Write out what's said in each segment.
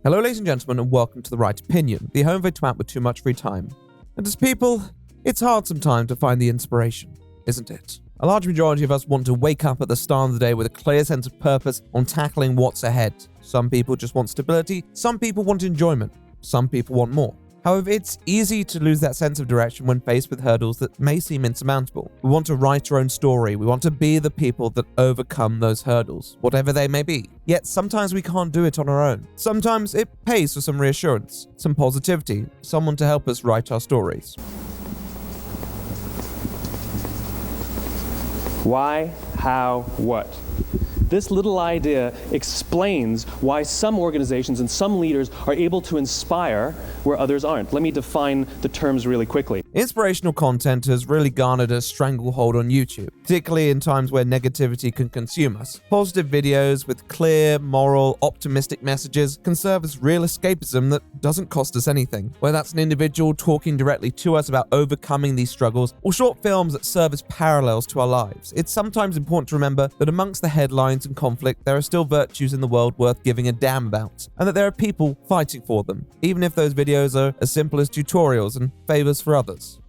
Hello ladies and gentlemen, and welcome to The Right Opinion, the home of a twat with too much free time. And as people, it's hard sometimes to find the inspiration, isn't it? A large majority of us want to wake up at the start of the day with a clear sense of purpose on tackling what's ahead. Some people just want stability, some people want enjoyment, some people want more. However, it's easy to lose that sense of direction when faced with hurdles that may seem insurmountable. We want to write our own story, we want to be the people that overcome those hurdles, whatever they may be. Yet sometimes we can't do it on our own. Sometimes it pays for some reassurance, some positivity, someone to help us write our stories. Why, how, what? This little idea explains why some organizations and some leaders are able to inspire where others aren't. Let me define the terms really quickly. Inspirational content has really garnered a stranglehold on YouTube, particularly in times where negativity can consume us. Positive videos with clear, moral, optimistic messages can serve as real escapism that doesn't cost us anything. Whether that's an individual talking directly to us about overcoming these struggles, or short films that serve as parallels to our lives, it's sometimes important to remember that amongst the headlines and conflict, there are still virtues in the world worth giving a damn about, and that there are people fighting for them, even if those videos are as simple as tutorials and favors for others.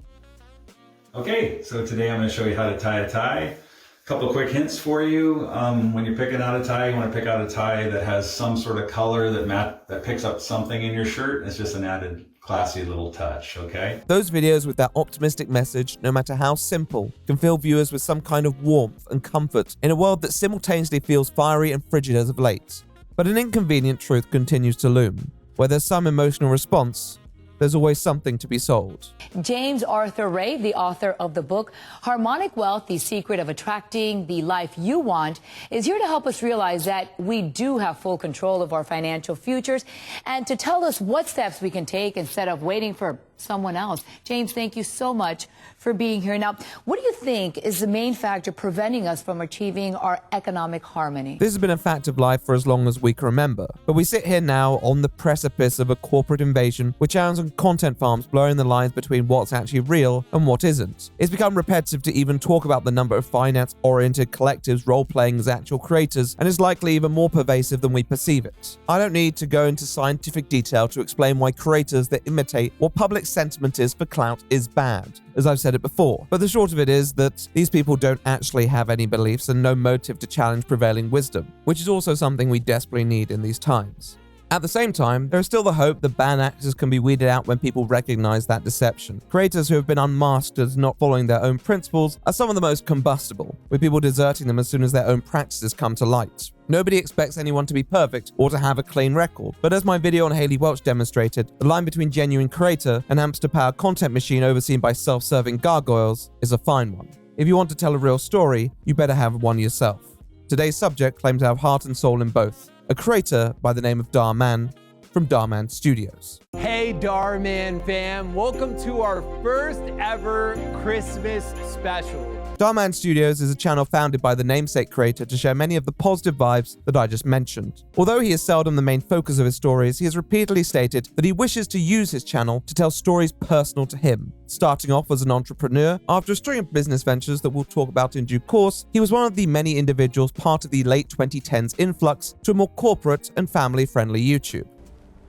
Okay, so today I'm going to show you how to tie a tie. A couple of quick hints for you. When you're picking out a tie, you want to pick out a tie that has some sort of color that picks up something in your shirt. It's just an added classy little touch, okay? Those videos with that optimistic message, no matter how simple, can fill viewers with some kind of warmth and comfort in a world that simultaneously feels fiery and frigid as of late. But an inconvenient truth continues to loom. Where there's some emotional response, there's always something to be sold. James Arthur Ray, the author of the book Harmonic Wealth, The Secret of Attracting the Life You Want, is here to help us realize that we do have full control of our financial futures and to tell us what steps we can take instead of waiting for someone else. James, thank you so much for being here. Now, what do you think is the main factor preventing us from achieving our economic harmony? This has been a fact of life for as long as we can remember, but we sit here now on the precipice of a corporate invasion which ends on content farms blurring the lines between what's actually real and what isn't. It's become repetitive to even talk about the number of finance-oriented collectives role-playing as actual creators, and is likely even more pervasive than we perceive it. I don't need to go into scientific detail to explain why creators that imitate what public sentiment is for clout is bad, as I've said it before. But the short of it is that these people don't actually have any beliefs and no motive to challenge prevailing wisdom, which is also something we desperately need in these times. At the same time, there is still the hope that bad actors can be weeded out when people recognize that deception. Creators who have been unmasked as not following their own principles are some of the most combustible, with people deserting them as soon as their own practices come to light. Nobody expects anyone to be perfect or to have a clean record, but as my video on Haley Welch demonstrated, the line between genuine creator and hamster-powered content machine overseen by self-serving gargoyles is a fine one. If you want to tell a real story, you better have one yourself. Today's subject claims to have heart and soul in both. A creator by the name of Dhar Mann from Dhar Mann Studios. Hey Dhar Mann fam, welcome to our first ever Christmas special. Dhar Mann Studios is a channel founded by the namesake creator to share many of the positive vibes that I just mentioned. Although he is seldom the main focus of his stories, he has repeatedly stated that he wishes to use his channel to tell stories personal to him. Starting off as an entrepreneur, after a string of business ventures that we'll talk about in due course, he was one of the many individuals part of the late 2010s influx to a more corporate and family-friendly YouTube.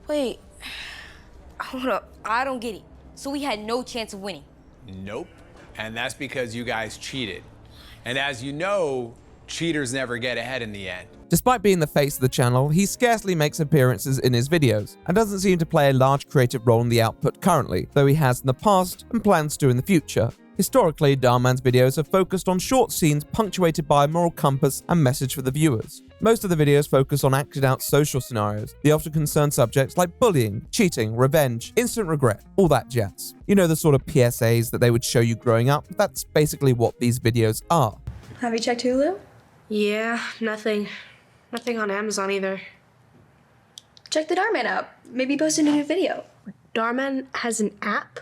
Wait, hold up, I don't get it. So we had no chance of winning? Nope, and that's because you guys cheated. And as you know, cheaters never get ahead in the end. Despite being the face of the channel, he scarcely makes appearances in his videos, and doesn't seem to play a large creative role in the output currently, though he has in the past and plans to in the future. Historically, Dhar Mann's videos have focused on short scenes punctuated by a moral compass and message for the viewers. Most of the videos focus on acted out social scenarios. They often concern subjects like bullying, cheating, revenge, instant regret, all that jazz. You know, the sort of PSAs that they would show you growing up? That's basically what these videos are. Have you checked Hulu? Yeah, nothing. Nothing on Amazon either. Check the Dhar Mann app. Maybe post a new video. Dhar Mann has an app?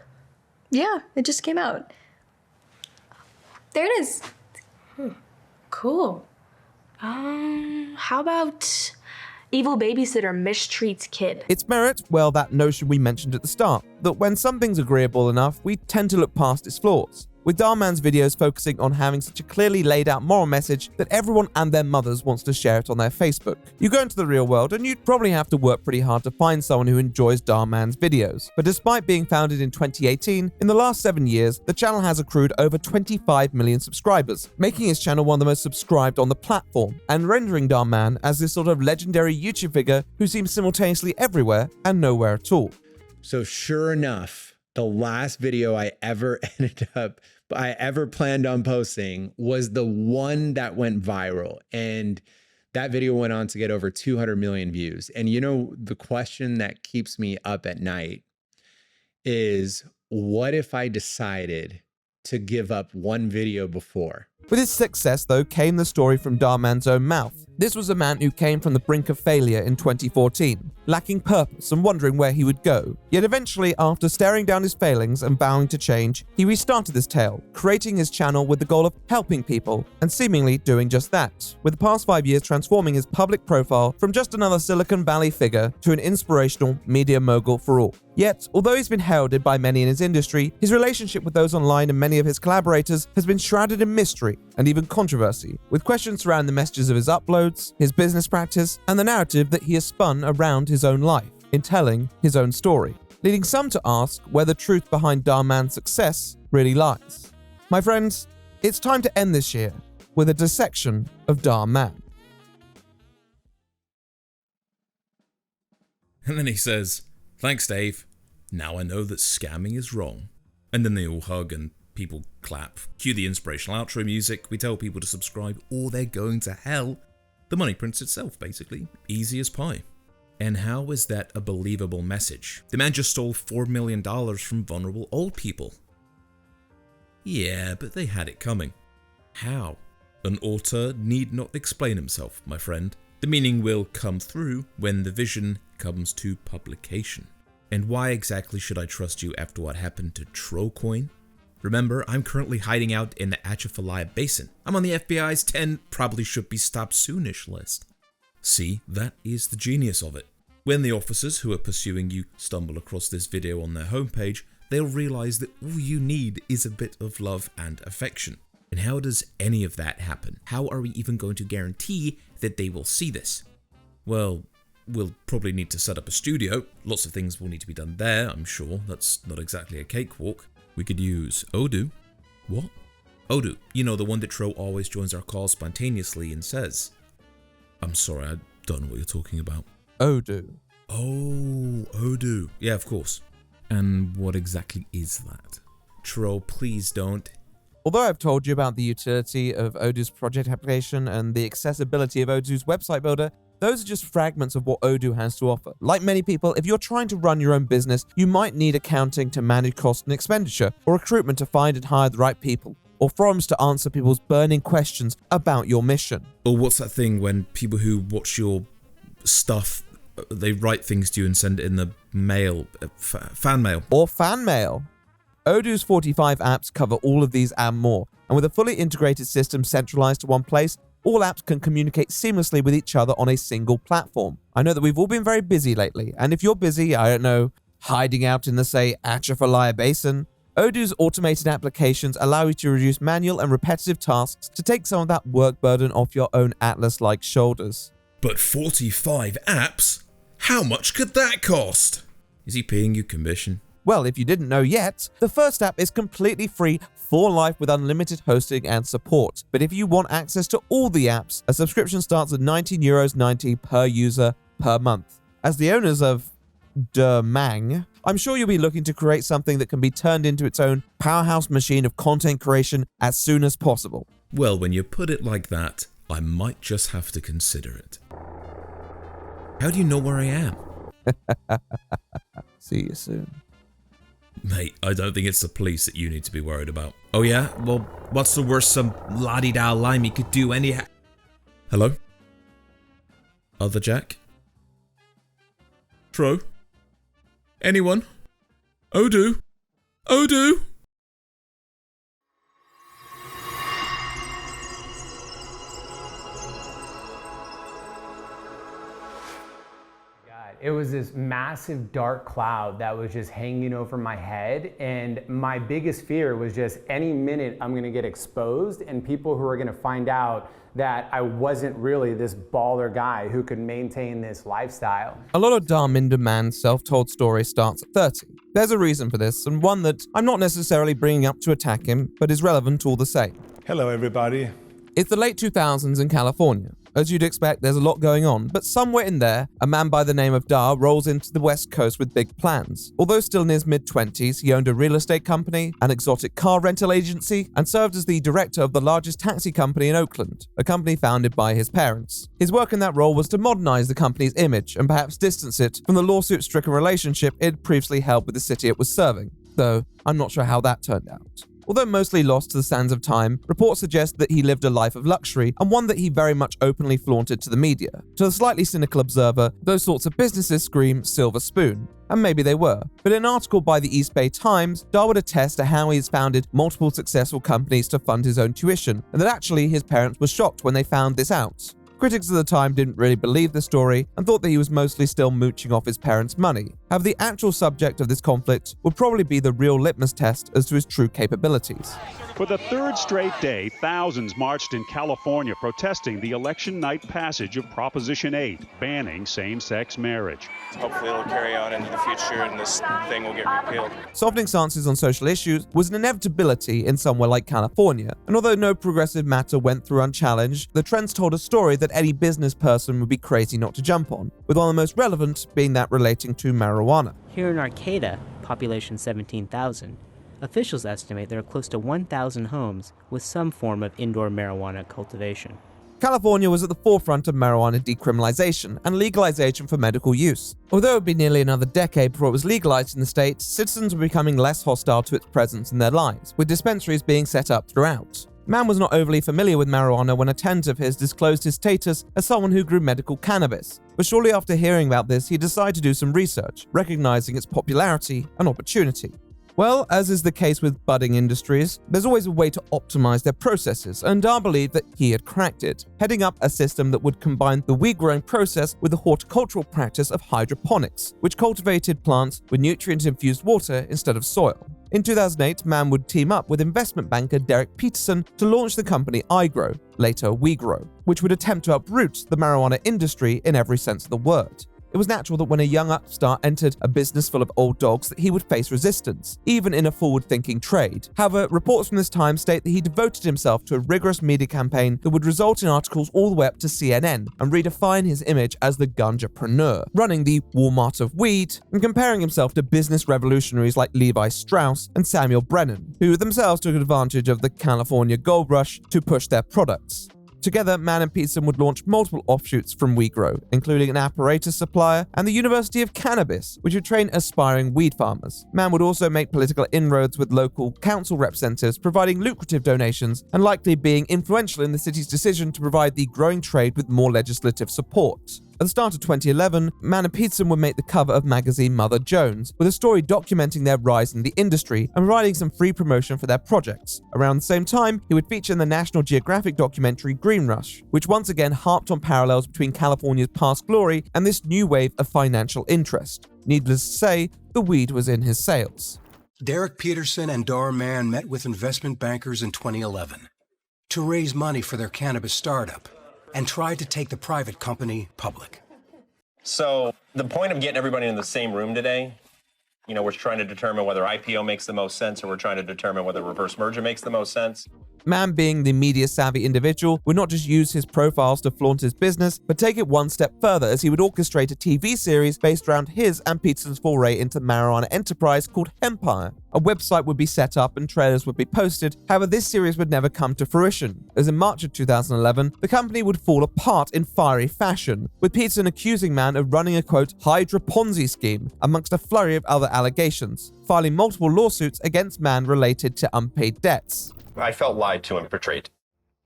Yeah, it just came out. There it is. Cool. How about Evil babysitter mistreats kid. Its merit? Well, that notion we mentioned at the start, that when something's agreeable enough, we tend to look past its flaws. With Dhar Mann's videos focusing on having such a clearly laid out moral message that everyone and their mothers wants to share it on their Facebook. You go into the real world and you'd probably have to work pretty hard to find someone who enjoys Dhar Mann's videos. But despite being founded in 2018, in the last 7 years, the channel has accrued over 25 million subscribers, making his channel one of the most subscribed on the platform, and rendering Dhar Mann as this sort of legendary YouTube figure who seems simultaneously everywhere and nowhere at all. So sure enough, the last video I ever planned on posting was the one that went viral. And that video went on to get over 200 million views. And you know, the question that keeps me up at night is, what if I decided to give up one video before? With his success, though, came the story from Dhar Mann's own mouth. This was a man who came from the brink of failure in 2014, lacking purpose and wondering where he would go. Yet eventually, after staring down his failings and vowing to change, he restarted this tale, creating his channel with the goal of helping people, and seemingly doing just that, with the past 5 years transforming his public profile from just another Silicon Valley figure to an inspirational media mogul for all. Yet, although he's been heralded by many in his industry, his relationship with those online and many of his collaborators has been shrouded in mystery and even controversy, with questions surrounding the messages of his uploads, his business practice, and the narrative that he has spun around his own life in telling his own story, leading some to ask where the truth behind Dhar Mann's success really lies. My friends, it's time to end this year with a dissection of Dhar Mann. And then he says, "Thanks, Dave. Now I know that scamming is wrong." And then they all hug and people clap. Cue the inspirational outro music. We tell people to subscribe or they're going to hell. The money prints itself, basically. Easy as pie. And how is that a believable message? The man just stole $4 million from vulnerable old people. Yeah, but they had it coming. How? An author need not explain himself, my friend. The meaning will come through when the vision comes to publication. And why exactly should I trust you after what happened to Trollcoin? Remember, I'm currently hiding out in the Atchafalaya Basin. I'm on the FBI's 10 probably should be stopped soonish list. See, that is the genius of it. When the officers who are pursuing you stumble across this video on their homepage, they'll realize that all you need is a bit of love and affection. And how does any of that happen? How are we even going to guarantee that they will see this? Well, we'll probably need to set up a studio. Lots of things will need to be done there, I'm sure. That's not exactly a cakewalk. We could use Odoo. What? Odoo. You know, the one that Tro always joins our calls spontaneously and says. I'm sorry, I don't know what you're talking about. Odoo. Oh, Odoo. Yeah, of course. And what exactly is that? Tro, please don't. Although I've told you about the utility of Odoo's project application and the accessibility of Odoo's website builder, those are just fragments of what Odoo has to offer. Like many people, if you're trying to run your own business, you might need accounting to manage cost and expenditure, or recruitment to find and hire the right people, or forums to answer people's burning questions about your mission. Or what's that thing when people who watch your stuff, they write things to you and send it in the mail, fan mail. Or fan mail. Odoo's 45 apps cover all of these and more, and with a fully integrated system centralized to one place, all apps can communicate seamlessly with each other on a single platform. I know that we've all been very busy lately, and if you're busy, I don't know, hiding out in the, say, Atchafalaya Basin, Odoo's automated applications allow you to reduce manual and repetitive tasks to take some of that work burden off your own Atlas-like shoulders. But 45 apps? How much could that cost? Is he paying you commission? Well, if you didn't know yet, the first app is completely free for life with unlimited hosting and support. But if you want access to all the apps, a subscription starts at €19.90 per user per month. As the owners of Dhar Mann, I'm sure you'll be looking to create something that can be turned into its own powerhouse machine of content creation as soon as possible. Well, when you put it like that, I might just have to consider it. How do you know where I am? See you soon. Mate, I don't think it's the police that you need to be worried about. Oh yeah? Well, what's the worst some laddie-da-limey could do anyhow? Hello? Other Jack? Tro? Anyone? Odoo? Odoo? It was this massive dark cloud that was just hanging over my head, and my biggest fear was just any minute I'm gonna get exposed and people who are gonna find out that I wasn't really this baller guy who could maintain this lifestyle. A lot of Dhar Mann's self-told story starts at 30. There's a reason for this, and one that I'm not necessarily bringing up to attack him, but is relevant all the same. Hello, everybody. It's the late 2000s in California. As you'd expect, there's a lot going on, but somewhere in there, a man by the name of Dhar rolls into the West Coast with big plans. Although still in his mid-20s, he owned a real estate company, an exotic car rental agency, and served as the director of the largest taxi company in Oakland, a company founded by his parents. His work in that role was to modernize the company's image and perhaps distance it from the lawsuit-stricken relationship it had previously held with the city it was serving, though I'm not sure how that turned out. Although mostly lost to the sands of time, reports suggest that he lived a life of luxury and one that he very much openly flaunted to the media. To the slightly cynical observer, those sorts of businesses scream silver spoon. And maybe they were. But in an article by the East Bay Times, Dhar would attest to how he's founded multiple successful companies to fund his own tuition, and that actually his parents were shocked when they found this out. Critics at the time didn't really believe the story and thought that he was mostly still mooching off his parents' money. However, the actual subject of this conflict would probably be the real litmus test as to his true capabilities. For the third straight day, thousands marched in California protesting the election night passage of Proposition 8, banning same-sex marriage. Hopefully it'll carry on into the future and this thing will get repealed. Softening stances on social issues was an inevitability in somewhere like California, and although no progressive matter went through unchallenged, the trends told a story that any business person would be crazy not to jump on, with one of the most relevant being that relating to marijuana. Here in Arcata, population 17,000, officials estimate there are close to 1,000 homes with some form of indoor marijuana cultivation. California was at the forefront of marijuana decriminalization and legalization for medical use. Although it would be nearly another decade before it was legalized in the state, citizens were becoming less hostile to its presence in their lives, with dispensaries being set up throughout. Mann was not overly familiar with marijuana when a tenant of his disclosed his status as someone who grew medical cannabis. But shortly after hearing about this, he decided to do some research, recognizing its popularity and opportunity. Well, as is the case with budding industries, there's always a way to optimize their processes, and Dhar believed that he had cracked it, heading up a system that would combine the weed growing process with the horticultural practice of hydroponics, which cultivated plants with nutrient-infused water instead of soil. In 2008, Mann would team up with investment banker Derek Peterson to launch the company iGrow, later WeGrow, which would attempt to uproot the marijuana industry in every sense of the word. It was natural that when a young upstart entered a business full of old dogs that he would face resistance, even in a forward-thinking trade. However, reports from this time state that he devoted himself to a rigorous media campaign that would result in articles all the way up to CNN and redefine his image as the ganjapreneur, running the Walmart of weed and comparing himself to business revolutionaries like Levi Strauss and Samuel Brennan, who themselves took advantage of the California gold rush to push their products. Together, Mann and Peterson would launch multiple offshoots from WeGrow, including an apparatus supplier and the University of Cannabis, which would train aspiring weed farmers. Mann would also make political inroads with local council representatives, providing lucrative donations and likely being influential in the city's decision to provide the growing trade with more legislative support. At the start of 2011, Mann and Peterson would make the cover of magazine Mother Jones, with a story documenting their rise in the industry and providing some free promotion for their projects. Around the same time, he would feature in the National Geographic documentary Green Rush, which once again harped on parallels between California's past glory and this new wave of financial interest. Needless to say, the weed was in his sails. Derek Peterson and Dhar Mann met with investment bankers in 2011 to raise money for their cannabis startup, and tried to take the private company public. So the point of getting everybody in the same room today, we're trying to determine whether IPO makes the most sense, or we're trying to determine whether reverse merger makes the most sense. Mann, being the media-savvy individual, would not just use his profiles to flaunt his business, but take it one step further as he would orchestrate a TV series based around his and Peterson's foray into marijuana enterprise called Hempire. A website would be set up and trailers would be posted. However, this series would never come to fruition, as in March of 2011, the company would fall apart in fiery fashion, with Peterson accusing Mann of running a, quote, Hydra Ponzi scheme, amongst a flurry of other allegations, filing multiple lawsuits against Mann related to unpaid debts. I felt lied to and betrayed.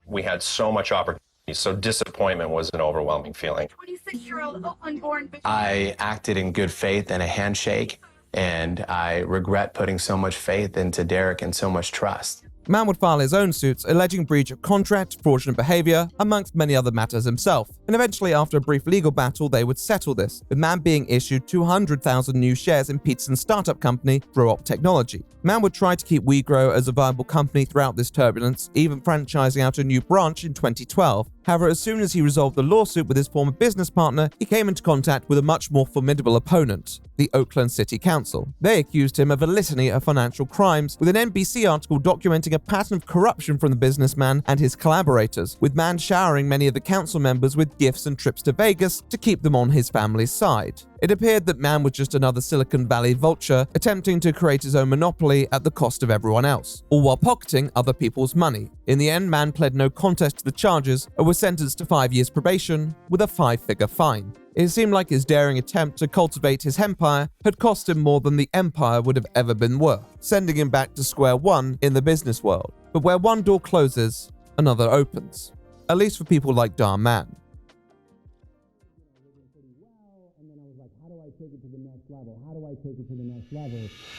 We had so much opportunity, so disappointment was an overwhelming feeling. 26-year-old Oakland-born. I acted in good faith and a handshake, and I regret putting so much faith into Derek and so much trust. Mann would file his own suits alleging breach of contract, fraudulent behavior, amongst many other matters himself. And eventually, after a brief legal battle, they would settle this, with Mann being issued 200,000 new shares in Peterson's startup company, Grow-Op Technology. Mann would try to keep WeGrow as a viable company throughout this turbulence, even franchising out a new branch in 2012. However, as soon as he resolved the lawsuit with his former business partner, he came into contact with a much more formidable opponent, the Oakland City Council. They accused him of a litany of financial crimes, with an NBC article documenting a pattern of corruption from the businessman and his collaborators, with Mann showering many of the council members with gifts and trips to Vegas to keep them on his family's side. It appeared that Mann was just another Silicon Valley vulture attempting to create his own monopoly at the cost of everyone else, all while pocketing other people's money. In the end, Mann pled no contest to the charges and was sentenced to 5 years probation with a 5-figure fine. It seemed like his daring attempt to cultivate his empire had cost him more than the empire would have ever been worth, sending him back to square one in the business world. But where one door closes, another opens. At least for people like Dhar Mann.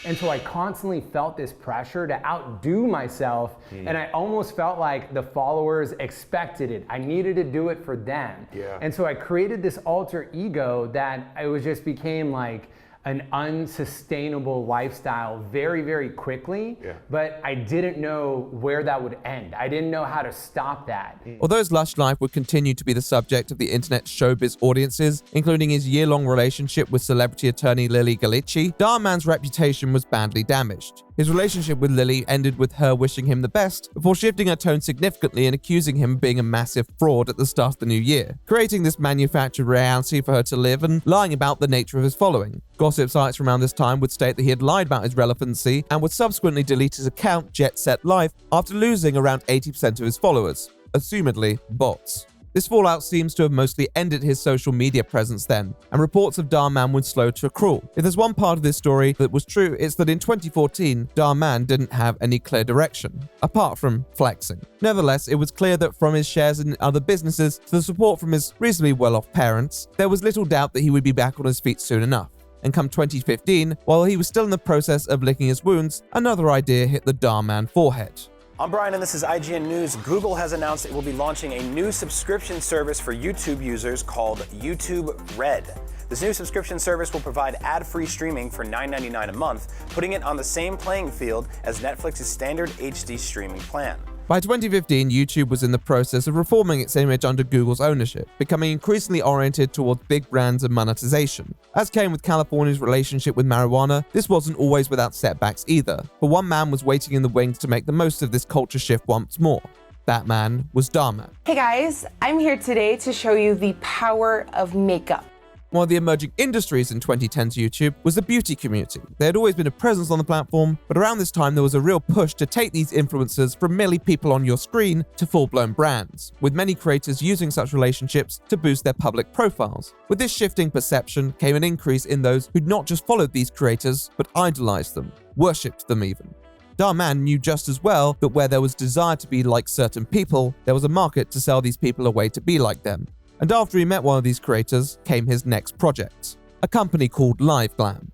And so I constantly felt this pressure to outdo myself, and I almost felt like the followers expected it. I needed to do it for them. And so I created this alter ego that it was just became like an unsustainable lifestyle very, very quickly, but I didn't know where that would end. I didn't know how to stop that. Although his lush life would continue to be the subject of the internet's showbiz audiences, including his year-long relationship with celebrity attorney Lily Galici, Dhar Mann's reputation was badly damaged. His relationship with Lily ended with her wishing him the best before shifting her tone significantly and accusing him of being a massive fraud at the start of the new year, creating this manufactured reality for her to live and lying about the nature of his following. Gossip sites from around this time would state that he had lied about his relevancy and would subsequently delete his account Jet Set Life after losing around 80% of his followers, assumedly bots. This fallout seems to have mostly ended his social media presence then, and reports of Dhar Mann would slow to accrue. If there's one part of this story that was true, it's that in 2014, Dhar Mann didn't have any clear direction, apart from flexing. Nevertheless, it was clear that from his shares in other businesses to the support from his reasonably well-off parents, there was little doubt that he would be back on his feet soon enough. And come 2015, while he was still in the process of licking his wounds, another idea hit the Dhar Mann forehead. I'm Brian and this is IGN News. Google has announced it will be launching a new subscription service for YouTube users called YouTube Red. This new subscription service will provide ad-free streaming for $9.99 a month, putting it on the same playing field as Netflix's standard HD streaming plan. By 2015, YouTube was in the process of reforming its image under Google's ownership, becoming increasingly oriented towards big brands and monetization. As came with California's relationship with marijuana, this wasn't always without setbacks either, for one man was waiting in the wings to make the most of this culture shift once more. That man was Dhar Mann. Hey guys, I'm here today to show you the power of makeup. One of the emerging industries in 2010's YouTube was the beauty community. There had always been a presence on the platform, but around this time there was a real push to take these influencers from merely people on your screen to full-blown brands, with many creators using such relationships to boost their public profiles. With this shifting perception came an increase in those who'd not just followed these creators, but idolized them, worshipped them even. Dhar Mann knew just as well that where there was desire to be like certain people, there was a market to sell these people a way to be like them. And after he met one of these creators, came his next project, a company called LiveGlam.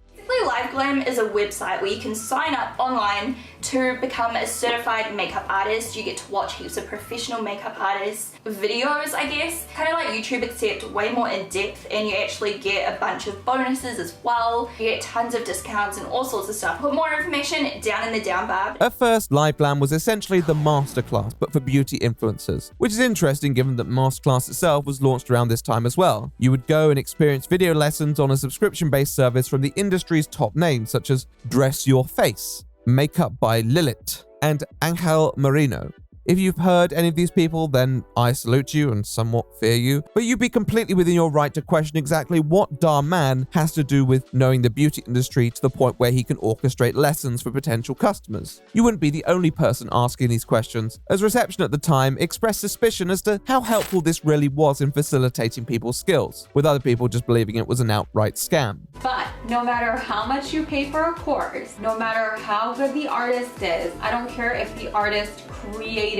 LiveGlam is a website where you can sign up online to become a certified makeup artist. You get to watch heaps of professional makeup artists' videos, I guess. Kind of like YouTube, except way more in depth, and you actually get a bunch of bonuses as well. You get tons of discounts and all sorts of stuff. Put more information down in the down bar. At first, LiveGlam was essentially the masterclass, but for beauty influencers, which is interesting given that masterclass itself was launched around this time as well. You would go and experience video lessons on a subscription-based service from the industry's top names such as Dress Your Face, Makeup by Lilith, and Angel Marino. If you've heard any of these people, then I salute you and somewhat fear you, but you'd be completely within your right to question exactly what Dhar Mann has to do with knowing the beauty industry to the point where he can orchestrate lessons for potential customers. You wouldn't be the only person asking these questions, as reception at the time expressed suspicion as to how helpful this really was in facilitating people's skills, with other people just believing it was an outright scam. But no matter how much you pay for a course, no matter how good the artist is, I don't care if the artist created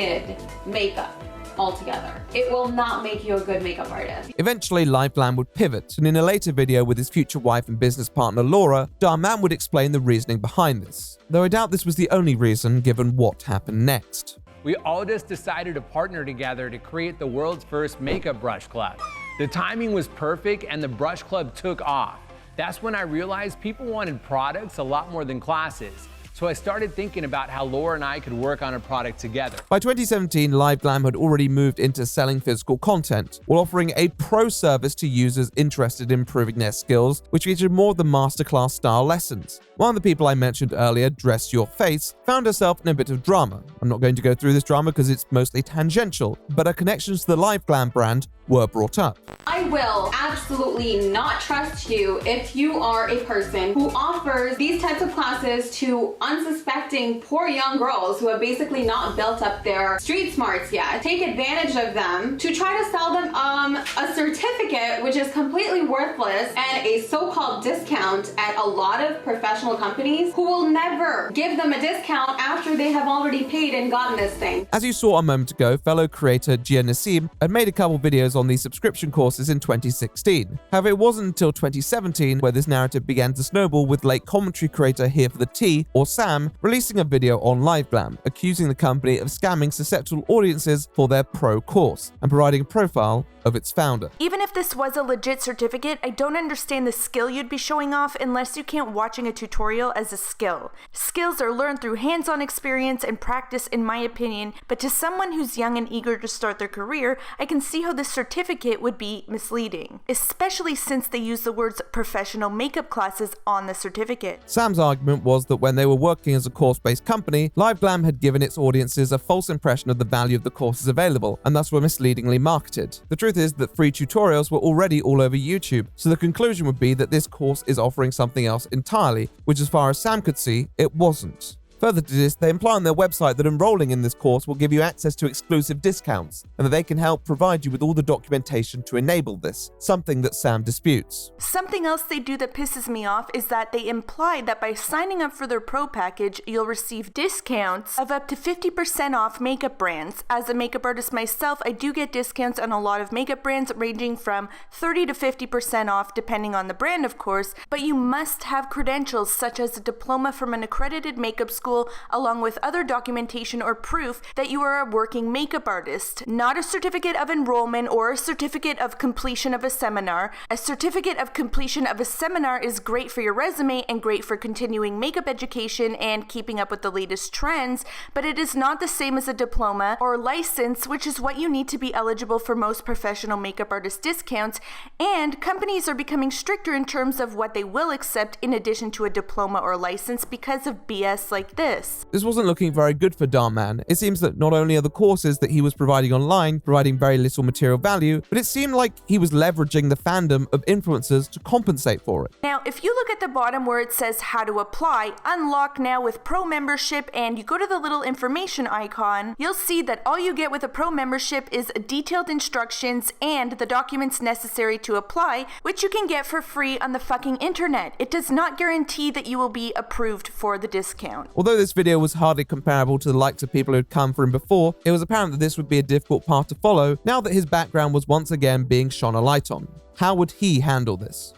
makeup. altogether. It will not make you a good makeup artist. Eventually, LiveGlam would pivot, and in a later video with his future wife and business partner Laura, Dhar Mann would explain the reasoning behind this, though I doubt this was the only reason given what happened next. We all just decided to partner together to create the world's first makeup brush club. The timing was perfect and the brush club took off. That's when I realized people wanted products a lot more than classes. So I started thinking about how Laura and I could work on a product together. By 2017, LiveGlam had already moved into selling physical content, while offering a pro service to users interested in improving their skills, which featured more of the masterclass style lessons. One of the people I mentioned earlier, Dress Your Face, found herself in a bit of drama. I'm not going to go through this drama because it's mostly tangential, but her connections to the LiveGlam brand were brought up. I will absolutely not trust you if you are a person who offers these types of classes to unsuspecting poor young girls who have basically not built up their street smarts yet. Take advantage of them to try to sell them a certificate which is completely worthless and a so-called discount at a lot of professional companies who will never give them a discount after they have already paid and gotten this thing. As you saw a moment ago, fellow creator Gia Nassim had made a couple videos on these subscription courses in 2016. However, it wasn't until 2017 where this narrative began to snowball, with late commentary creator Here for the Tea, or Sam, releasing a video on LiveGlam, accusing the company of scamming susceptible audiences for their pro course, and providing a profile of its founder. Even if this was a legit certificate, I don't understand the skill you'd be showing off unless you count watching a tutorial as a skill. Skills are learned through hands-on experience and practice, in my opinion, but to someone who's young and eager to start their career, I can see how this certificate would be misleading, especially since they use the words professional makeup classes on the certificate. Sam's argument was that when they were working as a course-based company, LiveGlam had given its audiences a false impression of the value of the courses available, and thus were misleadingly marketed. The truth is that free tutorials were already all over YouTube, so the conclusion would be that this course is offering something else entirely, which as far as Sam could see, it wasn't. Further to this, they imply on their website that enrolling in this course will give you access to exclusive discounts, and that they can help provide you with all the documentation to enable this, something that Sam disputes. Something else they do that pisses me off is that they imply that by signing up for their pro package, you'll receive discounts of up to 50% off makeup brands. As a makeup artist myself, I do get discounts on a lot of makeup brands ranging from 30 to 50% off depending on the brand, of course, but you must have credentials such as a diploma from an accredited makeup school along with other documentation or proof that you are a working makeup artist, not a certificate of enrollment or a certificate of completion of a seminar. A certificate of completion of a seminar is great for your resume and great for continuing makeup education and keeping up with the latest trends, but it is not the same as a diploma or license, which is what you need to be eligible for most professional makeup artist discounts, and companies are becoming stricter in terms of what they will accept in addition to a diploma or license because of BS like this. This wasn't looking very good for Dhar Mann. It seems that not only are the courses that he was providing online providing very little material value, but it seemed like he was leveraging the fandom of influencers to compensate for it. Now, if you look at the bottom where it says how to apply, unlock now with pro membership, and you go to the little information icon, you'll see that all you get with a pro membership is detailed instructions and the documents necessary to apply, which you can get for free on the fucking internet. It does not guarantee that you will be approved for the discount. Although this video was hardly comparable to the likes of people who'd come for him before, it was apparent that this would be a difficult path to follow now that his background was once again being shone a light on. How would he handle this?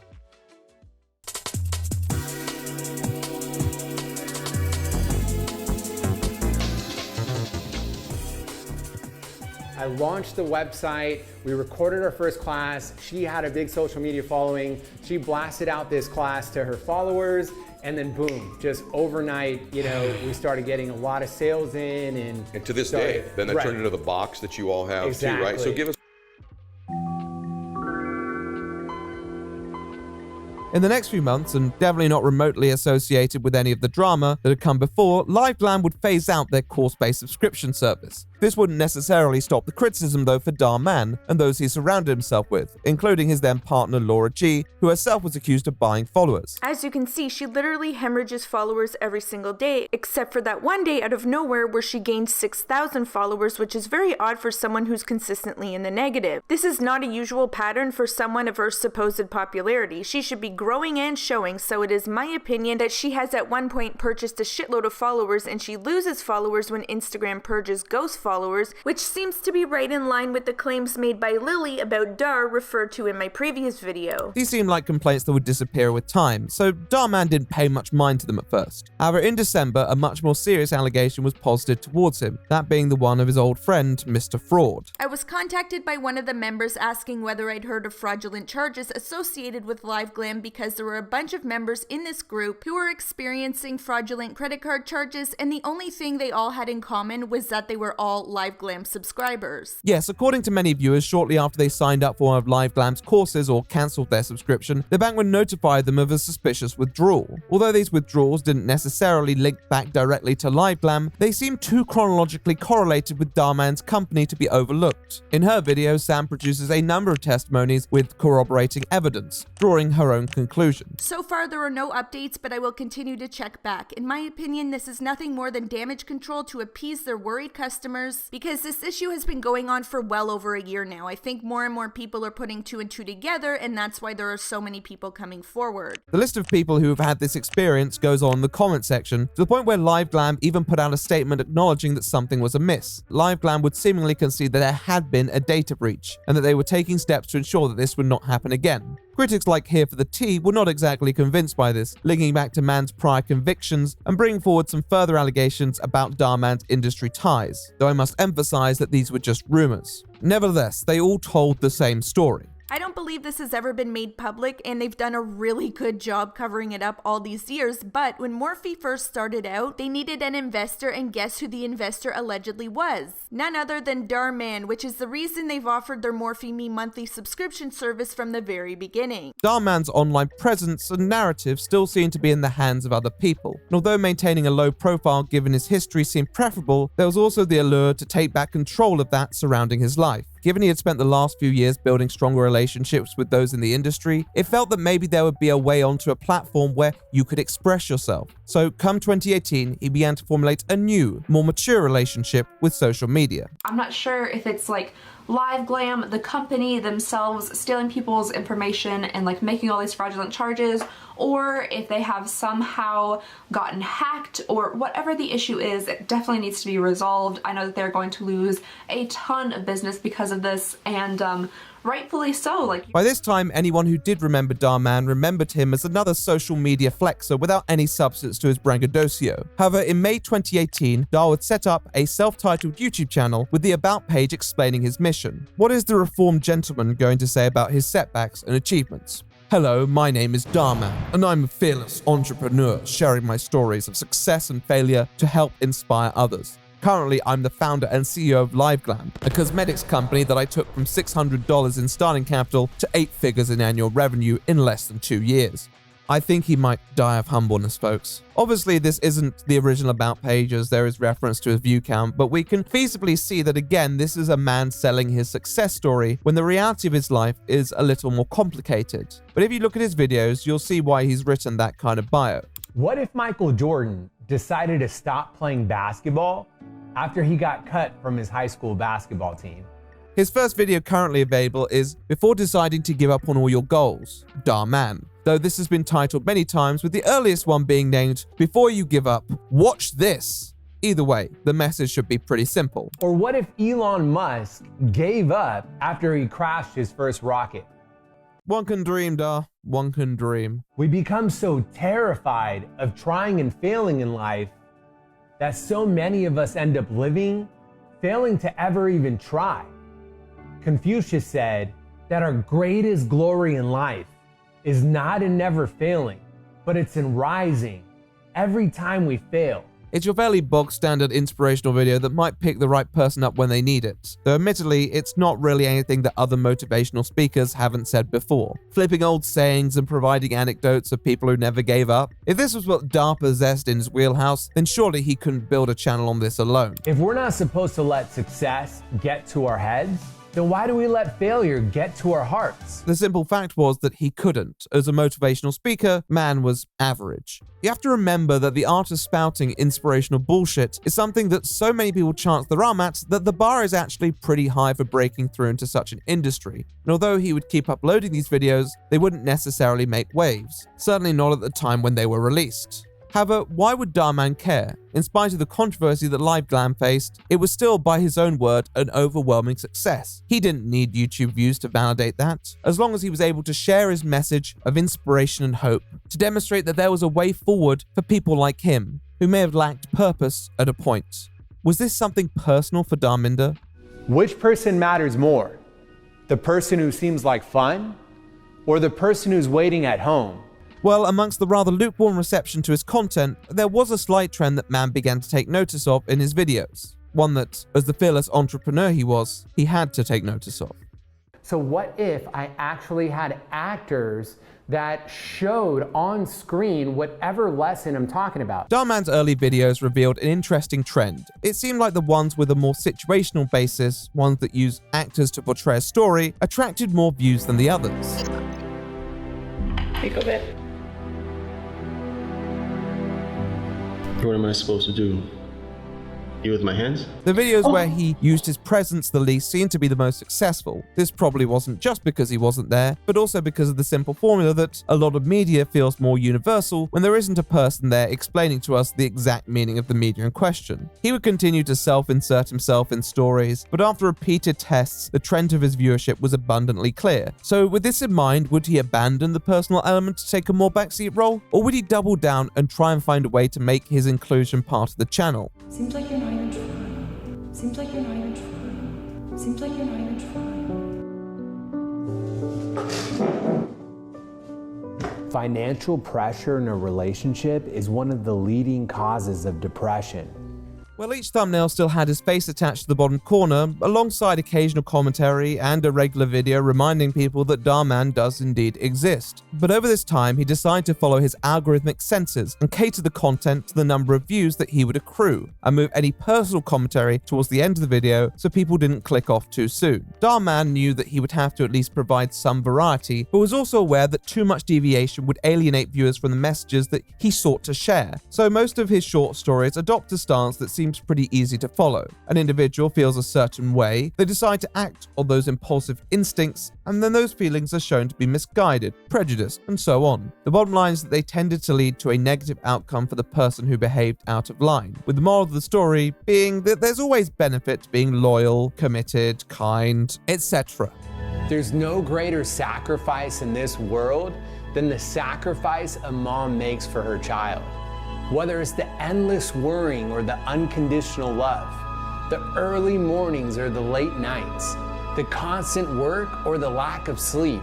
I launched the website, we recorded our first class, she had a big social media following, she blasted out this class to her followers, and then boom, just overnight, you know, we started getting a lot of sales in. And to this day, then that turned into the box that you all have too, right? So give us. In the next few months, and definitely not remotely associated with any of the drama that had come before, LiveGlam would phase out their course-based subscription service. This wouldn't necessarily stop the criticism though for Dhar Mann and those he surrounded himself with, including his then partner Laura G, who herself was accused of buying followers. As you can see, she literally hemorrhages followers every single day, except for that one day out of nowhere where she gained 6,000 followers, which is very odd for someone who's consistently in the negative. This is not a usual pattern for someone of her supposed popularity. She should be growing and showing, so it is my opinion that she has at one point purchased a shitload of followers and she loses followers when Instagram purges ghost followers, which seems to be right in line with the claims made by Lily about Dhar referred to in my previous video. These seemed like complaints that would disappear with time, so Dhar Mann didn't pay much mind to them at first. However, in December, a much more serious allegation was posited towards him, that being the one of his old friend, Mr. Fraud. I was contacted by one of the members asking whether I'd heard of fraudulent charges associated with LiveGlam because there were a bunch of members in this group who were experiencing fraudulent credit card charges, and the only thing they all had in common was that they were all LiveGlam subscribers. Yes, according to many viewers, shortly after they signed up for one of LiveGlam's courses or cancelled their subscription, the bank would notify them of a suspicious withdrawal. Although these withdrawals didn't necessarily link back directly to LiveGlam, they seemed too chronologically correlated with Dhar Mann's company to be overlooked. In her video, Sam produces a number of testimonies with corroborating evidence, drawing her own conclusions. So far, there are no updates, but I will continue to check back. In my opinion, this is nothing more than damage control to appease their worried customers, because this issue has been going on for well over a year now. I think more and more people are putting two and two together, and that's why there are so many people coming forward. The list of people who have had this experience goes on in the comment section, to the point where LiveGlam even put out a statement acknowledging that something was amiss. LiveGlam would seemingly concede that there had been a data breach, and that they were taking steps to ensure that this would not happen again. Critics like Here for the Tea were not exactly convinced by this, linking back to Mann's prior convictions and bringing forward some further allegations about Dhar Mann's industry ties, though I must emphasize that these were just rumors. Nevertheless, they all told the same story. I don't believe this has ever been made public, and they've done a really good job covering it up all these years, but when Morphe first started out, they needed an investor, and guess who the investor allegedly was? None other than Dhar Mann, which is the reason they've offered their Morphe Me monthly subscription service from the very beginning. Dhar Mann's online presence and narrative still seem to be in the hands of other people, and although maintaining a low profile given his history seemed preferable, there was also the allure to take back control of that surrounding his life. Given he had spent the last few years building stronger relationships with those in the industry, it felt that maybe there would be a way onto a platform where you could express yourself. So come 2018, he began to formulate a new, more mature relationship with social media. I'm not sure if it's like LiveGlam, the company themselves, stealing people's information and like making all these fraudulent charges, or if they have somehow gotten hacked, or whatever the issue is, it definitely needs to be resolved. I know that they're going to lose a ton of business because of this, and rightfully so. By this time, anyone who did remember Dhar Mann remembered him as another social media flexer without any substance to his braggadocio. However, in May 2018, Dhar would set up a self-titled YouTube channel with the About page explaining his mission. What is the reformed gentleman going to say about his setbacks and achievements? Hello, my name is Dhar Mann, and I'm a fearless entrepreneur sharing my stories of success and failure to help inspire others. Currently, I'm the founder and CEO of LiveGlam, a cosmetics company that I took from $600 in starting capital to 8 figures in annual revenue in less than 2 years. I think he might die of humbleness, folks. Obviously, this isn't the original About page, as there is reference to his view count, but we can feasibly see that again, this is a man selling his success story when the reality of his life is a little more complicated. But if you look at his videos, you'll see why he's written that kind of bio. What if Michael Jordan decided to stop playing basketball after he got cut from his high school basketball team? His first video currently available is Before Deciding to Give Up on All Your Goals, Dhar Mann, though this has been titled many times, with the earliest one being named Before You Give Up, Watch This. Either way, the message should be pretty simple. Or what if Elon Musk gave up after he crashed his first rocket? One can dream, Dhar. One can dream. We become so terrified of trying and failing in life that so many of us end up living, failing to ever even try. Confucius said that our greatest glory in life is not in never failing, but it's in rising every time we fail. It's your fairly bog-standard inspirational video that might pick the right person up when they need it, though admittedly, it's not really anything that other motivational speakers haven't said before. Flipping old sayings and providing anecdotes of people who never gave up. If this was what Dhar possessed in his wheelhouse, then surely he couldn't build a channel on this alone. If we're not supposed to let success get to our heads, then why do we let failure get to our hearts? The simple fact was that he couldn't. As a motivational speaker, Mann was average. You have to remember that the art of spouting inspirational bullshit is something that so many people chance their arm at that the bar is actually pretty high for breaking through into such an industry. And although he would keep uploading these videos, they wouldn't necessarily make waves. Certainly not at the time when they were released. However, why would Dhar Mann care? In spite of the controversy that Live Glam faced, it was still, by his own word, an overwhelming success. He didn't need YouTube views to validate that, as long as he was able to share his message of inspiration and hope, to demonstrate that there was a way forward for people like him, who may have lacked purpose at a point. Was this something personal for Dharminder? Which person matters more? The person who seems like fun, or the person who's waiting at home? Well, amongst the rather lukewarm reception to his content, there was a slight trend that Mann began to take notice of in his videos. One that, as the fearless entrepreneur he was, he had to take notice of. So what if I actually had actors that showed on screen whatever lesson I'm talking about? Dhar Mann's early videos revealed an interesting trend. It seemed like the ones with a more situational basis, ones that use actors to portray a story, attracted more views than the others. Take a bit. What am I supposed to do? You with my hands? The videos where he used his presence the least seemed to be the most successful. This probably wasn't just because he wasn't there, but also because of the simple formula that a lot of media feels more universal when there isn't a person there explaining to us the exact meaning of the media in question. He would continue to self-insert himself in stories, but after repeated tests, the trend of his viewership was abundantly clear. So with this in mind, would he abandon the personal element to take a more backseat role? Or would he double down and try and find a way to make his inclusion part of the channel? Seems like you're not even trying. Seems like you're not even trying. Seems like you're not even trying. Financial pressure in a relationship is one of the leading causes of depression. Well, each thumbnail still had his face attached to the bottom corner, alongside occasional commentary and a regular video reminding people that Dhar Mann does indeed exist. But over this time, he decided to follow his algorithmic senses and cater the content to the number of views that he would accrue, and move any personal commentary towards the end of the video so people didn't click off too soon. Dhar Mann knew that he would have to at least provide some variety, but was also aware that too much deviation would alienate viewers from the messages that he sought to share. So most of his short stories adopt a stance that seems pretty easy to follow. An individual feels a certain way, they decide to act on those impulsive instincts, and then those feelings are shown to be misguided, prejudiced, and so on. The bottom line is that they tended to lead to a negative outcome for the person who behaved out of line, with the moral of the story being that there's always benefit to being loyal, committed, kind, etc. There's no greater sacrifice in this world than the sacrifice a mom makes for her child. Whether it's the endless worrying or the unconditional love, the early mornings or the late nights, the constant work or the lack of sleep,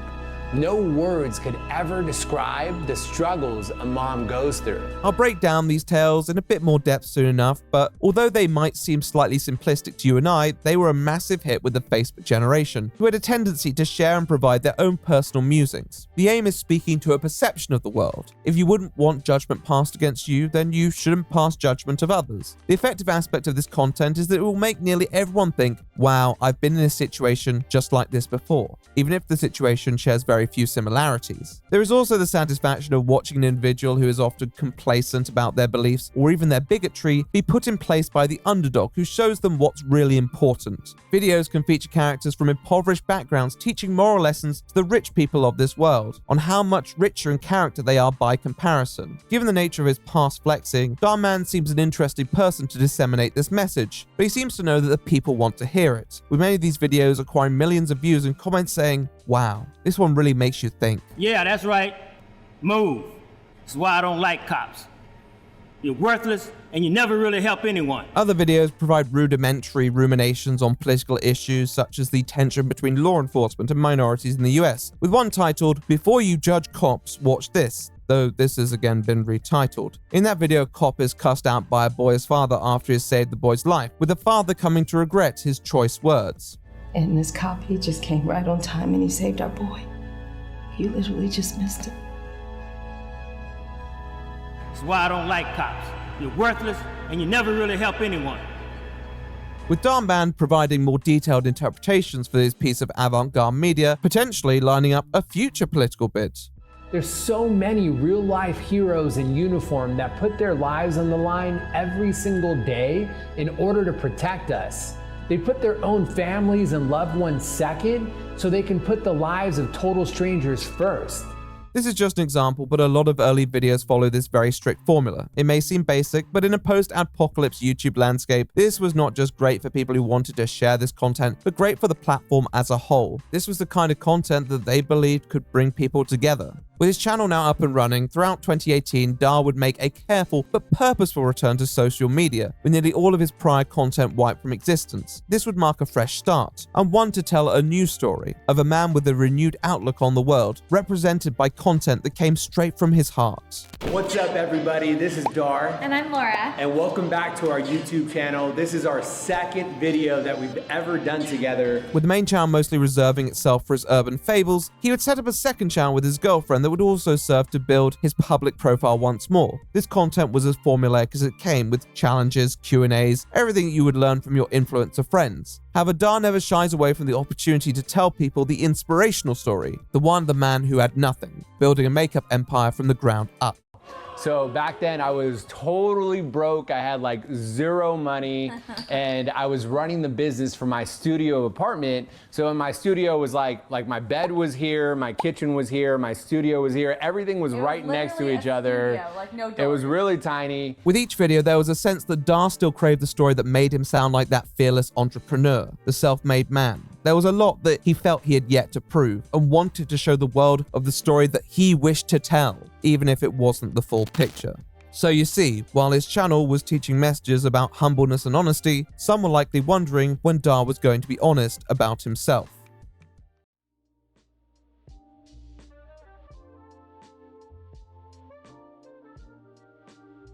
no words could ever describe the struggles a mom goes through. I'll break down these tales in a bit more depth soon enough, but although they might seem slightly simplistic to you and I, they were a massive hit with the Facebook generation, who had a tendency to share and provide their own personal musings. The aim is speaking to a perception of the world. If you wouldn't want judgment passed against you, then you shouldn't pass judgment of others. The effective aspect of this content is that it will make nearly everyone think, wow, I've been in a situation just like this before, even if the situation shares very few similarities. There is also the satisfaction of watching an individual who is often complacent about their beliefs or even their bigotry be put in place by the underdog who shows them what's really important. Videos can feature characters from impoverished backgrounds teaching moral lessons to the rich people of this world on how much richer in character they are by comparison. Given the nature of his past flexing, Dhar Mann seems an interesting person to disseminate this message, but he seems to know that the people want to hear it, with many of these videos acquiring millions of views and comments saying, wow, this one really makes you think. Yeah, that's right. Move. That's why I don't like cops. You're worthless and you never really help anyone. Other videos provide rudimentary ruminations on political issues such as the tension between law enforcement and minorities in the US, with one titled, "Before You Judge Cops, Watch This," though this has again been retitled. In that video, a cop is cussed out by a boy's father after he has saved the boy's life, with the father coming to regret his choice words. And this cop, he just came right on time and he saved our boy. You literally just missed him. That's why I don't like cops. You're worthless and you never really help anyone. With Dhar Mann providing more detailed interpretations for this piece of avant-garde media, potentially lining up a future political bid. There's so many real-life heroes in uniform that put their lives on the line every single day in order to protect us. They put their own families and loved ones second so they can put the lives of total strangers first. This is just an example, but a lot of early videos follow this very strict formula. It may seem basic, but in a post-apocalypse YouTube landscape, this was not just great for people who wanted to share this content, but great for the platform as a whole. This was the kind of content that they believed could bring people together. With his channel now up and running, throughout 2018, Dhar would make a careful but purposeful return to social media, with nearly all of his prior content wiped from existence. This would mark a fresh start, and one to tell a new story of a man with a renewed outlook on the world, represented by content that came straight from his heart. What's up, everybody? This is Dhar. And I'm Laura. And welcome back to our YouTube channel. This is our second video that we've ever done together. With the main channel mostly reserving itself for his urban fables, he would set up a second channel with his girlfriend that would also serve to build his public profile once more. This content was as formulaic as it came, with challenges, Q&As, everything you would learn from your influencer friends. However, Dhar never shies away from the opportunity to tell people the inspirational story, the man who had nothing, building a makeup empire from the ground up. So back then I was totally broke. I had like zero money and I was running the business from my studio apartment. So in my studio was like my bed was here, my kitchen was here, my studio was here. Everything was right next to each other. Studio, like no it was really tiny. With each video, there was a sense that Dhar still craved the story that made him sound like that fearless entrepreneur, the self-made man. There was a lot that he felt he had yet to prove and wanted to show the world of the story that he wished to tell, even if it wasn't the full picture. So you see, while his channel was teaching messages about humbleness and honesty, some were likely wondering when Dhar was going to be honest about himself.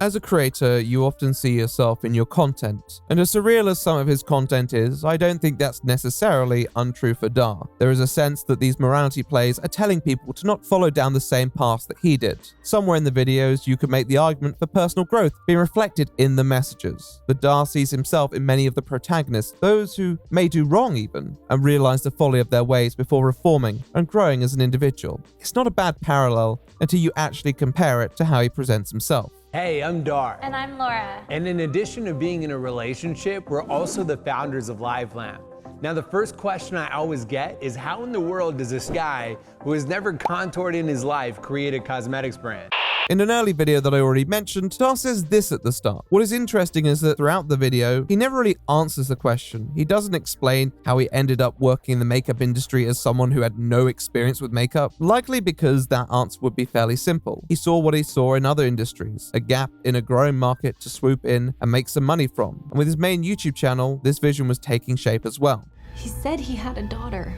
As a creator, you often see yourself in your content, and as surreal as some of his content is, I don't think that's necessarily untrue for Dhar. There is a sense that these morality plays are telling people to not follow down the same path that he did. Somewhere in the videos, you could make the argument for personal growth being reflected in the messages. But Dhar sees himself in many of the protagonists, those who may do wrong even, and realize the folly of their ways before reforming and growing as an individual. It's not a bad parallel until you actually compare it to how he presents himself. Hey, I'm Dhar. And I'm Laura. And in addition to being in a relationship, we're also the founders of LiveLamp. Now, the first question I always get is how in the world does this guy who has never contoured in his life create a cosmetics brand? In an early video that I already mentioned, Dhar says this at the start. What is interesting is that throughout the video, he never really answers the question. He doesn't explain how he ended up working in the makeup industry as someone who had no experience with makeup, likely because that answer would be fairly simple. He saw what he saw in other industries, a gap in a growing market to swoop in and make some money from. And with his main YouTube channel, this vision was taking shape as well. He said he had a daughter.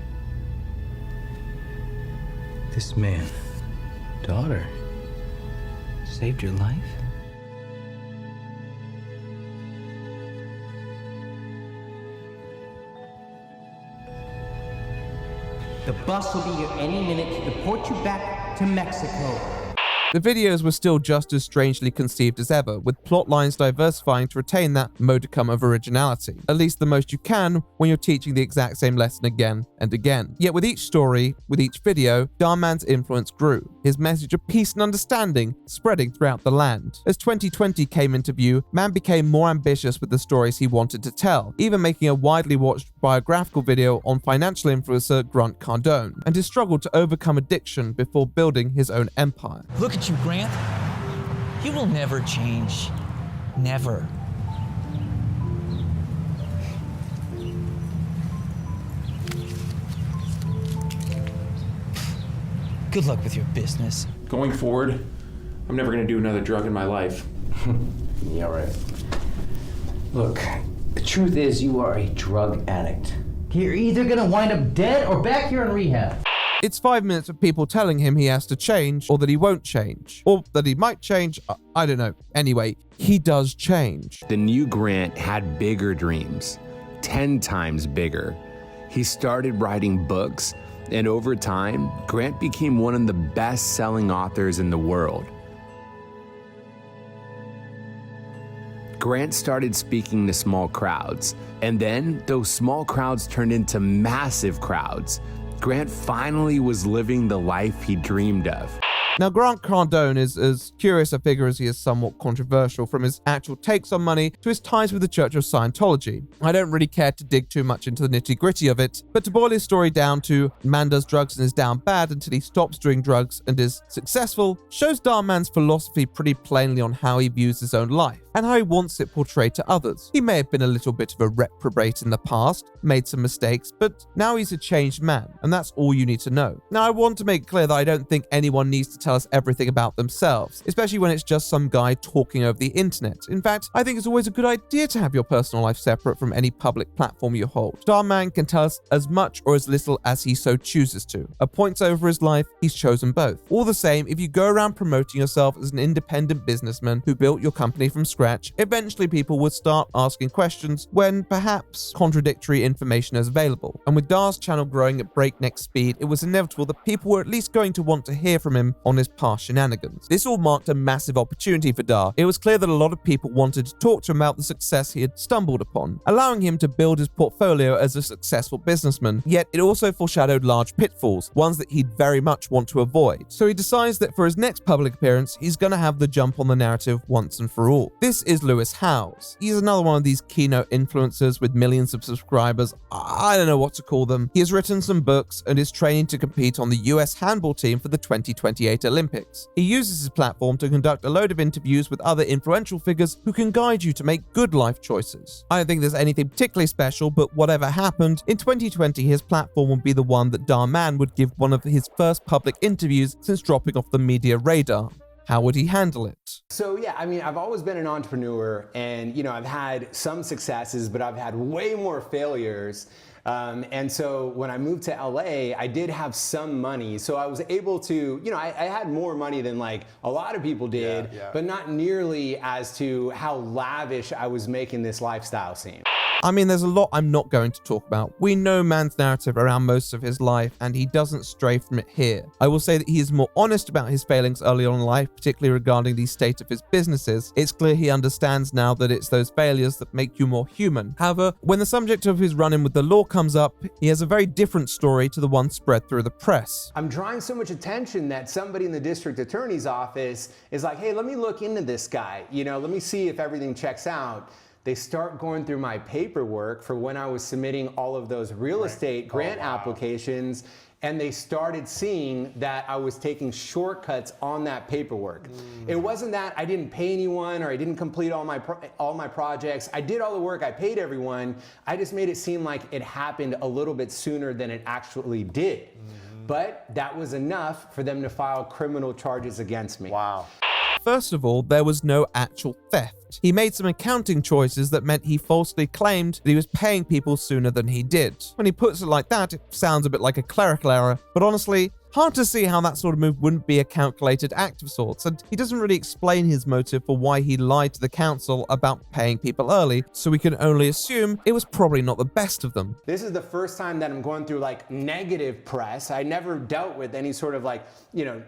This man, daughter, saved your life? The bus will be here any minute to deport you back to Mexico. The videos were still just as strangely conceived as ever, with plot lines diversifying to retain that modicum of originality, at least the most you can when you're teaching the exact same lesson again and again. Yet with each story, with each video, Dhar Mann's influence grew, his message of peace and understanding spreading throughout the land. As 2020 came into view, Mann became more ambitious with the stories he wanted to tell, even making a widely watched biographical video on financial influencer Grant Cardone, and his struggle to overcome addiction before building his own empire. Look at you, Grant. You will never change. Never. Good luck with your business. Going forward, I'm never gonna do another drug in my life. Yeah, right. Look, the truth is you are a drug addict. You're either gonna wind up dead or back here in rehab. It's 5 minutes of people telling him he has to change, or that he won't change, or that he might change, I don't know. Anyway, he does change. The new Grant had bigger dreams, 10 times bigger. He started writing books, and over time, Grant became one of the best-selling authors in the world. Grant started speaking to small crowds, and then those small crowds turned into massive crowds. Grant finally was living the life he dreamed of. Now, Grant Cardone is as curious a figure as he is somewhat controversial, from his actual takes on money to his ties with the Church of Scientology. I don't really care to dig too much into the nitty-gritty of it, but to boil his story down to man does drugs and is down bad until he stops doing drugs and is successful, shows Dhar Mann's philosophy pretty plainly on how he views his own life and how he wants it portrayed to others. He may have been a little bit of a reprobate in the past, made some mistakes, but now he's a changed man, and that's all you need to know. Now, I want to make it clear that I don't think anyone needs to tell us everything about themselves, especially when it's just some guy talking over the internet. In fact, I think it's always a good idea to have your personal life separate from any public platform you hold. Dhar Mann can tell us as much or as little as he so chooses to. At points over his life, he's chosen both. All the same, if you go around promoting yourself as an independent businessman who built your company from scratch, eventually people would start asking questions when perhaps contradictory information is available. And with Dhar's channel growing at breakneck speed, it was inevitable that people were at least going to want to hear from him on his past shenanigans. This all marked a massive opportunity for Dhar. It was clear that a lot of people wanted to talk to him about the success he had stumbled upon, allowing him to build his portfolio as a successful businessman, yet it also foreshadowed large pitfalls, ones that he'd very much want to avoid. So he decides that for his next public appearance, he's going to have the jump on the narrative once and for all. This is Lewis Howes. He's another one of these keynote influencers with millions of subscribers. I don't know what to call them. He has written some books and is training to compete on the US handball team for the 2028 Olympics. He uses his platform to conduct a load of interviews with other influential figures who can guide you to make good life choices. I don't think there's anything particularly special, but whatever happened, in 2020 his platform would be the one that Dhar Mann would give one of his first public interviews since dropping off the media radar. How would he handle it? So yeah, I mean, I've always been an entrepreneur, and I've had some successes, but I've had way more failures. And so when I moved to LA, I did have some money. So I was able to, I had more money than like a lot of people did, but not nearly as to how lavish I was making this lifestyle seem. I mean, there's a lot I'm not going to talk about. We know Mann's narrative around most of his life, and he doesn't stray from it here. I will say that he is more honest about his failings early on in life, particularly regarding the state of his businesses. It's clear he understands now that it's those failures that make you more human. However, when the subject of his run-in with the law comes up, he has a very different story to the one spread through the press. I'm drawing so much attention that somebody in the district attorney's office is like, hey, let me look into this guy. Let me see if everything checks out. They start going through my paperwork for when I was submitting all of those real estate grant applications, and they started seeing that I was taking shortcuts on that paperwork. It wasn't that I didn't pay anyone or I didn't complete all my projects. I did all the work, I paid everyone. I just made it seem like it happened a little bit sooner than it actually did. But that was enough for them to file criminal charges against me. Wow. First of all, there was no actual theft. He made some accounting choices that meant he falsely claimed that he was paying people sooner than he did. When he puts it like that, it sounds a bit like a clerical error, but honestly, hard to see how that sort of move wouldn't be a calculated act of sorts, and he doesn't really explain his motive for why he lied to the council about paying people early, so we can only assume it was probably not the best of them. This is the first time that I'm going through like negative press. I never dealt with any sort of like,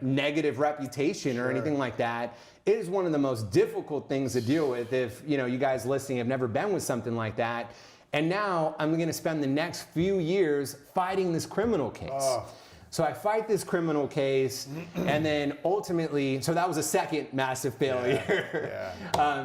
negative reputation or anything like that. It is one of the most difficult things to deal with if, you guys listening have never been with something like that. And now I'm going to spend the next few years fighting this criminal case. So I fight this criminal case, and then ultimately, so that was a second massive failure.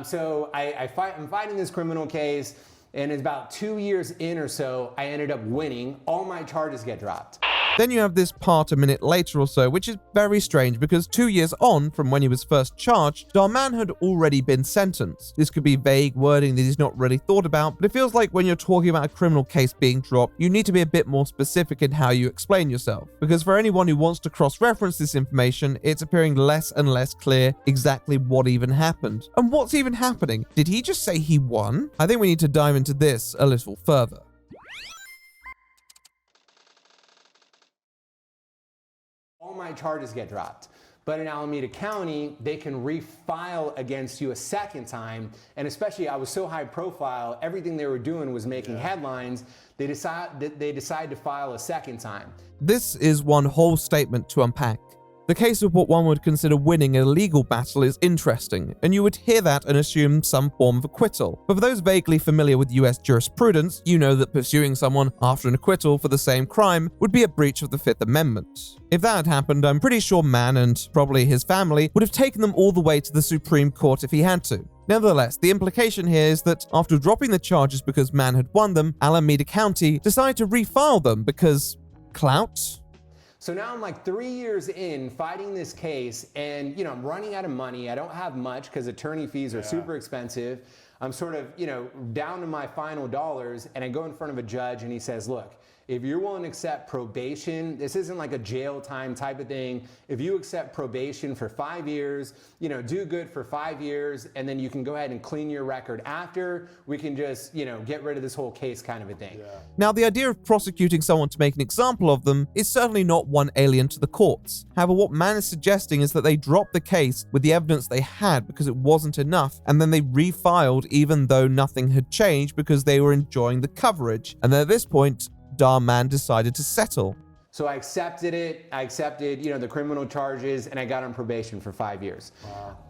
So I'm fighting this criminal case, and it's about 2 years in or so, I ended up winning. All my charges get dropped. Then you have this part a minute later or so, which is very strange because 2 years on from when he was first charged, Dhar Mann had already been sentenced. This could be vague wording that he's not really thought about, but it feels like when you're talking about a criminal case being dropped, you need to be a bit more specific in how you explain yourself. Because for anyone who wants to cross-reference this information, it's appearing less and less clear exactly what even happened. And what's even happening? Did he just say he won? I think we need to dive into this a little further. All my charges get dropped. But in Alameda County, they can refile against you a second time. And especially, I was so high profile, everything they were doing was making headlines. They decide to file a second time. This is one whole statement to unpack. The case of what one would consider winning a legal battle is interesting, and you would hear that and assume some form of acquittal. But for those vaguely familiar with US jurisprudence, you know that pursuing someone after an acquittal for the same crime would be a breach of the Fifth Amendment. If that had happened, I'm pretty sure Mann and probably his family would have taken them all the way to the Supreme Court if he had to. Nevertheless, the implication here is that after dropping the charges because Mann had won them, Alameda County decided to refile them because clout? So now I'm like 3 years in fighting this case, and I'm running out of money. I don't have much because attorney fees are super expensive. I'm sort of, down to my final dollars, and I go in front of a judge and he says, look, if you're willing to accept probation, this isn't like a jail time type of thing. If you accept probation for 5 years, do good for 5 years, and then you can go ahead and clean your record after, we can just, get rid of this whole case kind of a thing. Now, the idea of prosecuting someone to make an example of them is certainly not one alien to the courts. However, what Mann is suggesting is that they dropped the case with the evidence they had because it wasn't enough, and then they refiled even though nothing had changed because they were enjoying the coverage. And then at this point, Dhar Mann decided to settle. So I accepted it. I accepted, the criminal charges, and I got on probation for 5 years.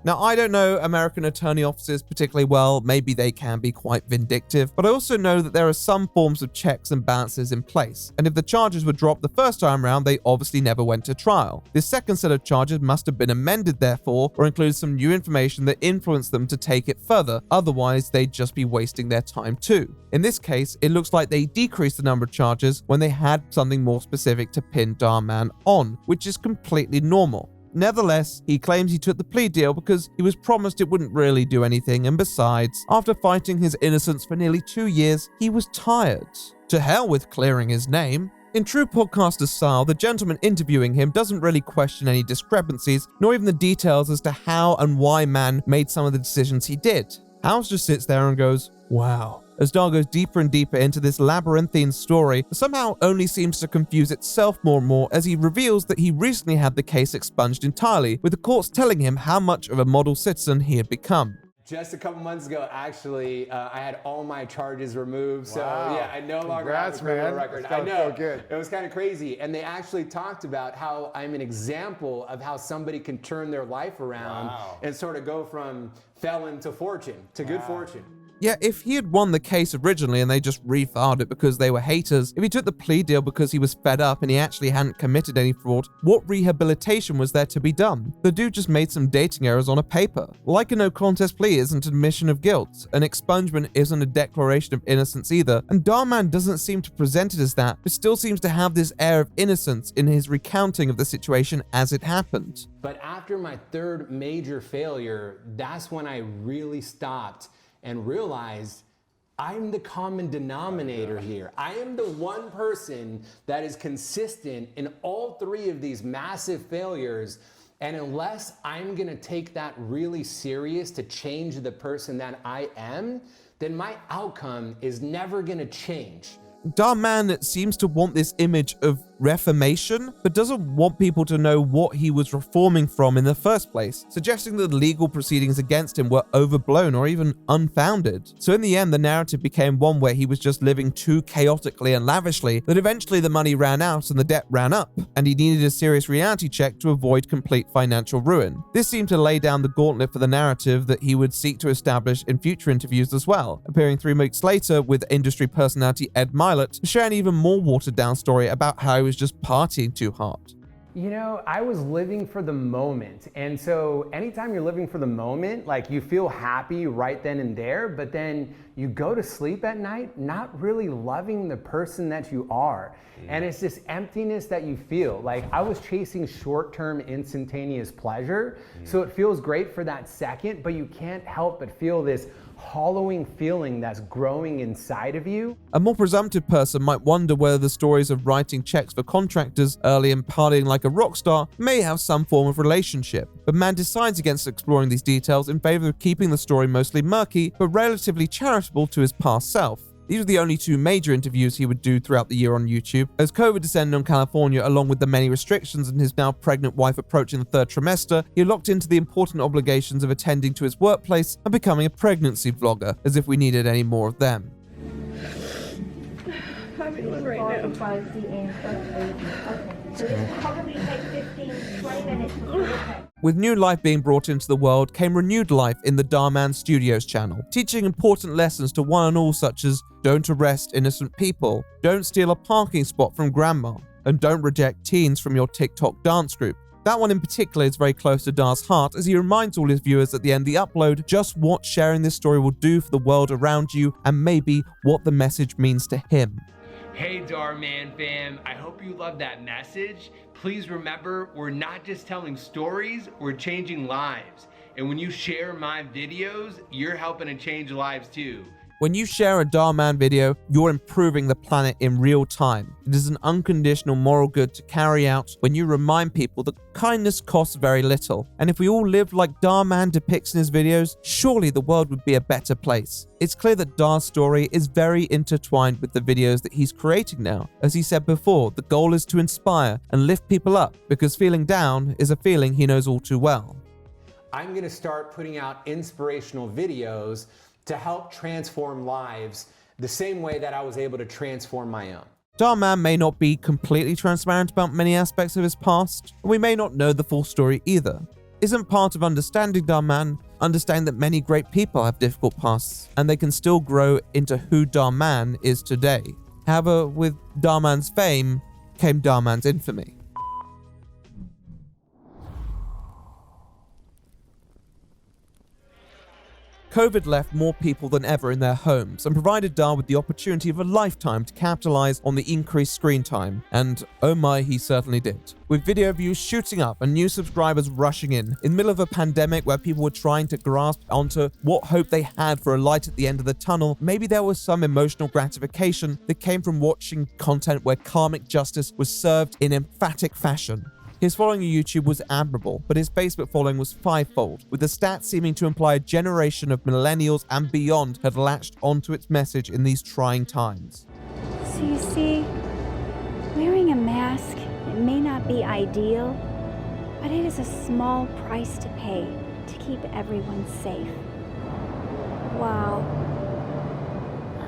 Now, I don't know American attorney offices particularly well. Maybe they can be quite vindictive, but I also know that there are some forms of checks and balances in place. And if the charges were dropped the first time around, they obviously never went to trial. This second set of charges must have been amended, therefore, or included some new information that influenced them to take it further. Otherwise, they'd just be wasting their time too. In this case, it looks like they decreased the number of charges when they had something more specific to pin Dhar Mann on, which is completely normal. Nevertheless, he claims he took the plea deal because he was promised it wouldn't really do anything, and besides, after fighting his innocence for nearly 2 years, he was tired. To hell with clearing his name. In true podcaster style, the gentleman interviewing him doesn't really question any discrepancies, nor even the details as to how and why Mann made some of the decisions he did. House just sits there and goes, wow. As Dhar goes deeper and deeper into this labyrinthine story, somehow only seems to confuse itself more and more as he reveals that he recently had the case expunged entirely, with the courts telling him how much of a model citizen he had become. Just a couple months ago, actually, I had all my charges removed. So yeah, I no longer have a criminal record. I know, it was kind of crazy. And they actually talked about how I'm an example of how somebody can turn their life around and sort of go from felon to fortune, to good fortune. Yeah, if he had won the case originally and they just refiled it because they were haters, if he took the plea deal because he was fed up and he actually hadn't committed any fraud, what rehabilitation was there to be done? The dude just made some dating errors on a paper. Like a no contest plea isn't an admission of guilt, an expungement isn't a declaration of innocence either, and Dhar Mann doesn't seem to present it as that, but still seems to have this air of innocence in his recounting of the situation as it happened. But after my third major failure, that's when I really stopped and realized I'm the common denominator here. I am the one person that is consistent in all three of these massive failures. And unless I'm gonna take that really serious to change the person that I am, then my outcome is never gonna change. Dhar Mann seems to want this image of reformation, but doesn't want people to know what he was reforming from in the first place, suggesting that the legal proceedings against him were overblown or even unfounded. So in the end, the narrative became one where he was just living too chaotically and lavishly that eventually the money ran out and the debt ran up, and he needed a serious reality check to avoid complete financial ruin. This seemed to lay down the gauntlet for the narrative that he would seek to establish in future interviews as well, appearing 3 weeks later with industry personality Ed Milet to share an even more watered-down story about how he was just partying too hard. You know, I was living for the moment. And so anytime you're living for the moment, like you feel happy right then and there, but then you go to sleep at night not really loving the person that you are. And it's this emptiness that you feel. Like I was chasing short-term instantaneous pleasure. So it feels great for that second, but you can't help but feel this hollowing feeling that's growing inside of you. A more presumptive person might wonder whether the stories of writing checks for contractors early and partying like a rock star may have some form of relationship, but Mann decides against exploring these details in favor of keeping the story mostly murky but relatively charitable to his past self. These were the only 2 major interviews he would do throughout the year on YouTube. As COVID descended on California, along with the many restrictions and his now pregnant wife approaching the 3rd trimester, he locked into the important obligations of attending to his workplace and becoming a pregnancy vlogger, as if we needed any more of them. Having one right now. With new life being brought into the world came renewed life in the Dhar Mann Studios channel, teaching important lessons to one and all, such as don't arrest innocent people, don't steal a parking spot from grandma, and don't reject teens from your TikTok dance group. That one in particular is very close to Dhar's heart, as he reminds all his viewers at the end of the upload just what sharing this story will do for the world around you and maybe what the message means to him. Hey Dhar Mann fam, I hope you love that message. Please remember, we're not just telling stories, we're changing lives. And when you share my videos, you're helping to change lives too. When you share a Dhar Mann video, you're improving the planet in real time. It is an unconditional moral good to carry out when you remind people that kindness costs very little. And if we all lived like Dhar Mann depicts in his videos, surely the world would be a better place. It's clear that Dhar's story is very intertwined with the videos that he's creating now. As he said before, the goal is to inspire and lift people up, because feeling down is a feeling he knows all too well. I'm gonna start putting out inspirational videos to help transform lives the same way that I was able to transform my own. Dhar Mann may not be completely transparent about many aspects of his past, and we may not know the full story either. Isn't part of understanding Dhar Mann understanding that many great people have difficult pasts, and they can still grow into who Dhar Mann is today? However, with Dhar Mann's fame came Dhar Mann's infamy. COVID left more people than ever in their homes and provided Dhar with the opportunity of a lifetime to capitalize on the increased screen time, and oh my, he certainly did. With video views shooting up and new subscribers rushing in the middle of a pandemic where people were trying to grasp onto what hope they had for a light at the end of the tunnel, maybe there was some emotional gratification that came from watching content where karmic justice was served in emphatic fashion. His following on YouTube was admirable, but his Facebook following was fivefold, with the stats seeming to imply a generation of millennials and beyond had latched onto its message in these trying times. So you see, wearing a mask, it may not be ideal, but it is a small price to pay to keep everyone safe. Wow.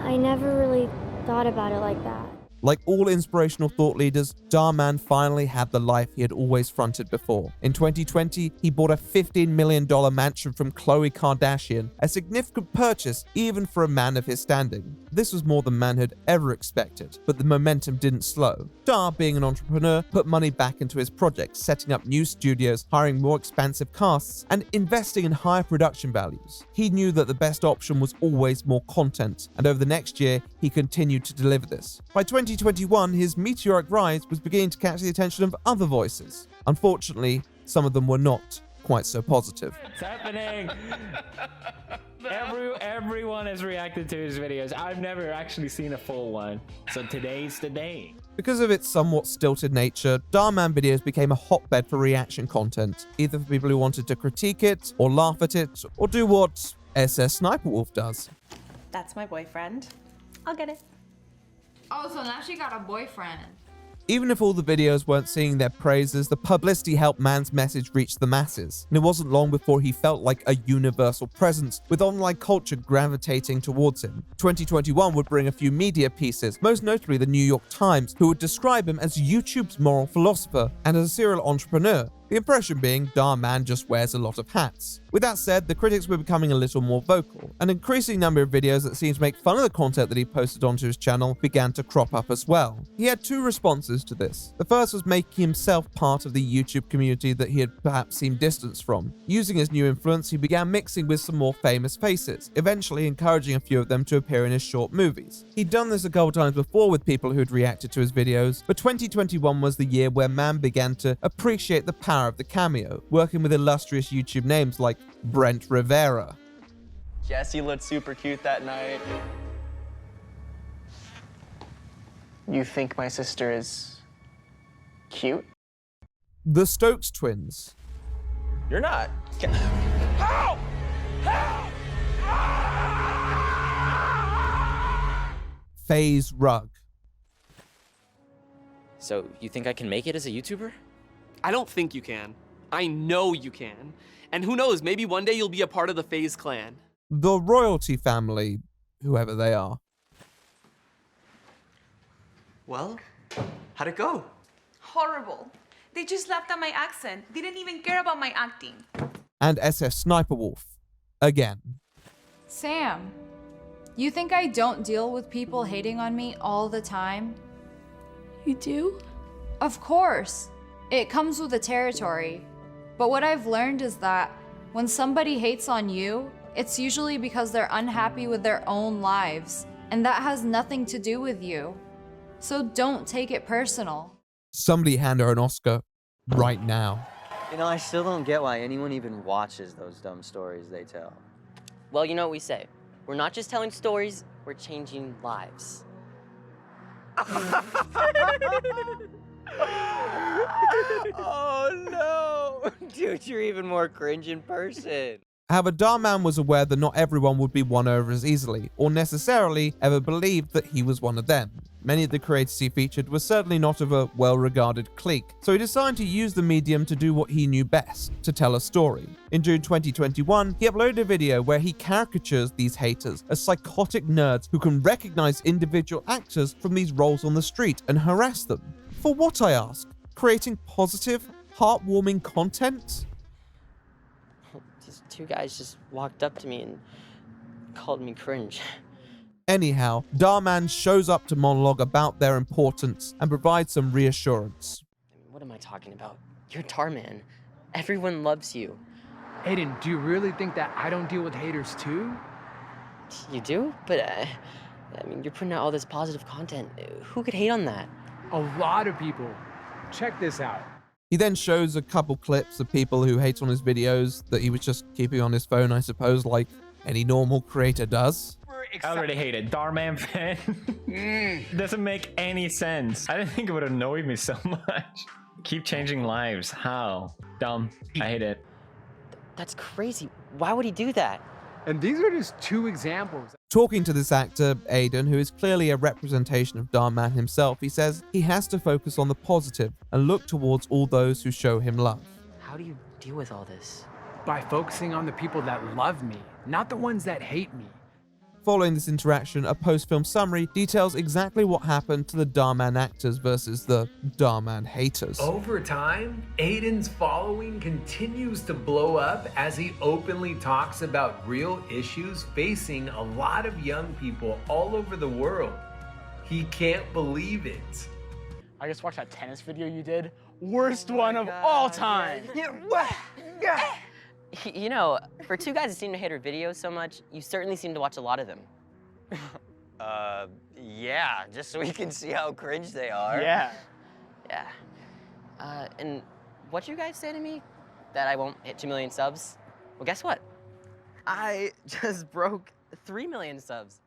I never really thought about it like that. Like all inspirational thought leaders, Dhar Mann finally had the life he had always fronted before. In 2020, he bought a $15 million mansion from Khloe Kardashian, a significant purchase even for a man of his standing. This was more than Mann had ever expected, but the momentum didn't slow. Dhar, being an entrepreneur, put money back into his projects, setting up new studios, hiring more expansive casts, and investing in higher production values. He knew that the best option was always more content, and over the next year, he continued to deliver this. By 2021, his meteoric rise was beginning to catch the attention of other voices. Unfortunately, some of them were not quite so positive. It's happening! Everyone has reacted to his videos. I've never actually seen a full one, so today's the day. Because of its somewhat stilted nature, Dhar Mann videos became a hotbed for reaction content, either for people who wanted to critique it, or laugh at it, or do what SS Sniper Wolf does. That's my boyfriend. I'll get it. Oh, so now she got a boyfriend. Even if all the videos weren't singing their praises, the publicity helped Mann's message reach the masses, and it wasn't long before he felt like a universal presence, with online culture gravitating towards him. 2021 would bring a few media pieces, most notably the New York Times, who would describe him as YouTube's moral philosopher and as a serial entrepreneur. The impression being Dhar Mann just wears a lot of hats. With that said, the critics were becoming a little more vocal. An increasing number of videos that seemed to make fun of the content that he posted onto his channel began to crop up as well. He had two responses to this. The first was making himself part of the YouTube community that he had perhaps seemed distanced from. Using his new influence, he began mixing with some more famous faces, eventually encouraging a few of them to appear in his short movies. He'd done this a couple times before with people who'd reacted to his videos, but 2021 was the year where Mann began to appreciate the power of the cameo, working with illustrious YouTube names like Brent Rivera. Jesse looked super cute that night. You think my sister is cute? The Stokes twins. You're not. Help! Help! FaZe Rug. So, you think I can make it as a YouTuber? I don't think you can. I know you can. And who knows, maybe one day you'll be a part of the FaZe clan. The royalty family, whoever they are. Well, how'd it go? horrible. They just laughed at my accent, didn't even care about my acting. And SF Sniper Wolf. Again. Sam, you think I don't deal with people hating on me all the time? You do? Of course. It comes with the territory. But what I've learned is that when somebody hates on you, it's usually because they're unhappy with their own lives, and that has nothing to do with you. So don't take it personal. Somebody hand her an Oscar right now. You know, I still don't get why anyone even watches those dumb stories they tell. Well, you know what we say. We're not just telling stories, we're changing lives. Oh no! Dude, you're even more cringe in person. However, Dhar Mann was aware that not everyone would be won over as easily, or necessarily ever believed that he was one of them. Many of the creators he featured were certainly not of a well-regarded clique, so he decided to use the medium to do what he knew best, to tell a story. In June 2021, he uploaded a video where he caricatures these haters as psychotic nerds who can recognize individual actors from these roles on the street and harass them. For what, I ask? Creating positive, heartwarming content? These two guys just walked up to me and called me cringe. Anyhow, Dhar Mann shows up to monologue about their importance and provides some reassurance. What am I talking about? You're Dhar Mann. Everyone loves you. Aiden, do you really think that I don't deal with haters too? You do? But, I mean, you're putting out all this positive content. Who could hate on that? A lot of people. Check this out. He then shows a couple clips of people who hate on his videos that he was just keeping on his phone, I suppose, like any normal creator does. I already hate it. Dhar Mann fan. Doesn't make any sense. I didn't think it would annoy me so much. Keep changing lives. How? Dumb. I hate it. That's crazy. Why would he do that? And these are just two examples. Talking to this actor, Aiden, who is clearly a representation of Dhar Mann himself, he says he has to focus on the positive and look towards all those who show him love. How do you deal with all this? By focusing on the people that love me, not the ones that hate me. Following this interaction, a post-film summary details exactly what happened to the Dhar Mann actors versus the Dhar Mann haters. Over time, Aiden's following continues to blow up as he openly talks about real issues facing a lot of young people all over the world. He can't believe it. I just watched that tennis video you did. Worst one of all time. You know, for two guys that seem to hate our videos so much, you certainly seem to watch a lot of them. Yeah, just so we can see how cringe they are. Yeah. Yeah. And what you guys say to me? That I won't hit 2 million subs? Well, guess what? I just broke 3 million subs.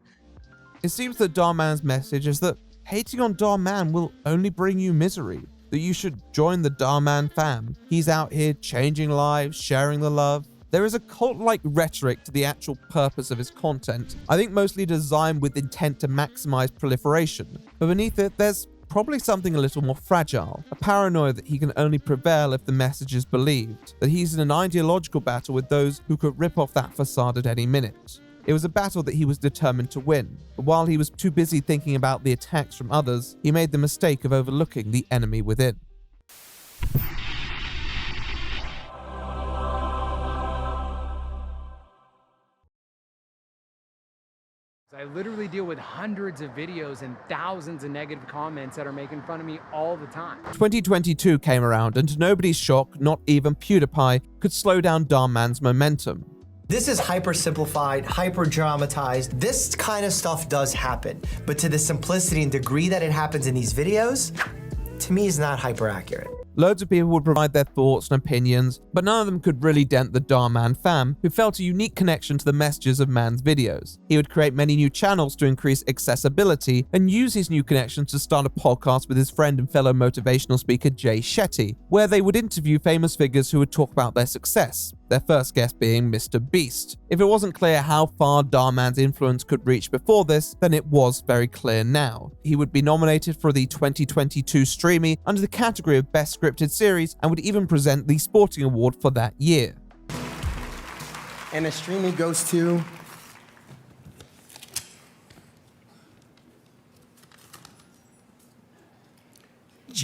It seems that Dhar Mann's message is that hating on Dhar Mann will only bring you misery, that you should join the Dhar Mann fam. He's out here changing lives, sharing the love. There is a cult-like rhetoric to the actual purpose of his content, I think mostly designed with intent to maximize proliferation, but beneath it there's probably something a little more fragile, a paranoia that he can only prevail if the message is believed, that he's in an ideological battle with those who could rip off that facade at any minute. It was a battle that he was determined to win, but while he was too busy thinking about the attacks from others, he made the mistake of overlooking the enemy within. I literally deal with hundreds of videos and thousands of negative comments that are making fun of me all the time. 2022 came around, and to nobody's shock, not even PewDiePie could slow down Dhar Mann's momentum. This is hyper simplified, hyper dramatized. This kind of stuff does happen, but to the simplicity and degree that it happens in these videos, to me is not hyper accurate. Loads of people would provide their thoughts and opinions, but none of them could really dent the Dhar Mann fam, who felt a unique connection to the messages of Mann's videos. He would create many new channels to increase accessibility and use his new connections to start a podcast with his friend and fellow motivational speaker Jay Shetty, where they would interview famous figures who would talk about their success, their first guest being Mr. Beast. If it wasn't clear how far Dhar Mann's influence could reach before this, then it was very clear now. He would be nominated for the 2022 Streamy under the category of Best Scripted Series and would even present the Sporting Award for that year. And the Streamy goes to...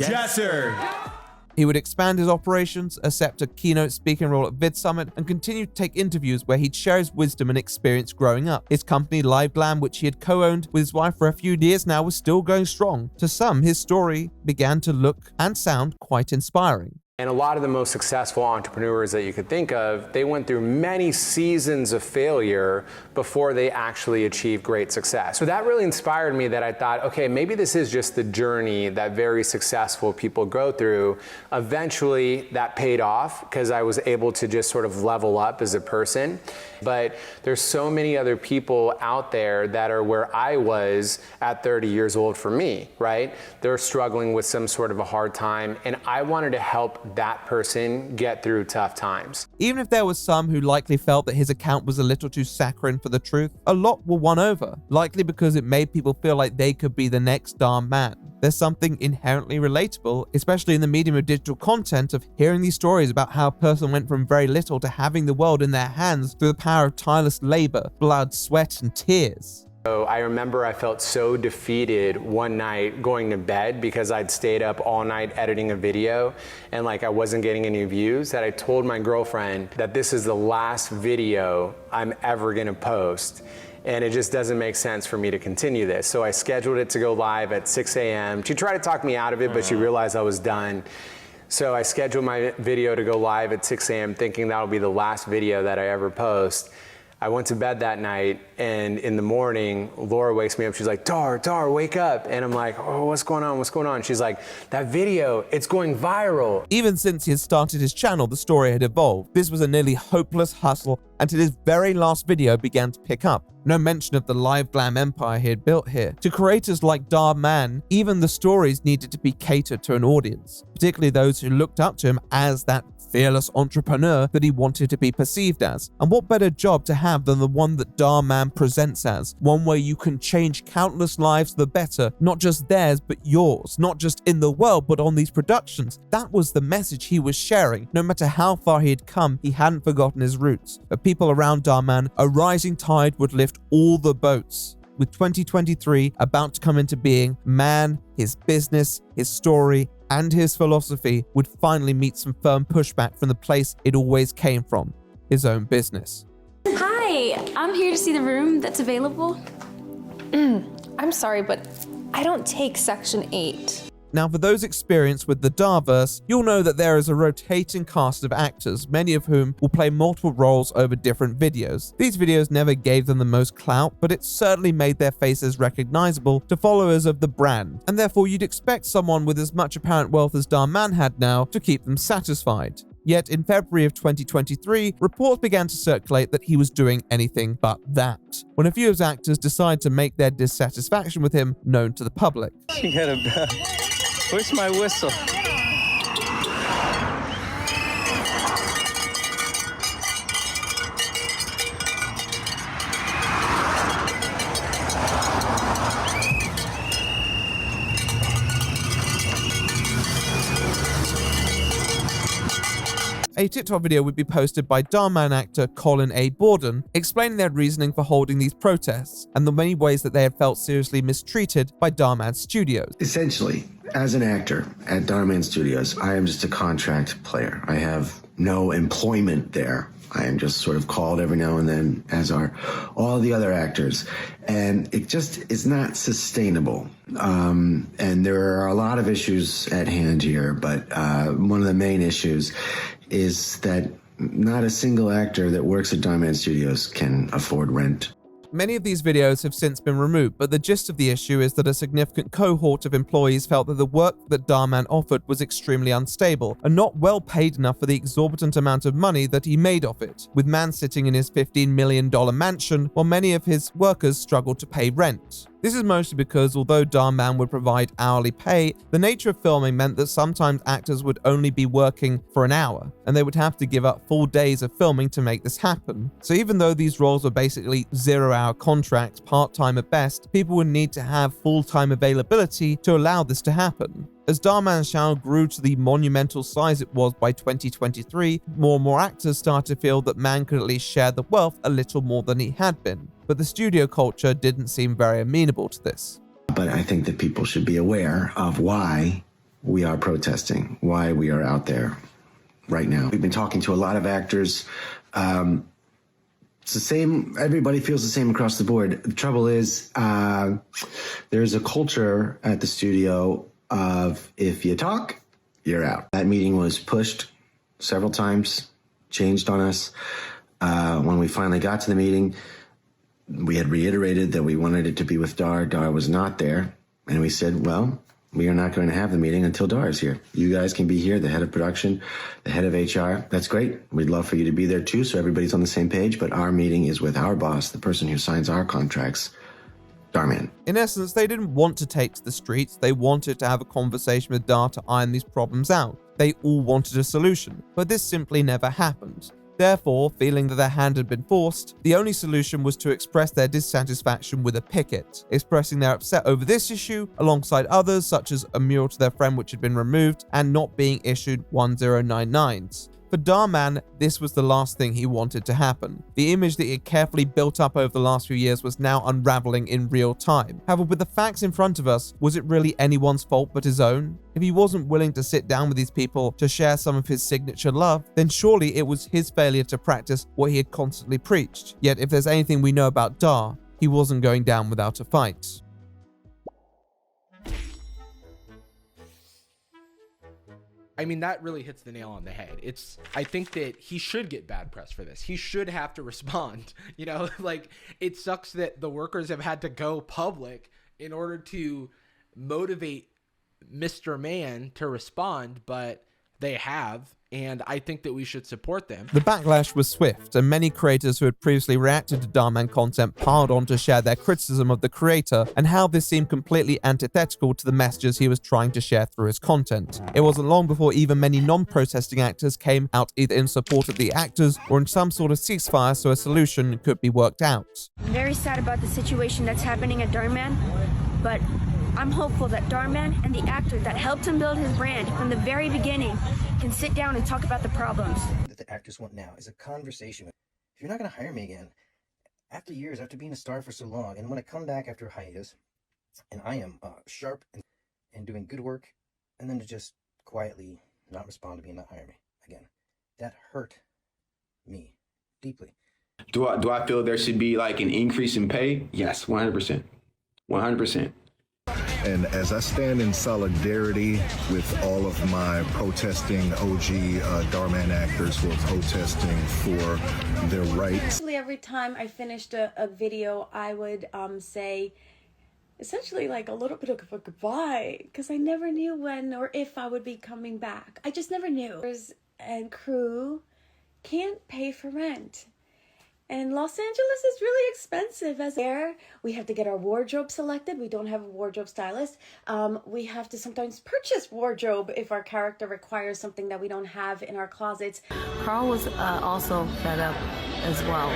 Jesser. He would expand his operations, accept a keynote speaking role at Vid Summit, and continue to take interviews where he'd share his wisdom and experience growing up. His company, Live Glam, which he had co-owned with his wife for a few years now, was still going strong. To some, his story began to look and sound quite inspiring. And a lot of the most successful entrepreneurs that you could think of, they went through many seasons of failure before they actually achieved great success. So that really inspired me, that I thought, okay, maybe this is just the journey that very successful people go through. Eventually that paid off because I was able to just sort of level up as a person. But there's so many other people out there that are where I was at 30 years old for me, right? They're struggling with some sort of a hard time, and I wanted to help that person get through tough times. Even if there was some who likely felt that his account was a little too saccharine for the truth, a lot were won over, likely because it made people feel like they could be the next Dhar Mann. There's something inherently relatable, especially in the medium of digital content, of hearing these stories about how a person went from very little to having the world in their hands through the power of tireless labor, blood, sweat, and tears. So I remember I felt so defeated one night going to bed because I'd stayed up all night editing a video and like I wasn't getting any views, that I told my girlfriend that this is the last video I'm ever gonna post. And it just doesn't make sense for me to continue this. So I scheduled it to go live at 6 a.m. She tried to talk me out of it, but she realized I was done. So I scheduled my video to go live at 6 a.m. thinking that'll be the last video that I ever post. I went to bed that night, and in the morning, Laura wakes me up. She's like, Dhar, wake up. And I'm like, oh, what's going on? What's going on? She's like, that video, it's going viral. Even since he had started his channel, the story had evolved. This was a nearly hopeless hustle until his very last video began to pick up. No mention of the Live Glam empire he had built here. To creators like Dhar Mann, even the stories needed to be catered to an audience, particularly those who looked up to him as that fearless entrepreneur that he wanted to be perceived as. And what better job to have than the one that Dhar Mann presents as, one where you can change countless lives for the better, not just theirs but yours, not just in the world but on these productions. That was the message he was sharing. No matter how far he had come, he hadn't forgotten his roots. The people around Dhar Mann, a rising tide would lift all the boats. With 2023 about to come into being, Mann, his business, his story, and his philosophy would finally meet some firm pushback from the place it always came from, his own business. Hi, I'm here to see the room that's available. I'm sorry, but I don't take Section 8. Now, for those experienced with the Dharverse, you'll know that there is a rotating cast of actors, many of whom will play multiple roles over different videos. These videos never gave them the most clout, but it certainly made their faces recognizable to followers of the brand, and therefore you'd expect someone with as much apparent wealth as Dhar Mann had now to keep them satisfied. Yet in February of 2023, reports began to circulate that he was doing anything but that, when a few of his actors decided to make their dissatisfaction with him known to the public. You gotta where's my whistle? A TikTok video would be posted by Dhar Mann actor Colin A. Borden, explaining their reasoning for holding these protests and the many ways that they had felt seriously mistreated by Dhar Mann Studios. Essentially, as an actor at Dhar Mann Studios, I am just a contract player. I have no employment there. I am just sort of called every now and then, as are all the other actors. And it just is not sustainable. And there are a lot of issues at hand here, but one of the main issues is that not a single actor that works at Dhar Mann Studios can afford rent. Many of these videos have since been removed, but the gist of the issue is that a significant cohort of employees felt that the work that Dhar Mann offered was extremely unstable and not well paid enough for the exorbitant amount of money that he made off it, with Mann sitting in his $15 million mansion while many of his workers struggled to pay rent. This is mostly because although Dhar Mann would provide hourly pay, the nature of filming meant that sometimes actors would only be working for an hour, and they would have to give up full days of filming to make this happen. So even though these roles were basically 0-hour contracts, part-time at best, people would need to have full-time availability to allow this to happen. As Dhar Mann's channel grew to the monumental size it was by 2023, more and more actors started to feel that Mann could at least share the wealth a little more than he had been. But the studio culture didn't seem very amenable to this. But I think that people should be aware of why we are protesting, why we are out there right now. We've been talking to a lot of actors. It's the same, everybody feels the same across the board. The trouble is, there's a culture at the studio of if you talk, you're out. That meeting was pushed several times, changed on us. When we finally got to the meeting, we had reiterated that we wanted it to be with Dhar. Dhar was not there. And we said, well, we are not going to have the meeting until Dhar is here. You guys can be here, the head of production, the head of HR. That's great. We'd love for you to be there too, so everybody's on the same page. But our meeting is with our boss, the person who signs our contracts, Dhar Mann. In essence, they didn't want to take to the streets. They wanted to have a conversation with Dhar to iron these problems out. They all wanted a solution, but this simply never happened. Therefore, feeling that their hand had been forced, the only solution was to express their dissatisfaction with a picket, expressing their upset over this issue alongside others such as a mural to their friend which had been removed and not being issued 1099s. For Dhar Mann, this was the last thing he wanted to happen. The image that he had carefully built up over the last few years was now unraveling in real time. However, with the facts in front of us, was it really anyone's fault but his own? If he wasn't willing to sit down with these people to share some of his signature love, then surely it was his failure to practice what he had constantly preached. Yet if there's anything we know about Dhar, he wasn't going down without a fight. I mean, that really hits the nail on the head. I think that he should get bad press for this. He should have to respond. You know, like, it sucks that the workers have had to go public in order to motivate Mr. Mann to respond, but they have, and I think that we should support them. The backlash was swift, and many creators who had previously reacted to Dhar Mann content piled on to share their criticism of the creator and how this seemed completely antithetical to the messages he was trying to share through his content. It wasn't long before even many non-protesting actors came out either in support of the actors or in some sort of ceasefire so a solution could be worked out. I'm very sad about the situation that's happening at Dhar Mann, but I'm hopeful that Dhar Mann and the actor that helped him build his brand from the very beginning can sit down and talk about the problems. That the actors want now is a conversation. If you're not going to hire me again, after years, after being a star for so long, and when I come back after a hiatus, and I am sharp and doing good work, and then to just quietly not respond to me and not hire me again, that hurt me deeply. Do I feel there should be like an increase in pay? Yes, 100%. 100%. And as I stand in solidarity with all of my protesting OG Dhar Mann actors who are protesting for their rights. Every time I finished a video, I would say essentially like a little bit of a goodbye, because I never knew when or if I would be coming back. I just never knew. And crew can't pay for rent. And Los Angeles is really expensive. As there, we have to get our wardrobe selected. We don't have a wardrobe stylist. We have to sometimes purchase wardrobe if our character requires something that we don't have in our closets. Carl was also fed up as well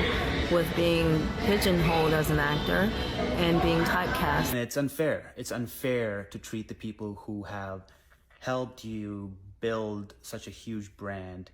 with being pigeonholed as an actor and being typecast. And it's unfair. It's unfair to treat the people who have helped you build such a huge brand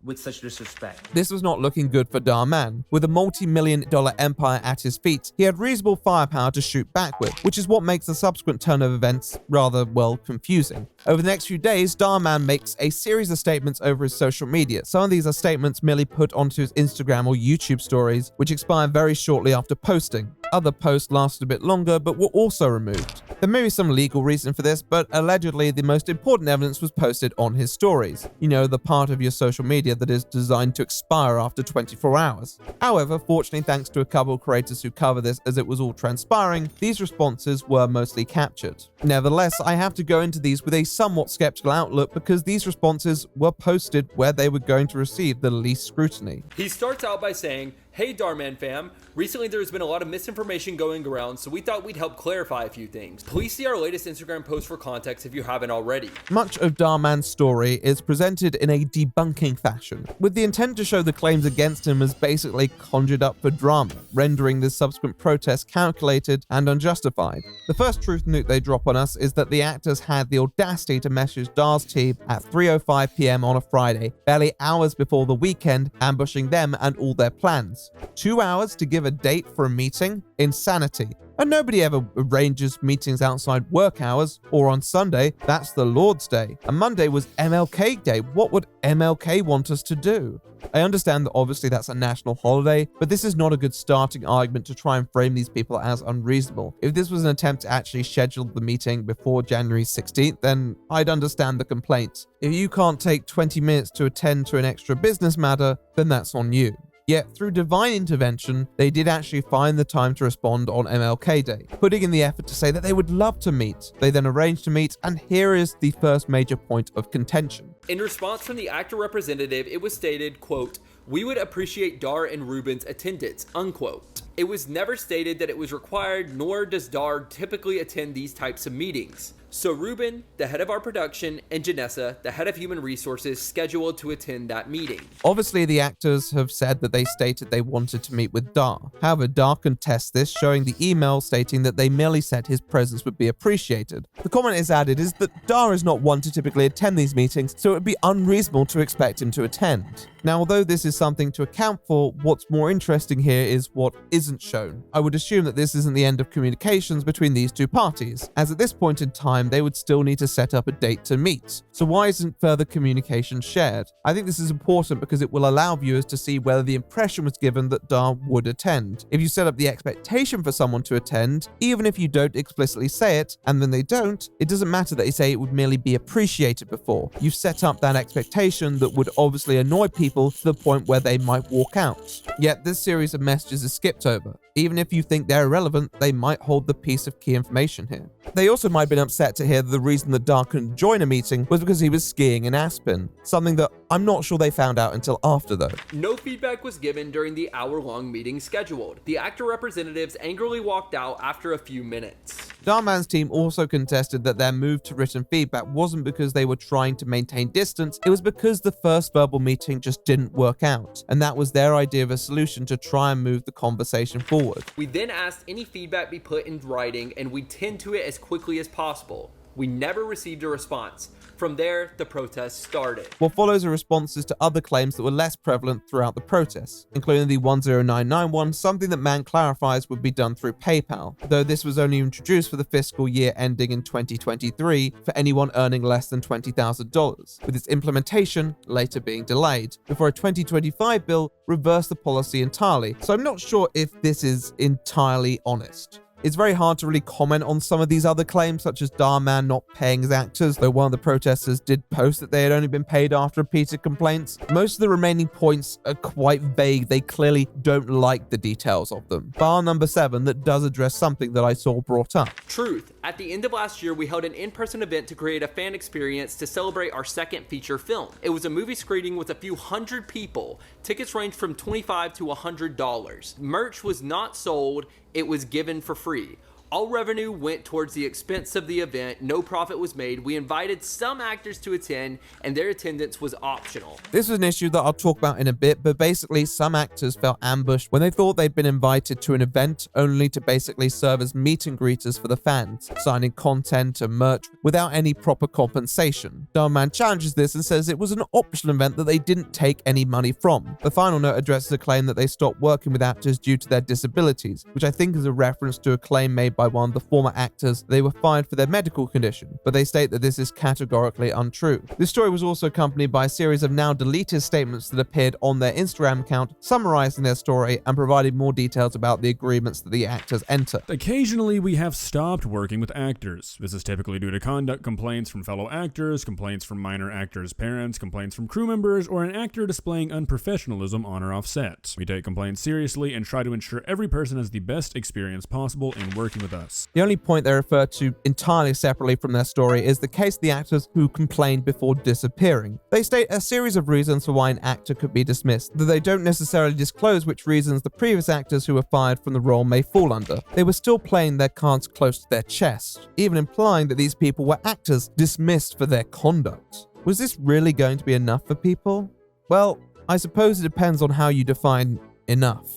with such disrespect. This was not looking good for Dhar Mann. With a multi-million-dollar empire at his feet, he had reasonable firepower to shoot back with, which is what makes the subsequent turn of events rather, well, confusing. Over the next few days, Dhar Mann makes a series of statements over his social media. Some of these are statements merely put onto his Instagram or YouTube stories, which expire very shortly after posting. Other posts lasted a bit longer, but were also removed. There may be some legal reason for this, but allegedly the most important evidence was posted on his stories. You know, the part of your social media that is designed to expire after 24 hours. However, fortunately, thanks to a couple of creators who cover this as it was all transpiring, these responses were mostly captured. Nevertheless, I have to go into these with a somewhat skeptical outlook because these responses were posted where they were going to receive the least scrutiny. He starts out by saying, "Hey Dhar Mann fam, recently there's been a lot of misinformation going around, so we thought we'd help clarify a few things. Please see our latest Instagram post for context if you haven't already." Much of Dhar Mann's story is presented in a debunking fashion, with the intent to show the claims against him as basically conjured up for drama, rendering this subsequent protest calculated and unjustified. The first truth nugget they drop on us is that the actors had the audacity to message Dhar's team at 3:05 p.m. on a Friday, barely hours before the weekend, ambushing them and all their plans. 2 hours to give a date for a meeting? Insanity. And nobody ever arranges meetings outside work hours, or on Sunday, that's the Lord's Day. And Monday was MLK Day. What would MLK want us to do? I understand that obviously that's a national holiday, but this is not a good starting argument to try and frame these people as unreasonable. If this was an attempt to actually schedule the meeting before January 16th, then I'd understand the complaint. If you can't take 20 minutes to attend to an extra business matter, then that's on you. Yet, through divine intervention, they did actually find the time to respond on MLK Day, putting in the effort to say that they would love to meet. They then arranged to meet, and here is the first major point of contention. In response from the actor representative, it was stated, quote, "We would appreciate Dhar and Ruben's attendance," unquote. It was never stated that it was required, nor does Dhar typically attend these types of meetings. So Ruben, the head of our production, and Janessa, the head of human resources, scheduled to attend that meeting. Obviously, the actors have said that they stated they wanted to meet with Dhar. However, Dhar contests this, showing the email stating that they merely said his presence would be appreciated. The comment is added is that Dhar is not one to typically attend these meetings, so it would be unreasonable to expect him to attend. Now, although this is something to account for, what's more interesting here is what isn't shown. I would assume that this isn't the end of communications between these two parties, as at this point in time, they would still need to set up a date to meet. So why isn't further communication shared? I think this is important because it will allow viewers to see whether the impression was given that Dhar would attend. If you set up the expectation for someone to attend, even if you don't explicitly say it, and then they don't, it doesn't matter that they say it would merely be appreciated before. You've set up that expectation that would obviously annoy people to the point where they might walk out. Yet this series of messages is skipped over. Even if you think they're irrelevant, they might hold the piece of key information here. They also might have been upset to hear that the reason that Dhar couldn't join a meeting was because he was skiing in Aspen, something that I'm not sure they found out until after though. No feedback was given during the hour-long meeting scheduled. The actor representatives angrily walked out after a few minutes. Dhar Mann's team also contested that their move to written feedback wasn't because they were trying to maintain distance, it was because the first verbal meeting just didn't work out, and that was their idea of a solution to try and move the conversation forward. We then asked any feedback be put in writing, and we tend to it as quickly as possible. We never received a response. From there, the protest started. What follows are responses to other claims that were less prevalent throughout the protests, including the 10991, something that Mann clarifies would be done through PayPal, though this was only introduced for the fiscal year ending in 2023 for anyone earning less than $20,000, with its implementation later being delayed, before a 2025 bill reversed the policy entirely. So I'm not sure if this is entirely honest. It's very hard to really comment on some of these other claims, such as Dhar Mann not paying his actors, though one of the protesters did post that they had only been paid after repeated complaints. Most of the remaining points are quite vague. They clearly don't like the details of them. Bar number 7 that does address something that I saw brought up. Truth. At the end of last year, we held an in-person event to create a fan experience to celebrate our second feature film. It was a movie screening with a few hundred people. Tickets ranged from $25 to $100. Merch was not sold. It was given for free. All revenue went towards the expense of the event. No profit was made. We invited some actors to attend, and their attendance was optional. This was an issue that I'll talk about in a bit, but basically some actors felt ambushed when they thought they'd been invited to an event only to basically serve as meet and greeters for the fans, signing content and merch without any proper compensation. Dhar Mann challenges this and says it was an optional event that they didn't take any money from. The final note addresses a claim that they stopped working with actors due to their disabilities, which I think is a reference to a claim made by one of the former actors. They were fired for their medical condition, but they state that this is categorically untrue. This story was also accompanied by a series of now deleted statements that appeared on their Instagram account, summarizing their story and providing more details about the agreements that the actors enter. Occasionally, we have stopped working with actors. This is typically due to conduct complaints from fellow actors, complaints from minor actors' parents, complaints from crew members, or an actor displaying unprofessionalism on or off set. We take complaints seriously and try to ensure every person has the best experience possible in working with us. The only point they refer to entirely separately from their story is the case of the actors who complained before disappearing. They state a series of reasons for why an actor could be dismissed, though they don't necessarily disclose which reasons the previous actors who were fired from the role may fall under. They were still playing their cards close to their chest, even implying that these people were actors dismissed for their conduct. Was this really going to be enough for people? Well, I suppose it depends on how you define enough.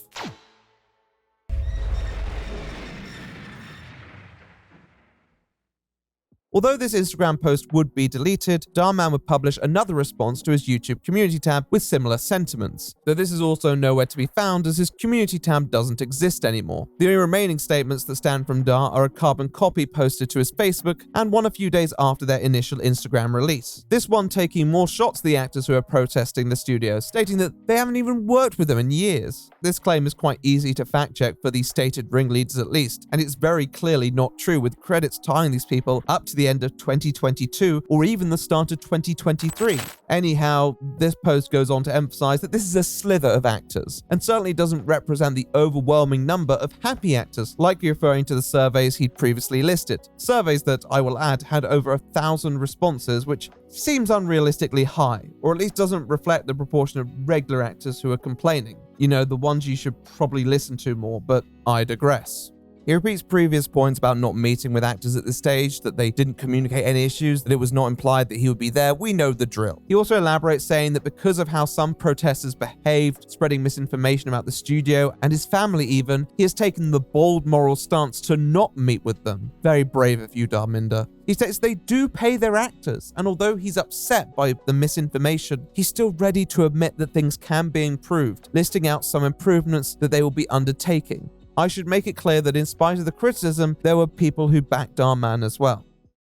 Although this Instagram post would be deleted, Dhar Mann would publish another response to his YouTube community tab with similar sentiments, though this is also nowhere to be found as his community tab doesn't exist anymore. The only remaining statements that stand from Dhar are a carbon copy posted to his Facebook and one a few days after their initial Instagram release. This one taking more shots at the actors who are protesting the studio, stating that they haven't even worked with them in years. This claim is quite easy to fact check for the stated ringleaders at least, and it's very clearly not true, with credits tying these people up to the end of 2022 or even the start of 2023. Anyhow, this post goes on to emphasize that this is a slither of actors, and certainly doesn't represent the overwhelming number of happy actors, likely referring to the surveys he'd previously listed. Surveys that, I will add, had over 1,000 responses, which seems unrealistically high, or at least doesn't reflect the proportion of regular actors who are complaining. You know, the ones you should probably listen to more, but I digress. He repeats previous points about not meeting with actors at this stage, that they didn't communicate any issues, that it was not implied that he would be there. We know the drill. He also elaborates, saying that because of how some protesters behaved, spreading misinformation about the studio and his family even, he has taken the bold moral stance to not meet with them. Very brave of you, Dharminder. He states they do pay their actors, and although he's upset by the misinformation, he's still ready to admit that things can be improved, listing out some improvements that they will be undertaking. I should make it clear that in spite of the criticism, there were people who backed Dhar Mann as well.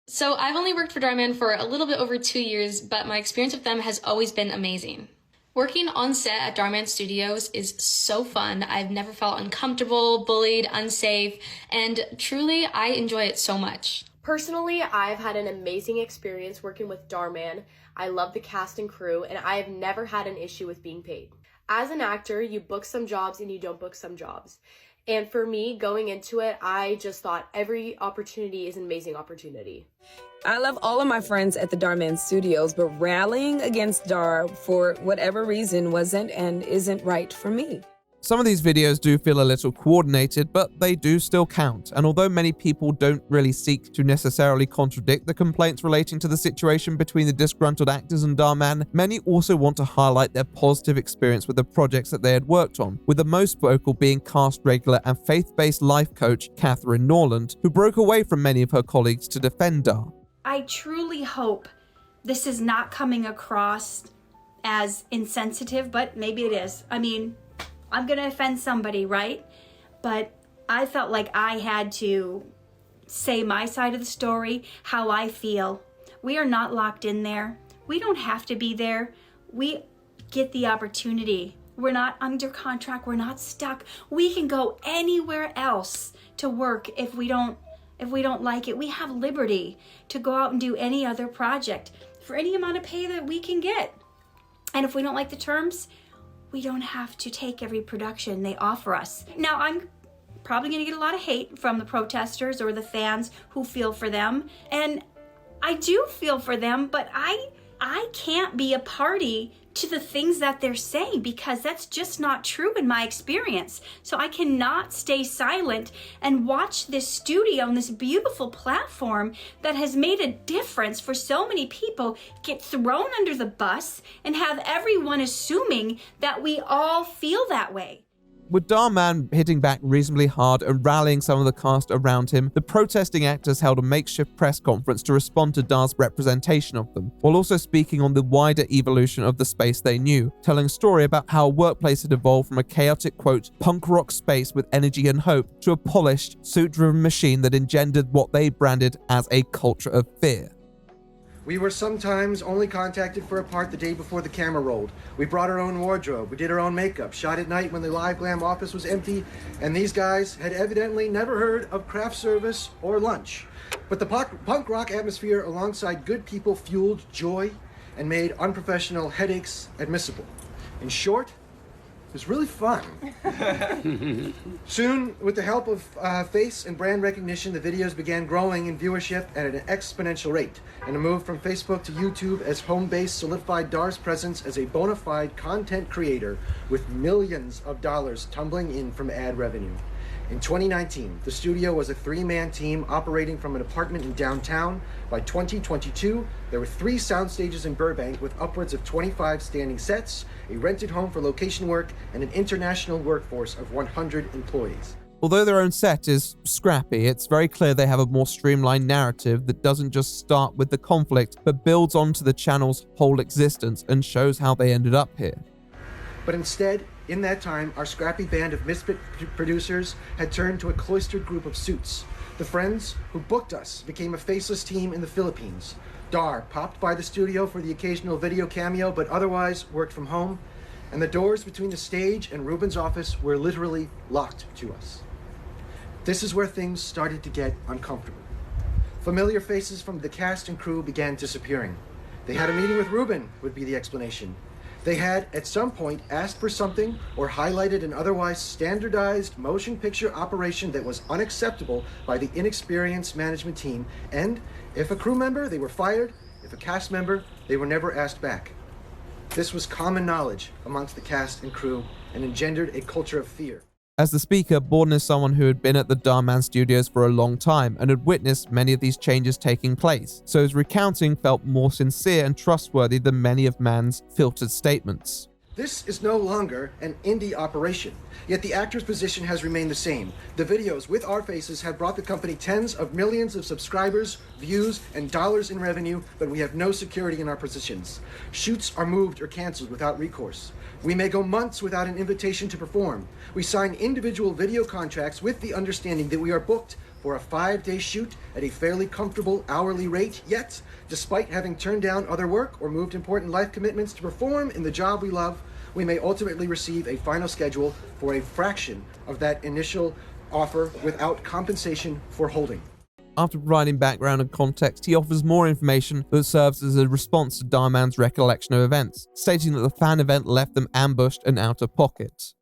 So I've only worked for Dhar Mann for a little bit over 2 years, but my experience with them has always been amazing. Working on set at Dhar Mann Studios is so fun. I've never felt uncomfortable, bullied, unsafe, and truly I enjoy it so much. Personally, I've had an amazing experience working with Dhar Mann. I love the cast and crew, and I have never had an issue with being paid. As an actor, you book some jobs and you don't book some jobs. And for me, going into it, I just thought every opportunity is an amazing opportunity. I love all of my friends at the Dhar Mann Studios, but rallying against Dhar for whatever reason wasn't and isn't right for me. Some of these videos do feel a little coordinated, but they do still count, and although many people don't really seek to necessarily contradict the complaints relating to the situation between the disgruntled actors and Dhar Mann, many also want to highlight their positive experience with the projects that they had worked on, with the most vocal being cast regular and faith-based life coach Catherine Norland, who broke away from many of her colleagues to defend Dhar. I truly hope this is not coming across as insensitive, but maybe it is. I mean, I'm gonna offend somebody, right? But I felt like I had to say my side of the story, how I feel. We are not locked in there. We don't have to be there. We get the opportunity. We're not under contract. We're not stuck. We can go anywhere else to work if we don't like it. We have liberty to go out and do any other project for any amount of pay that we can get. And if we don't like the terms, we don't have to take every production they offer us. Now, I'm probably gonna get a lot of hate from the protesters or the fans who feel for them. And I do feel for them, but I can't be a party to the things that they're saying because that's just not true in my experience. So I cannot stay silent and watch this studio and this beautiful platform that has made a difference for so many people get thrown under the bus and have everyone assuming that we all feel that way. With Dhar Mann hitting back reasonably hard and rallying some of the cast around him, the protesting actors held a makeshift press conference to respond to Dhar's representation of them, while also speaking on the wider evolution of the space they knew, telling a story about how a workplace had evolved from a chaotic, quote, punk rock space with energy and hope to a polished, suit-driven machine that engendered what they branded as a culture of fear. We were sometimes only contacted for a part the day before the camera rolled. We brought our own wardrobe, we did our own makeup, shot at night when the live glam office was empty, and these guys had evidently never heard of craft service or lunch. But the punk rock atmosphere alongside good people fueled joy and made unprofessional headaches admissible. In short, it was really fun. Soon, with the help of face and brand recognition, the videos began growing in viewership at an exponential rate, and a move from Facebook to YouTube as home base solidified Dhar's presence as a bona fide content creator with millions of dollars tumbling in from ad revenue. In 2019, the studio was a 3-man team operating from an apartment in downtown. By 2022, there were 3 sound stages in Burbank with upwards of 25 standing sets, a rented home for location work, and an international workforce of 100 employees. Although their own set is scrappy, it's very clear they have a more streamlined narrative that doesn't just start with the conflict, but builds onto the channel's whole existence and shows how they ended up here. But instead, in that time, our scrappy band of misfit producers had turned to a cloistered group of suits. The friends who booked us became a faceless team in the Philippines. Dhar popped by the studio for the occasional video cameo, but otherwise worked from home. And the doors between the stage and Ruben's office were literally locked to us. This is where things started to get uncomfortable. Familiar faces from the cast and crew began disappearing. They had a meeting with Ruben, would be the explanation. They had, at some point, asked for something or highlighted an otherwise standardized motion picture operation that was unacceptable by the inexperienced management team, and if a crew member, they were fired. If a cast member, they were never asked back. This was common knowledge amongst the cast and crew and engendered a culture of fear. As the speaker, Borden is someone who had been at the Dhar Mann studios for a long time and had witnessed many of these changes taking place, so his recounting felt more sincere and trustworthy than many of Mann's filtered statements. This is no longer an indie operation, yet the actor's position has remained the same. The videos with our faces have brought the company tens of millions of subscribers, views, and dollars in revenue, but we have no security in our positions. Shoots are moved or canceled without recourse. We may go months without an invitation to perform. We sign individual video contracts with the understanding that we are booked for a 5-day shoot at a fairly comfortable hourly rate, yet, despite having turned down other work or moved important life commitments to perform in the job we love, we may ultimately receive a final schedule for a fraction of that initial offer without compensation for holding. After providing background and context, he offers more information that serves as a response to Dhar Mann's recollection of events, stating that the fan event left them ambushed and out of pocket.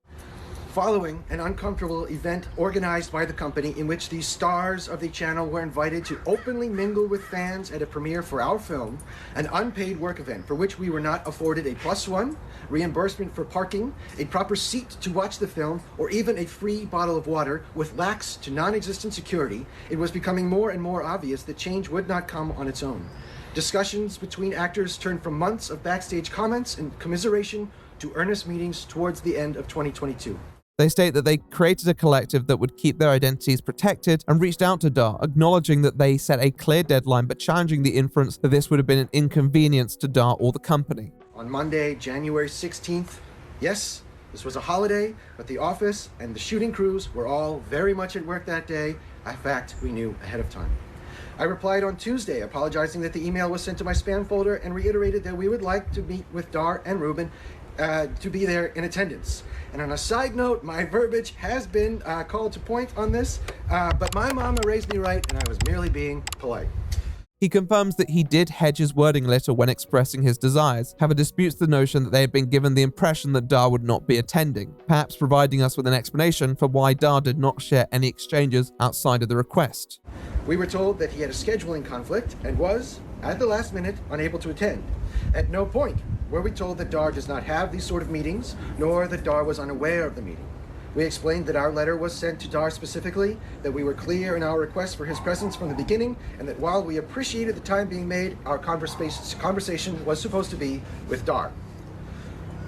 Following an uncomfortable event organized by the company in which the stars of the channel were invited to openly mingle with fans at a premiere for our film, an unpaid work event for which we were not afforded a +1, reimbursement for parking, a proper seat to watch the film, or even a free bottle of water with lax to non-existent security, it was becoming more and more obvious that change would not come on its own. Discussions between actors turned from months of backstage comments and commiseration to earnest meetings towards the end of 2022. They state that they created a collective that would keep their identities protected and reached out to Dhar, acknowledging that they set a clear deadline but challenging the inference that this would have been an inconvenience to Dhar or the company. On Monday, January 16th, yes, this was a holiday, but the office and the shooting crews were all very much at work that day. In fact, we knew ahead of time. I replied on Tuesday, apologizing that the email was sent to my spam folder and reiterated that we would like to meet with Dhar and Ruben to be there in attendance. And on a side note, my verbiage has been called to point on this, but my mama raised me right and I was merely being polite. He confirms that he did hedge his wording a little when expressing his desires, however disputes the notion that they had been given the impression that Dhar would not be attending, perhaps providing us with an explanation for why Dhar did not share any exchanges outside of the request. We were told that he had a scheduling conflict and was, at the last minute, unable to attend. At no point were we told that Dhar does not have these sort of meetings, nor that Dhar was unaware of the meeting. We explained that our letter was sent to Dhar specifically, that we were clear in our request for his presence from the beginning, and that while we appreciated the time being made, our conversation was supposed to be with Dhar.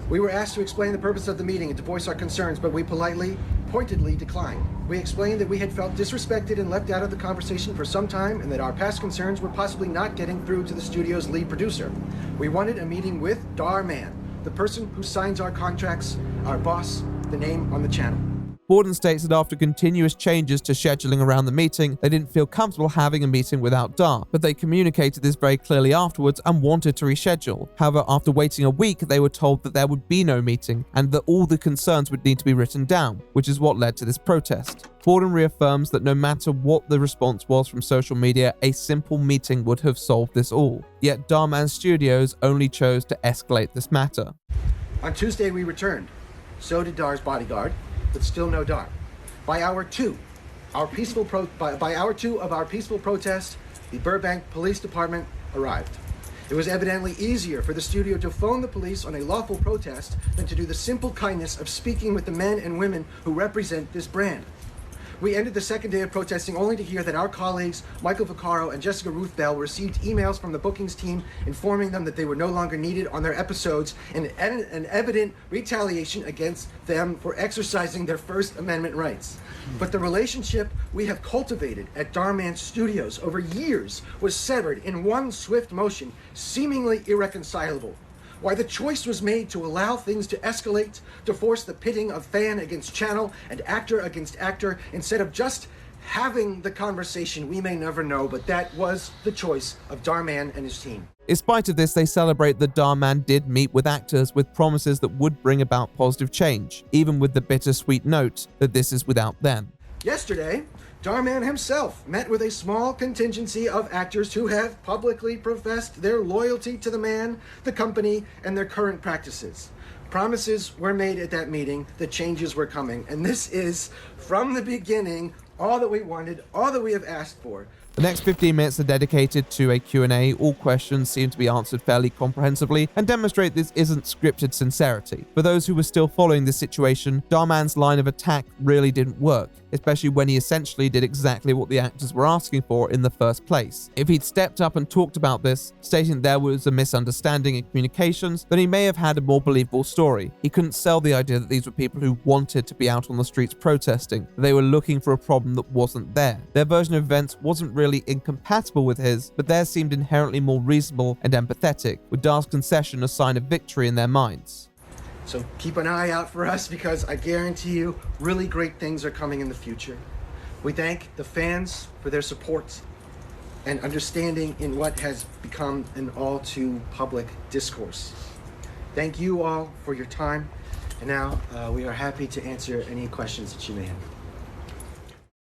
We were asked to explain the purpose of the meeting and to voice our concerns, but we pointedly declined. We explained that we had felt disrespected and left out of the conversation for some time, and that our past concerns were possibly not getting through to the studio's lead producer. We wanted a meeting with Dhar Mann, the person who signs our contracts, our boss, the name on the channel. Borden states that after continuous changes to scheduling around the meeting, they didn't feel comfortable having a meeting without Dhar, but they communicated this very clearly afterwards and wanted to reschedule. However, after waiting a week, they were told that there would be no meeting and that all the concerns would need to be written down, which is what led to this protest. Borden reaffirms that no matter what the response was from social media, a simple meeting would have solved this all. Yet Dhar Mann Studios only chose to escalate this matter. On Tuesday, we returned. So did Dhar's bodyguard, but still no Dhar. By hour two of our peaceful protest, the Burbank Police Department arrived. It was evidently easier for the studio to phone the police on a lawful protest than to do the simple kindness of speaking with the men and women who represent this brand. We ended the second day of protesting only to hear that our colleagues, Michael Vaccaro and Jessica Ruth Bell, received emails from the bookings team informing them that they were no longer needed on their episodes, and an evident retaliation against them for exercising their First Amendment rights. But the relationship we have cultivated at Dhar Mann Studios over years was severed in one swift motion, seemingly irreconcilable. Why the choice was made to allow things to escalate, to force the pitting of fan against channel and actor against actor, instead of just having the conversation, we may never know, but that was the choice of Dhar Mann and his team. In spite of this, they celebrate that Dhar Mann did meet with actors with promises that would bring about positive change, even with the bittersweet note that this is without them. Yesterday, Dhar Mann himself met with a small contingency of actors who have publicly professed their loyalty to the man, the company, and their current practices. Promises were made at that meeting that changes were coming, and this is, from the beginning, all that we wanted, all that we have asked for. The next 15 minutes are dedicated to a Q&A. All questions seem to be answered fairly comprehensively and demonstrate this isn't scripted sincerity. For those who were still following this situation, Dhar Mann's line of attack really didn't work, especially when he essentially did exactly what the actors were asking for in the first place. If he'd stepped up and talked about this, stating there was a misunderstanding in communications, then he may have had a more believable story. He couldn't sell the idea that these were people who wanted to be out on the streets protesting, that they were looking for a problem that wasn't there. Their version of events wasn't really incompatible with his, but theirs seemed inherently more reasonable and empathetic, with Dar's concession a sign of victory in their minds. So keep an eye out for us, because I guarantee you really great things are coming in the future. We thank the fans for their support and understanding in what has become an all too public discourse. Thank you all for your time, and now we are happy to answer any questions that you may have.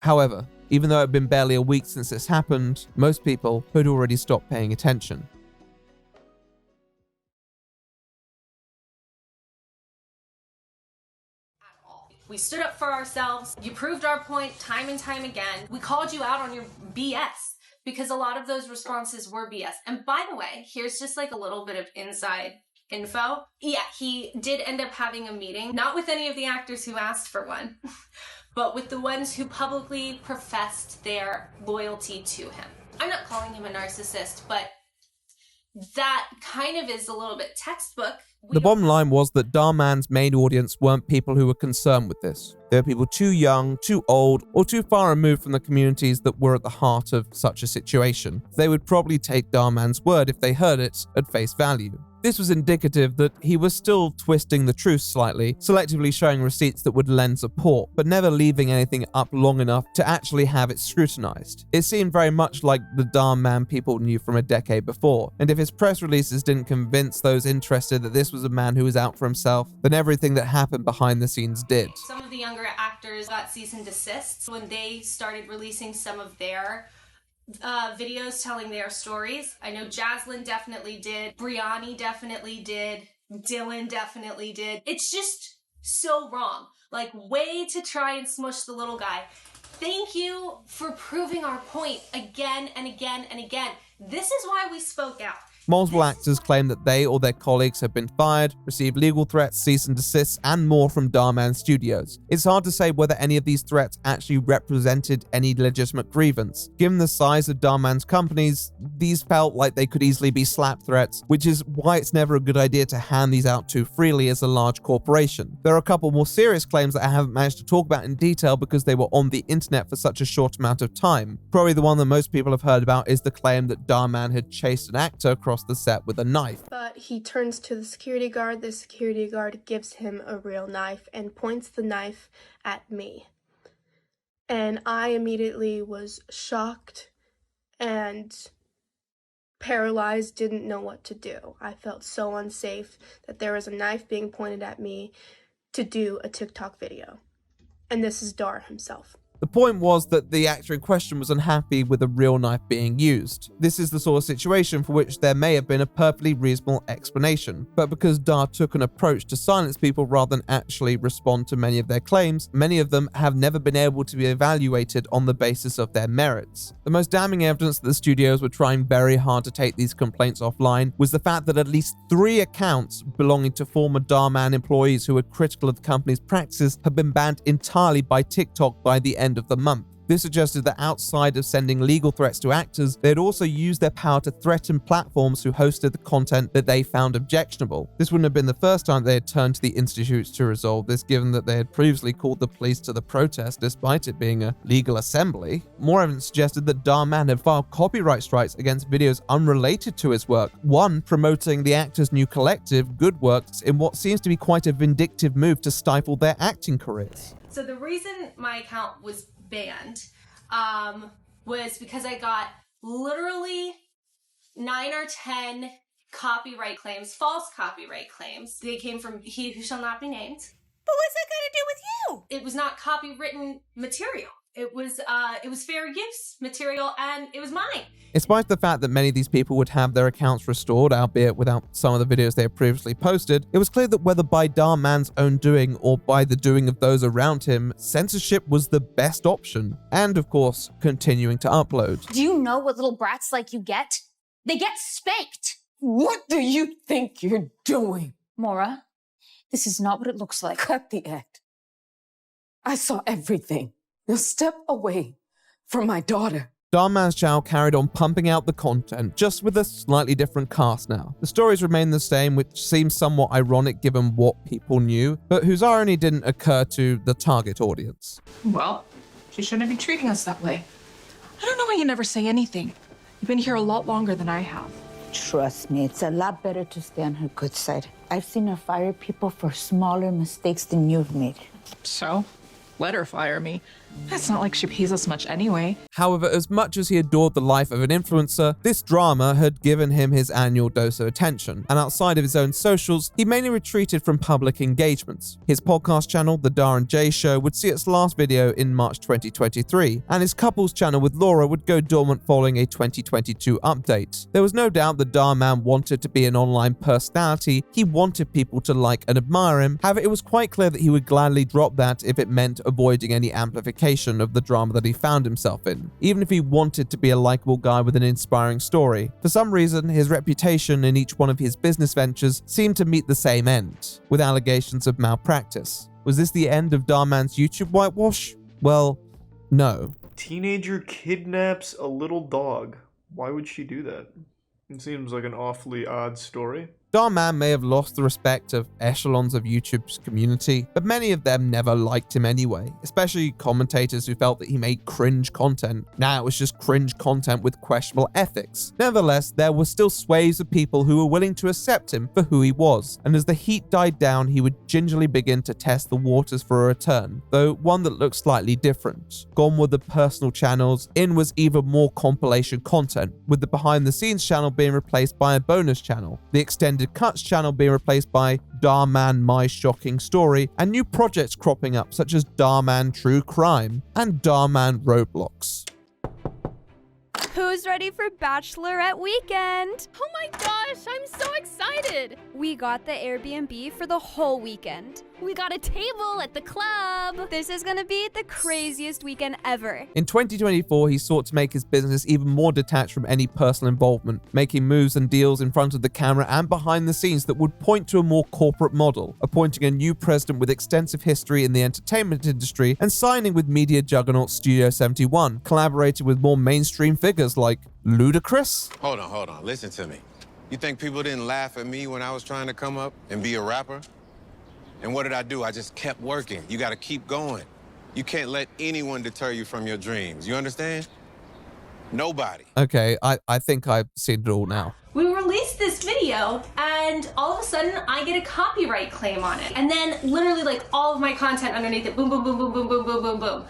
However, even though it had been barely a week since this happened, most people had already stopped paying attention. We stood up for ourselves. You proved our point time and time again. We called you out on your BS because a lot of those responses were BS. And by the way, here's just like a little bit of inside info. Yeah, he did end up having a meeting, not with any of the actors who asked for one, but with the ones who publicly professed their loyalty to him. I'm not calling him a narcissist, but that kind of is a little bit textbook. The bottom line was that Dhar Mann's main audience weren't people who were concerned with this. They were people too young, too old, or too far removed from the communities that were at the heart of such a situation. They would probably take Dhar Mann's word if they heard it at face value. This was indicative that he was still twisting the truth slightly, selectively showing receipts that would lend support, but never leaving anything up long enough to actually have it scrutinized. It seemed very much like the Dhar Mann people knew from a decade before, and if his press releases didn't convince those interested that this was a man who was out for himself, then everything that happened behind the scenes did. Some of the younger actors got cease and desists when they started releasing some of their videos telling their stories. I know Jaslyn definitely did, Brianni definitely did, Dylan definitely did. It's just so wrong. Like, way to try and smush the little guy. Thank you for proving our point again and again and again. This is why we spoke out. Multiple actors claim that they or their colleagues have been fired, received legal threats, cease and desists, and more from Dhar Mann Studios. It's hard to say whether any of these threats actually represented any legitimate grievance. Given the size of Dhar Mann's companies, these felt like they could easily be slap threats, which is why it's never a good idea to hand these out too freely as a large corporation. There are a couple more serious claims that I haven't managed to talk about in detail because they were on the internet for such a short amount of time. Probably the one that most people have heard about is the claim that Dhar Mann had chased an actor across the set with a knife. But he turns to the security guard gives him a real knife and points the knife at me. And I immediately was shocked and paralyzed, didn't know what to do. I felt so unsafe that there was a knife being pointed at me to do a TikTok video. And this is Dhar himself. The point was that the actor in question was unhappy with a real knife being used. This is the sort of situation for which there may have been a perfectly reasonable explanation, but because Dhar took an approach to silence people rather than actually respond to many of their claims, many of them have never been able to be evaluated on the basis of their merits. The most damning evidence that the studios were trying very hard to take these complaints offline was the fact that at least 3 accounts belonging to former Dhar Mann employees who were critical of the company's practices had been banned entirely by TikTok by the end end of the month. This suggested that outside of sending legal threats to actors, they had also used their power to threaten platforms who hosted the content that they found objectionable. This wouldn't have been the first time they had turned to the institutes to resolve this, given that they had previously called the police to the protest despite it being a legal assembly. More evidence suggested that Dhar Mann had filed copyright strikes against videos unrelated to his work, one promoting the actor's new collective, Good Works, in what seems to be quite a vindictive move to stifle their acting careers. So the reason my account was banned was because I got literally 9 or 10 copyright claims, false copyright claims. They came from He Who Shall Not Be Named. But what's that got to do with you? It was not copywritten material. It was fair use material, and it was mine. In spite of the fact that many of these people would have their accounts restored, albeit without some of the videos they had previously posted, it was clear that whether by Dhar Mann's own doing or by the doing of those around him, censorship was the best option. And of course, continuing to upload. Do you know what little brats like you get? They get spanked. What do you think you're doing? Mora, this is not what it looks like. Cut the act. I saw everything. Now step away from my daughter. Dhar Mann's channel carried on pumping out the content, just with a slightly different cast now. The stories remained the same, which seems somewhat ironic given what people knew, but whose irony didn't occur to the target audience. Well, she shouldn't be treating us that way. I don't know why you never say anything. You've been here a lot longer than I have. Trust me, it's a lot better to stay on her good side. I've seen her fire people for smaller mistakes than you've made. So, let her fire me. It's not like she pays us much anyway. However, as much as he adored the life of an influencer, this drama had given him his annual dose of attention, and outside of his own socials, he mainly retreated from public engagements. His podcast channel, The Dhar and Jay Show, would see its last video in March 2023, and his couples channel with Laura would go dormant following a 2022 update. There was no doubt that Dhar Mann wanted to be an online personality. He wanted people to like and admire him. However, it was quite clear that he would gladly drop that if it meant avoiding any amplification of the drama that he found himself in, even if he wanted to be a likable guy with an inspiring story. For some reason, his reputation in each one of his business ventures seemed to meet the same end, with allegations of malpractice. Was this the end of Dhar Mann's YouTube whitewash? Well, no. Teenager kidnaps a little dog. Why would she do that? It seems like an awfully odd story. Dhar Mann may have lost the respect of echelons of YouTube's community, but many of them never liked him anyway, especially commentators who felt that he made cringe content. Now it was just cringe content with questionable ethics. Nevertheless, there were still swathes of people who were willing to accept him for who he was, and as the heat died down, he would gingerly begin to test the waters for a return, though one that looked slightly different. Gone were the personal channels, in was even more compilation content, with the behind the scenes channel being replaced by a bonus channel, the extended cuts channel being replaced by Dhar Mann My Shocking Story, and new projects cropping up such as Dhar Mann True Crime and Dhar Mann Roblox. Who's ready for Bachelorette weekend? Oh my gosh, I'm so excited! We got the Airbnb for the whole weekend. We got a table at the club. This is gonna be the craziest weekend ever. In 2024, he sought to make his business even more detached from any personal involvement, making moves and deals in front of the camera and behind the scenes that would point to a more corporate model, appointing a new president with extensive history in the entertainment industry, and signing with media juggernaut Studio 71, collaborating with more mainstream figures like Ludacris. Hold on, listen to me. You think people didn't laugh at me when I was trying to come up and be a rapper? And what did I do? I just kept working. You gotta keep going. You can't let anyone deter you from your dreams. You understand? Nobody. Okay, I think I've seen it all now. We released this video and all of a sudden I get a copyright claim on it. And then literally like all of my content underneath it, boom, boom, boom, boom, boom, boom, boom, boom, boom.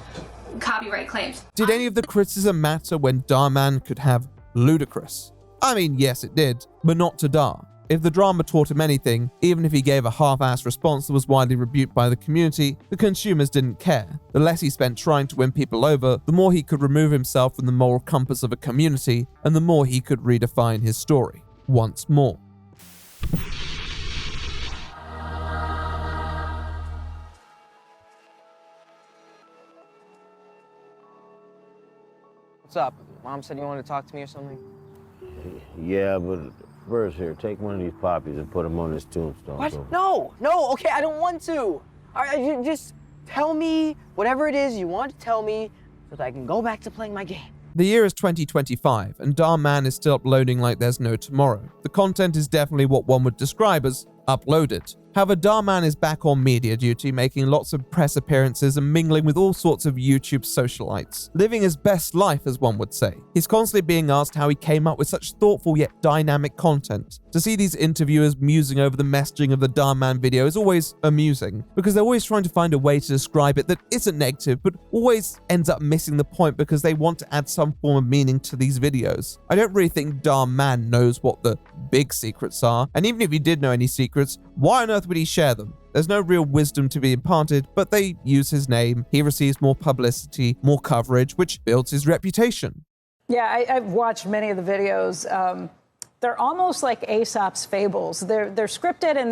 Copyright claims. Did any of the criticism matter when Dhar Mann could have Ludacris? I mean, yes it did, but not to Dhar. If the drama taught him anything, even if he gave a half-assed response that was widely rebuked by the community, the consumers didn't care. The less he spent trying to win people over, the more he could remove himself from the moral compass of a community, and the more he could redefine his story once more. What's up? Mom said you wanted to talk to me or something? Yeah, but first here, take one of these poppies and put them on this tombstone. What? So. No, okay, I don't want to. All right, just Tell me whatever it is you want to tell me so that I can go back to playing my game. The year is 2025, and Dhar Mann is still uploading like there's no tomorrow. The content is definitely what one would describe as uploaded. However, Dhar Mann is back on media duty, making lots of press appearances and mingling with all sorts of YouTube socialites, living his best life, as one would say. He's constantly being asked how he came up with such thoughtful yet dynamic content. To see these interviewers musing over the messaging of the Dhar Mann video is always amusing, because they're always trying to find a way to describe it that isn't negative, but always ends up missing the point because they want to add some form of meaning to these videos. I don't really think Dhar Mann knows what the big secrets are, and even if he did know any secrets, why on earth would he share them? There's no real wisdom to be imparted, but they use his name, he receives more publicity, more coverage, which builds his reputation. Yeah, I've watched many of the videos. They're almost like Aesop's fables. They're scripted, and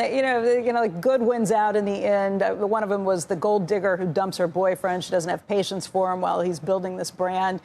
like good wins out in the end. One of them was the gold digger who dumps her boyfriend. She doesn't have patience for him while he's building this brand.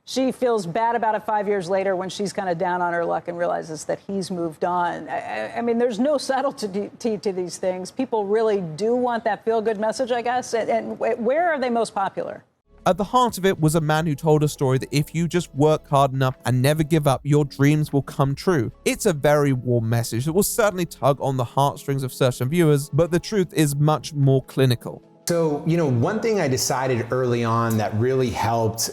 She feels bad about it 5 years later when she's kind of down on her luck and realizes that he's moved on. I mean, there's no subtlety to these things. People really do want that feel-good message, I guess. And where are they most popular? At the heart of it was a man who told a story that if you just work hard enough and never give up, your dreams will come true. It's a very warm message that will certainly tug on the heartstrings of certain viewers, but the truth is much more clinical. So, one thing I decided early on that really helped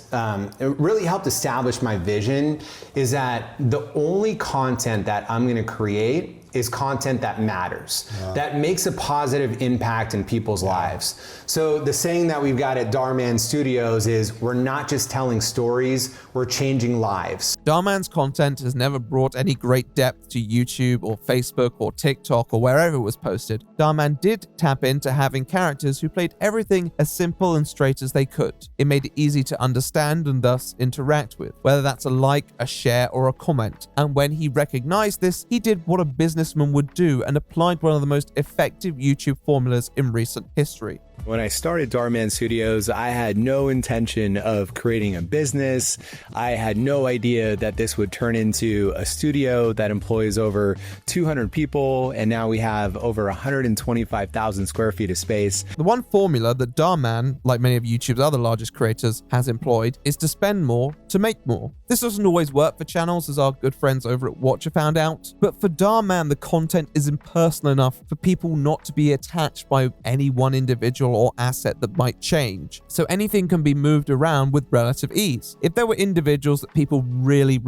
establish my vision is that the only content that I'm going to create is content that matters, that makes a positive impact in people's lives. So the saying that we've got at Dhar Mann Studios is, we're not just telling stories, we're changing lives. Dhar Mann's content has never brought any great depth to YouTube or Facebook or TikTok or wherever it was posted. Dhar Mann did tap into having characters who played everything as simple and straight as they could. It made it easy to understand and thus interact with, whether that's a like, a share, or a comment. And when he recognized this, he did what a businessman would do and applied one of the most effective YouTube formulas in recent history. When I started Dhar Mann Studios, I had no intention of creating a business. I had no idea that this would turn into a studio that employs over 200 people, and now we have over 125,000 square feet of space. The one formula that Dhar Mann, like many of YouTube's other largest creators, has employed is to spend more to make more. This doesn't always work for channels, as our good friends over at Watcher found out, but for Dhar Mann, the content is impersonal enough for people not to be attached by any one individual or asset that might change, so anything can be moved around with relative ease. If there were individuals that people really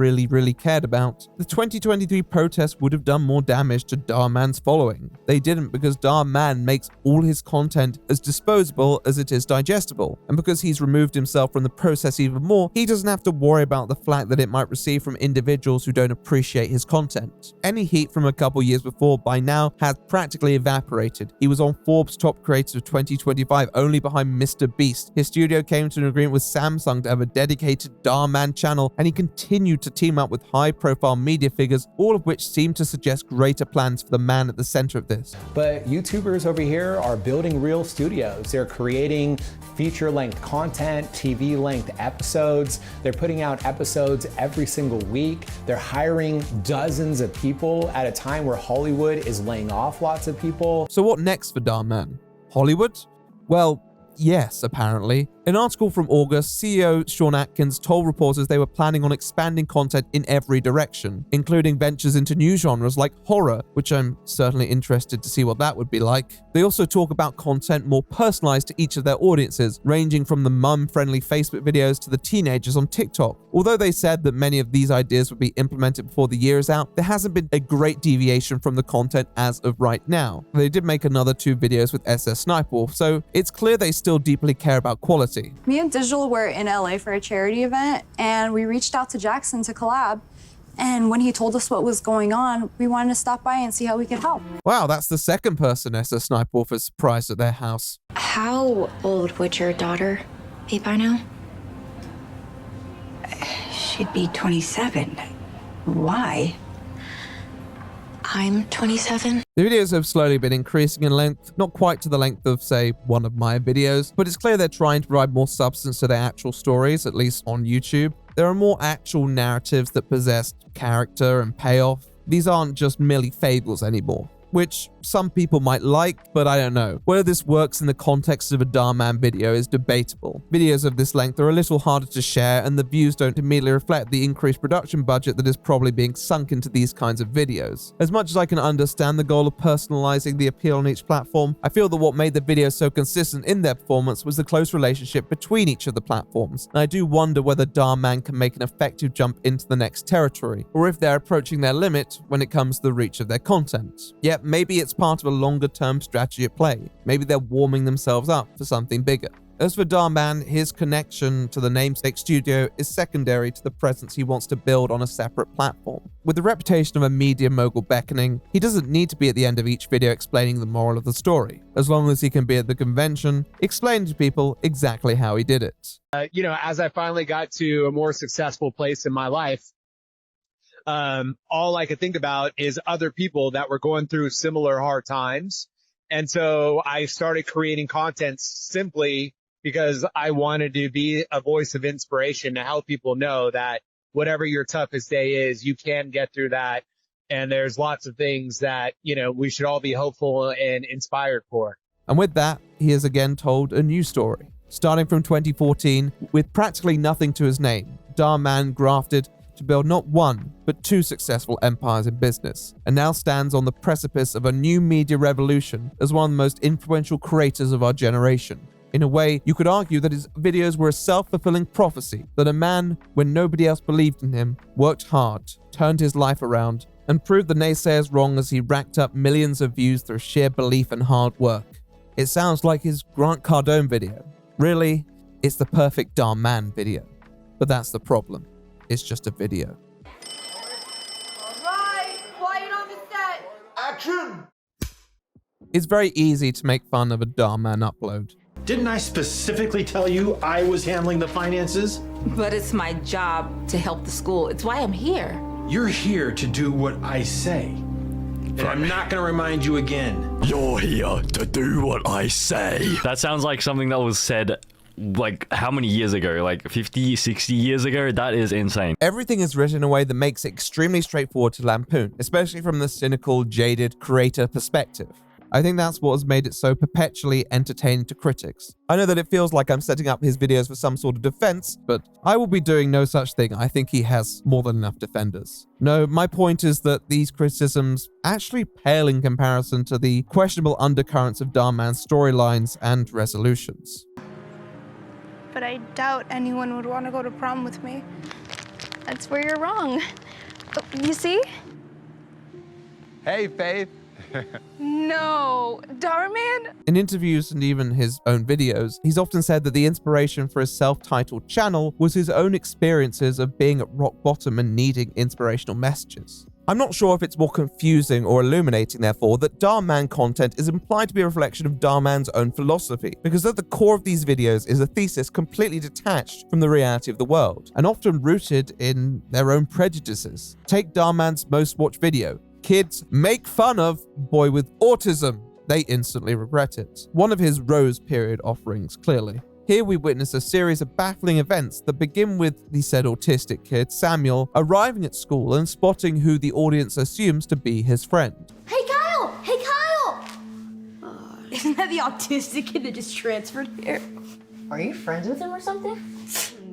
cared about, the 2023 protests would have done more damage to Dhar Mann's following. They didn't, because Dhar Mann makes all his content as disposable as it is digestible, and because he's removed himself from the process even more, he doesn't have to worry about the flack that it might receive from individuals who don't appreciate his content. Any heat from a couple years before by now has practically evaporated. He was on Forbes' top creators of 2025, only behind Mr. Beast. His studio came to an agreement with Samsung to have a dedicated Dhar Mann channel, and he continued to team up with high-profile media figures, all of which seem to suggest greater plans for the man at the center of this. But YouTubers over here are building real studios. They're creating feature-length content, TV-length episodes. They're putting out episodes every single week. They're hiring dozens of people at a time where Hollywood is laying off lots of people. So what next for Dhar Mann? Hollywood? Well, yes, apparently. An article from August, CEO Sean Atkins told reporters they were planning on expanding content in every direction, including ventures into new genres like horror, which I'm certainly interested to see what that would be like. They also talk about content more personalized to each of their audiences, ranging from the mum-friendly Facebook videos to the teenagers on TikTok. Although they said that many of these ideas would be implemented before the year is out, there hasn't been a great deviation from the content as of right now. They did make another 2 videos with SS Snipewolf, so it's clear they still deeply care about quality. Me and Digital were in LA for a charity event, and we reached out to Jackson to collab. And when he told us what was going on, we wanted to stop by and see how we could help. Wow, that's the second person SS Snipewolf has surprised at their house. How old would your daughter be by now? She'd be 27. Why? I'm 27. The videos have slowly been increasing in length, not quite to the length of, say, one of my videos, but it's clear they're trying to provide more substance to their actual stories, at least on YouTube. There are more actual narratives that possess character and payoff. These aren't just merely fables anymore. which some people might like, but I don't know. Whether this works in the context of a Dhar Mann video is debatable. Videos of this length are a little harder to share, and the views don't immediately reflect the increased production budget that is probably being sunk into these kinds of videos. As much as I can understand the goal of personalizing the appeal on each platform, I feel that what made the videos so consistent in their performance was the close relationship between each of the platforms, and I do wonder whether Dhar Mann can make an effective jump into the next territory, or if they're approaching their limit when it comes to the reach of their content. Yet maybe it's part of a longer-term strategy at play. Maybe they're warming themselves up for something bigger. As for Dhar Mann, his connection to the namesake studio is secondary to the presence he wants to build on a separate platform. With the reputation of a media mogul beckoning, he doesn't need to be at the end of each video explaining the moral of the story, as long as he can be at the convention, explaining to people exactly how he did it. As I finally got to a more successful place in my life, all I could think about is other people that were going through similar hard times. And so I started creating content simply because I wanted to be a voice of inspiration to help people know that whatever your toughest day is, you can get through that. And there's lots of things that, we should all be hopeful and inspired for. And with that, he has again told a new story. Starting from 2014, with practically nothing to his name, Dhar Mann grafted to build not one, but two successful empires in business, and now stands on the precipice of a new media revolution as one of the most influential creators of our generation. In a way, you could argue that his videos were a self-fulfilling prophecy, that a man, when nobody else believed in him, worked hard, turned his life around, and proved the naysayers wrong as he racked up millions of views through sheer belief and hard work. It sounds like his Grant Cardone video. Really, it's the perfect Dhar Mann video. But that's the problem. It's just a video. Alright, quiet on the set. Action! It's very easy to make fun of a Dhar Mann upload. Didn't I specifically tell you I was handling the finances? But it's my job to help the school. It's why I'm here. You're here to do what I say. And I'm not gonna remind you again. You're here to do what I say. That sounds like something that was said like how many years ago? Like 50, 60 years ago? That is insane. Everything is written in a way that makes it extremely straightforward to lampoon, especially from the cynical, jaded creator perspective. I think that's what has made it so perpetually entertaining to critics. I know that it feels like I'm setting up his videos for some sort of defense, but I will be doing no such thing. I think he has more than enough defenders. No, my point is that these criticisms actually pale in comparison to the questionable undercurrents of Dhar Mann's storylines and resolutions. But I doubt anyone would want to go to prom with me. That's where you're wrong. You see? Hey, Faith. No, Dhar Mann? In interviews and even his own videos, he's often said that the inspiration for his self-titled channel was his own experiences of being at rock bottom and needing inspirational messages. I'm not sure if it's more confusing or illuminating, therefore, that Dhar Mann content is implied to be a reflection of Dhar Mann's own philosophy, because at the core of these videos is a thesis completely detached from the reality of the world, and often rooted in their own prejudices. Take Dhar Mann's most watched video, Kids Make Fun of Boy with Autism. They instantly regret it. One of his Rose period offerings, clearly. Here we witness a series of baffling events that begin with the said autistic kid, Samuel, arriving at school and spotting who the audience assumes to be his friend. Hey, Kyle! Hey, Kyle! Isn't that the autistic kid that just transferred here? Are you friends with him or something?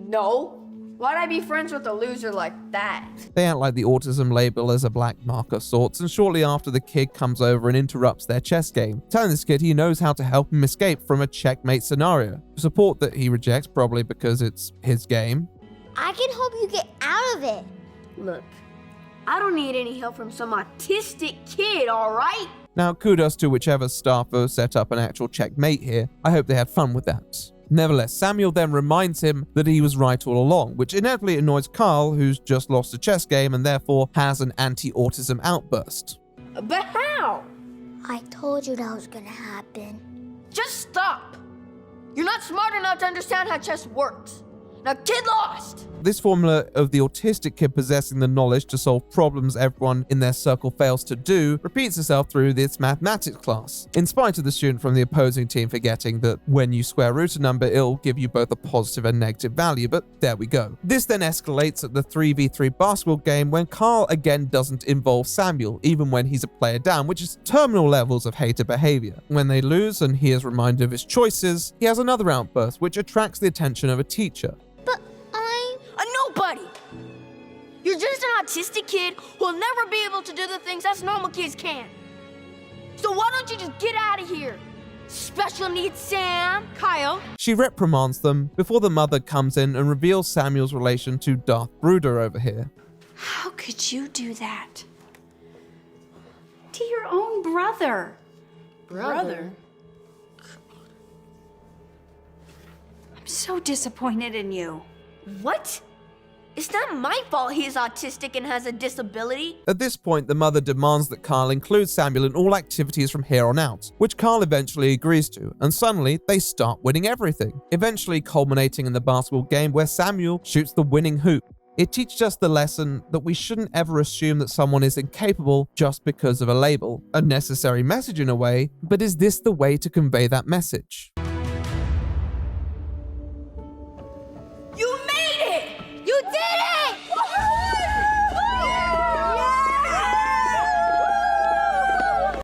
No. Why'd I be friends with a loser like that? They act like the autism label is a black mark of sorts, and shortly after the kid comes over and interrupts their chess game, telling this kid he knows how to help him escape from a checkmate scenario. Support that he rejects, probably because it's his game. I can help you get out of it. Look, I don't need any help from some autistic kid, all right? Now, kudos to whichever staffer set up an actual checkmate here. I hope they had fun with that. Nevertheless, Samuel then reminds him that he was right all along, which inevitably annoys Carl, who's just lost a chess game and therefore has an anti-autism outburst. But how? I told you that was gonna happen. Just stop. You're not smart enough to understand how chess works. Now, kid lost. This formula of the autistic kid possessing the knowledge to solve problems everyone in their circle fails to do repeats itself through this mathematics class, in spite of the student from the opposing team forgetting that when you square root a number, it'll give you both a positive and negative value, but there we go. This then escalates at the 3v3 basketball game when Carl again doesn't involve Samuel, even when he's a player down, which is terminal levels of hater behavior. When they lose and he is reminded of his choices, he has another outburst which attracts the attention of a teacher. But I'm a nobody. You're just an autistic kid who'll never be able to do the things us normal kids can. So why don't you just get out of here? Special needs Sam, Kyle. She reprimands them before the mother comes in and reveals Samuel's relation to Darth Brooder over here. How could you do that? To your own brother. Brother? I'm so disappointed in you. What? It's not my fault he's autistic and has a disability. At this point, the mother demands that Carl include Samuel in all activities from here on out, which Carl eventually agrees to, and suddenly they start winning everything, eventually culminating in the basketball game where Samuel shoots the winning hoop. It teaches us the lesson that we shouldn't ever assume that someone is incapable just because of a label. A necessary message in a way, but is this the way to convey that message? You made it! You did it!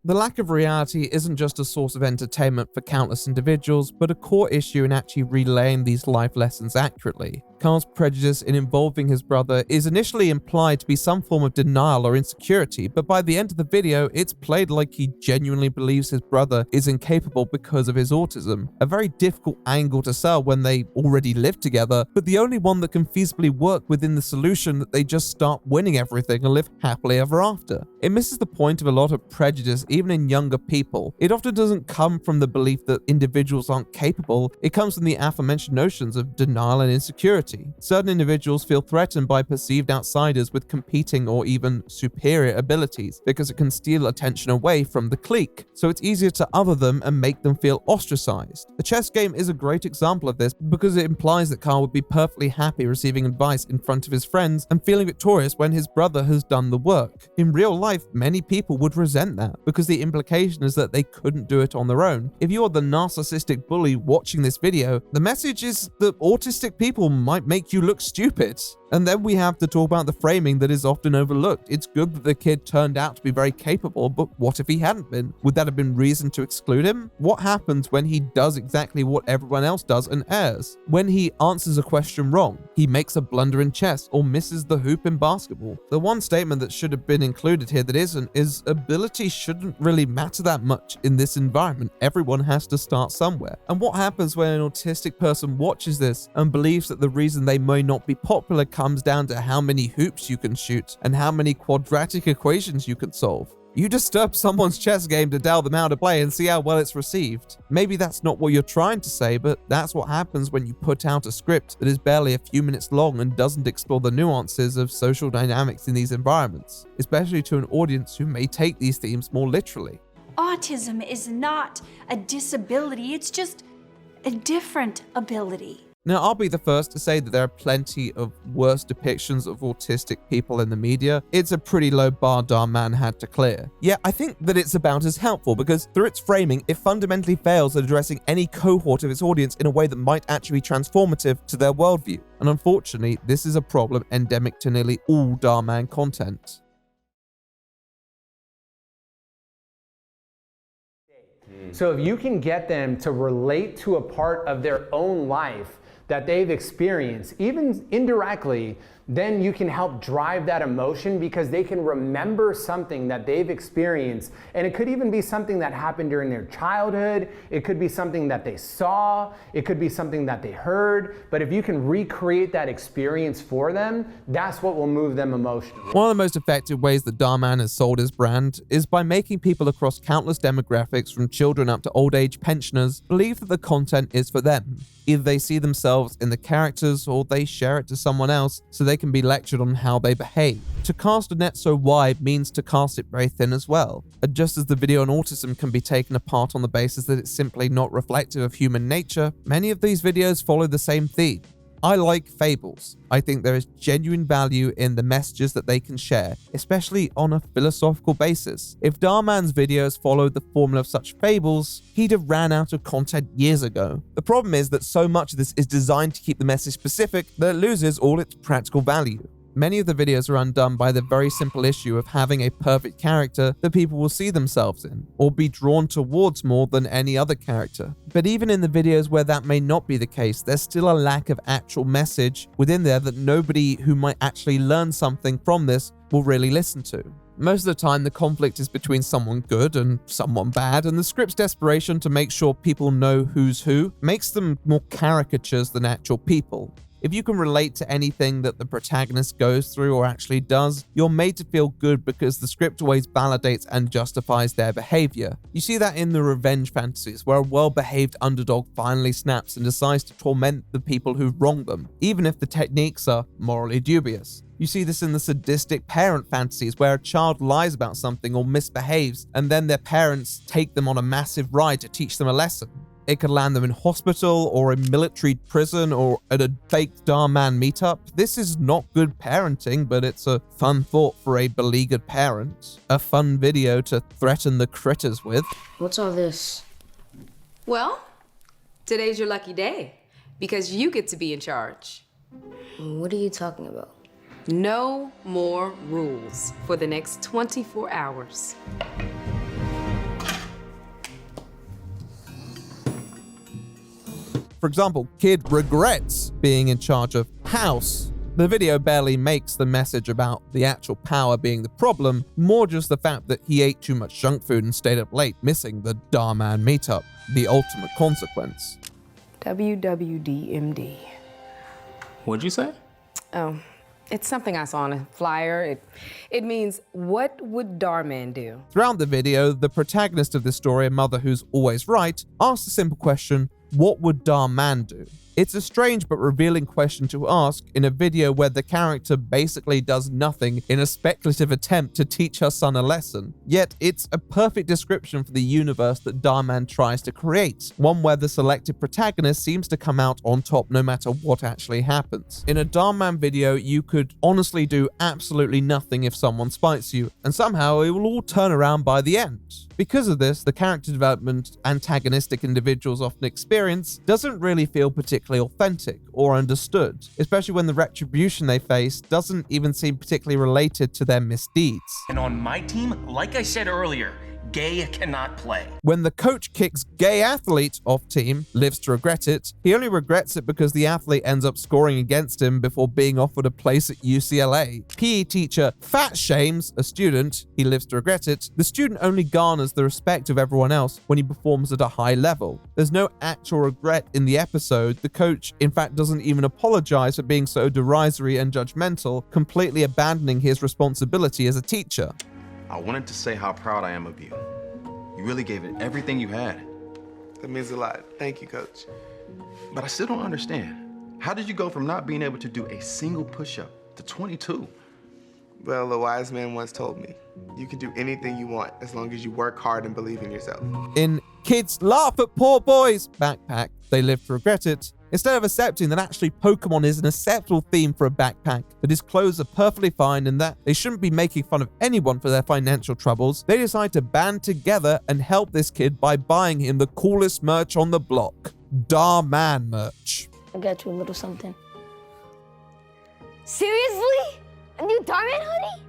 The lack of reality isn't just a source of entertainment for countless individuals, but a core issue in actually relaying these life lessons accurately. Carl's prejudice in involving his brother is initially implied to be some form of denial or insecurity, but by the end of the video, it's played like he genuinely believes his brother is incapable because of his autism. A very difficult angle to sell when they already live together, but the only one that can feasibly work within the solution that they just start winning everything and live happily ever after. It misses the point of a lot of prejudice even in younger people. It often doesn't come from the belief that individuals aren't capable, it comes from the aforementioned notions of denial and insecurity. Certain individuals feel threatened by perceived outsiders with competing or even superior abilities because it can steal attention away from the clique, so it's easier to other them and make them feel ostracized. The chess game is a great example of this because it implies that Carl would be perfectly happy receiving advice in front of his friends and feeling victorious when his brother has done the work. In real life, many people would resent that because the implication is that they couldn't do it on their own. If you are the narcissistic bully watching this video, the message is that autistic people might make you look stupid. And then we have to talk about the framing that is often overlooked. It's good that the kid turned out to be very capable, but what if he hadn't been? Would that have been reason to exclude him? What happens when he does exactly what everyone else does and errs? When he answers a question wrong, he makes a blunder in chess or misses the hoop in basketball. The one statement that should have been included here that isn't is ability shouldn't really matter that much in this environment. Everyone has to start somewhere. And what happens when an autistic person watches this and believes that the reason they may not be popular comes down to how many hoops you can shoot and how many quadratic equations you can solve? You disturb someone's chess game to tell them how to play and see how well it's received. Maybe that's not what you're trying to say, but that's what happens when you put out a script that is barely a few minutes long and doesn't explore the nuances of social dynamics in these environments, especially to an audience who may take these themes more literally. Autism is not a disability, it's just a different ability. Now, I'll be the first to say that there are plenty of worse depictions of autistic people in the media. It's a pretty low bar Dhar Mann had to clear. Yet, I think that it's about as helpful because through its framing, it fundamentally fails at addressing any cohort of its audience in a way that might actually be transformative to their worldview. And unfortunately, this is a problem endemic to nearly all Dhar Mann content. So if you can get them to relate to a part of their own life that they've experienced, even indirectly, then you can help drive that emotion because they can remember something that they've experienced. And it could even be something that happened during their childhood. It could be something that they saw. It could be something that they heard. But if you can recreate that experience for them, that's what will move them emotionally. One of the most effective ways that Dhar Mann has sold his brand is by making people across countless demographics, from children up to old age pensioners, believe that the content is for them. Either they see themselves in the characters or they share it to someone else so they can be lectured on how they behave. To cast a net so wide means to cast it very thin as well. And just as the video on autism can be taken apart on the basis that it's simply not reflective of human nature, many of these videos follow the same theme. I like fables. I think there is genuine value in the messages that they can share, especially on a philosophical basis. If Dhar Mann's videos followed the formula of such fables, he'd have ran out of content years ago. The problem is that so much of this is designed to keep the message specific that it loses all its practical value. Many of the videos are undone by the very simple issue of having a perfect character that people will see themselves in, or be drawn towards more than any other character. But even in the videos where that may not be the case, there's still a lack of actual message within there that nobody who might actually learn something from this will really listen to. Most of the time, the conflict is between someone good and someone bad, and the script's desperation to make sure people know who's who makes them more caricatures than actual people. If you can relate to anything that the protagonist goes through or actually does, you're made to feel good because the script always validates and justifies their behavior. You see that in the revenge fantasies, where a well-behaved underdog finally snaps and decides to torment the people who've wronged them, even if the techniques are morally dubious. You see this in the sadistic parent fantasies, where a child lies about something or misbehaves, and then their parents take them on a massive ride to teach them a lesson. It could land them in hospital or a military prison or at a fake Dhar Mann meetup. This is not good parenting, but it's a fun thought for a beleaguered parent. A fun video to threaten the critters with. What's all this? Well, today's your lucky day because you get to be in charge. What are you talking about? No more rules for the next 24 hours. For example, kid regrets being in charge of house. The video barely makes the message about the actual power being the problem, more just the fact that he ate too much junk food and stayed up late, missing the Dhar Mann meetup, the ultimate consequence. WWDMD. What'd you say? Oh, it's something I saw on a flyer. It means, what would Dhar Mann do? Throughout the video, the protagonist of this story, a mother who's always right, asks a simple question: what would Dhar Mann do? It's a strange but revealing question to ask in a video where the character basically does nothing in a speculative attempt to teach her son a lesson. Yet it's a perfect description for the universe that Dhar Mann tries to create, one where the selected protagonist seems to come out on top no matter what actually happens. In a Dhar Mann video, you could honestly do absolutely nothing if someone spites you, and somehow it will all turn around by the end. Because of this, the character development antagonistic individuals often experience doesn't really feel particularly authentic or understood, especially when the retribution they face doesn't even seem particularly related to their misdeeds. And on my team, like I said earlier, gay cannot play. When the coach kicks gay athlete off team, lives to regret it, he only regrets it because the athlete ends up scoring against him before being offered a place at UCLA. PE teacher fat shames a student, he lives to regret it. The student only garners the respect of everyone else when he performs at a high level. There's no actual regret in the episode. The coach, in fact, doesn't even apologize for being so derisory and judgmental, completely abandoning his responsibility as a teacher. I wanted to say how proud I am of you. You really gave it everything you had. That means a lot. Thank you, Coach. But I still don't understand. How did you go from not being able to do a single push-up to 22? Well, a wise man once told me, you can do anything you want as long as you work hard and believe in yourself. In Kids Laugh at Poor Boys backpack, they live to regret it. Instead of accepting that actually Pokemon is an acceptable theme for a backpack, that his clothes are perfectly fine and that they shouldn't be making fun of anyone for their financial troubles, they decide to band together and help this kid by buying him the coolest merch on the block, Dhar Mann merch. I got you a little something. Seriously? A new Dhar Mann hoodie?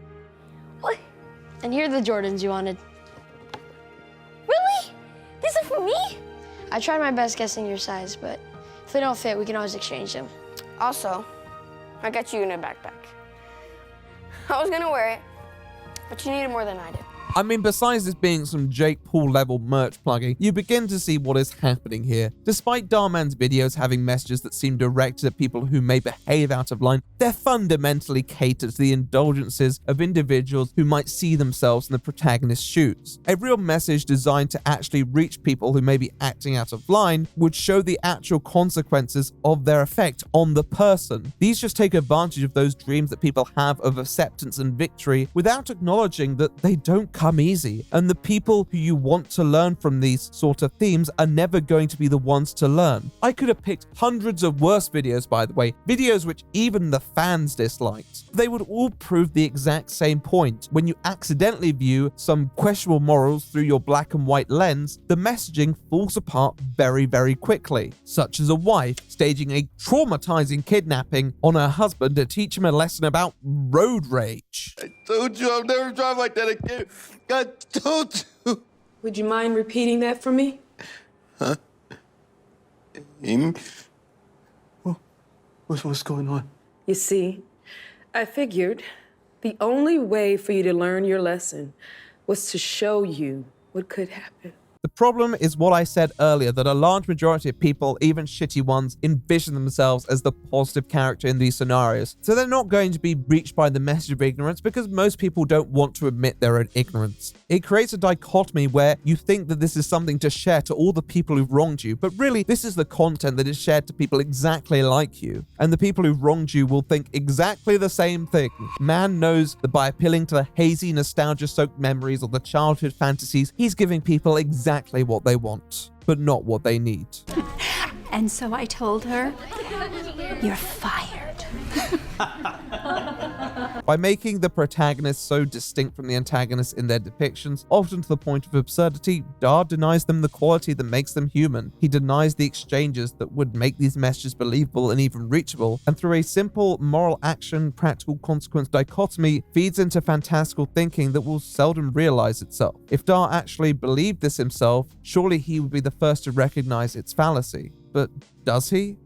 What? And here are the Jordans you wanted. Really? These are for me? I tried my best guessing your size, but if they don't fit, we can always exchange them. Also, I got you in a backpack. I was gonna wear it, but you need it more than I did. I mean, besides this being some Jake Paul level merch plugging, you begin to see what is happening here. Despite Dhar Mann's videos having messages that seem directed at people who may behave out of line, they're fundamentally catered to the indulgences of individuals who might see themselves in the protagonist's shoes. A real message designed to actually reach people who may be acting out of line would show the actual consequences of their effect on the person. These just take advantage of those dreams that people have of acceptance and victory without acknowledging that they don't come come easy, and the people who you want to learn from these sort of themes are never going to be the ones to learn. I could have picked hundreds of worse videos, by the way, videos which even the fans disliked. They would all prove the exact same point. When you accidentally view some questionable morals through your black and white lens, the messaging falls apart very, very quickly, such as a wife staging a traumatizing kidnapping on her husband to teach him a lesson about road rage. I told you I'll never drive like that again. I told you. Would you mind repeating that for me? Huh? Amy? What's going on? You see, I figured the only way for you to learn your lesson was to show you what could happen. The problem is what I said earlier, that a large majority of people, even shitty ones, envision themselves as the positive character in these scenarios. So they're not going to be reached by the message of ignorance because most people don't want to admit their own ignorance. It creates a dichotomy where you think that this is something to share to all the people who've wronged you, but really this is the content that is shared to people exactly like you. And the people who've wronged you will think exactly the same thing. Man knows that by appealing to the hazy, nostalgia-soaked memories or the childhood fantasies, he's giving people exactly what they want, but not what they need. And so I told her, "You're fired." By making the protagonists so distinct from the antagonists in their depictions, often to the point of absurdity, Dhar denies them the quality that makes them human. He denies the exchanges that would make these messages believable and even reachable, and through a simple moral action, practical consequence dichotomy, feeds into fantastical thinking that will seldom realize itself. If Dhar actually believed this himself, surely he would be the first to recognize its fallacy. But does he?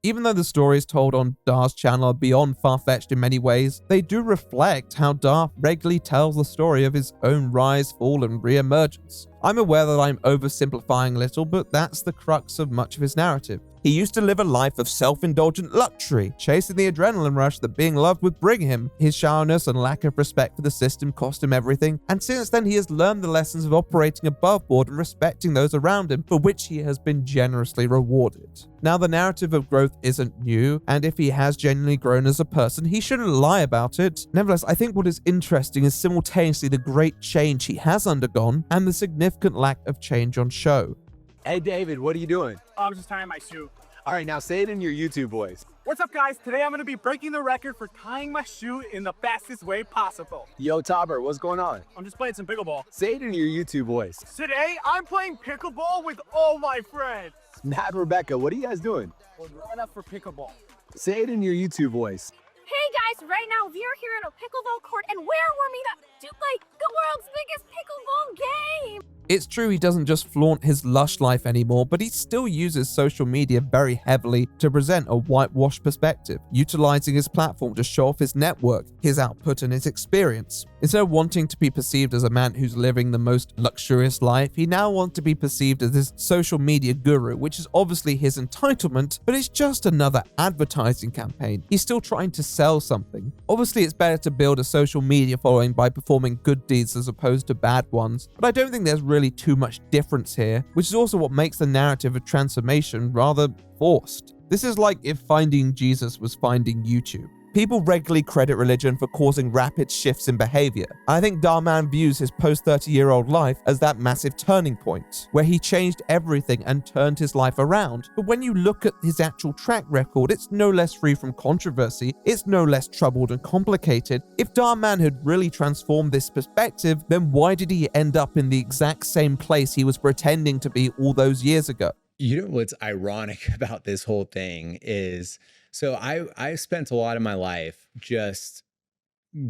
Even though the stories told on Dhar's channel are beyond far-fetched in many ways, they do reflect how Dhar regularly tells the story of his own rise, fall, and re-emergence. I'm aware that I'm oversimplifying a little, but that's the crux of much of his narrative. He used to live a life of self-indulgent luxury, chasing the adrenaline rush that being loved would bring him. His shallowness and lack of respect for the system cost him everything, and since then he has learned the lessons of operating above board and respecting those around him, for which he has been generously rewarded. Now, the narrative of growth isn't new, and if he has genuinely grown as a person, he shouldn't lie about it. Nevertheless, I think what is interesting is simultaneously the great change he has undergone and the significant lack of change on show. Hey, David, what are you doing? I'm just tying my shoe. All right, now say it in your YouTube voice. What's up, guys? Today I'm going to be breaking the record for tying my shoe in the fastest way possible. Yo, Tauber, what's going on? I'm just playing some pickleball. Say it in your YouTube voice. Today I'm playing pickleball with all my friends. Matt and Rebecca, what are you guys doing? We're growing up for pickleball. Say it in your YouTube voice. Hey guys, right now we are here at a pickleball court and we're warming up to play the world's biggest pickleball game. It's true he doesn't just flaunt his lush life anymore, but he still uses social media very heavily to present a whitewashed perspective, utilizing his platform to show off his network, his output, and his experience. Instead of wanting to be perceived as a man who's living the most luxurious life, he now wants to be perceived as this social media guru, which is obviously his entitlement, but it's just another advertising campaign. He's still trying to sell something. Obviously, it's better to build a social media following by performing good deeds as opposed to bad ones, but I don't think there's really too much difference here, which is also what makes the narrative of transformation rather forced. This is like if finding Jesus was finding YouTube. People regularly credit religion for causing rapid shifts in behavior. I think Dhar Mann views his post-30-year-old life as that massive turning point, where he changed everything and turned his life around. But when you look at his actual track record, it's no less free from controversy, it's no less troubled and complicated. If Dhar Mann had really transformed this perspective, then why did he end up in the exact same place he was pretending to be all those years ago? You know what's ironic about this whole thing is, so I spent a lot of my life just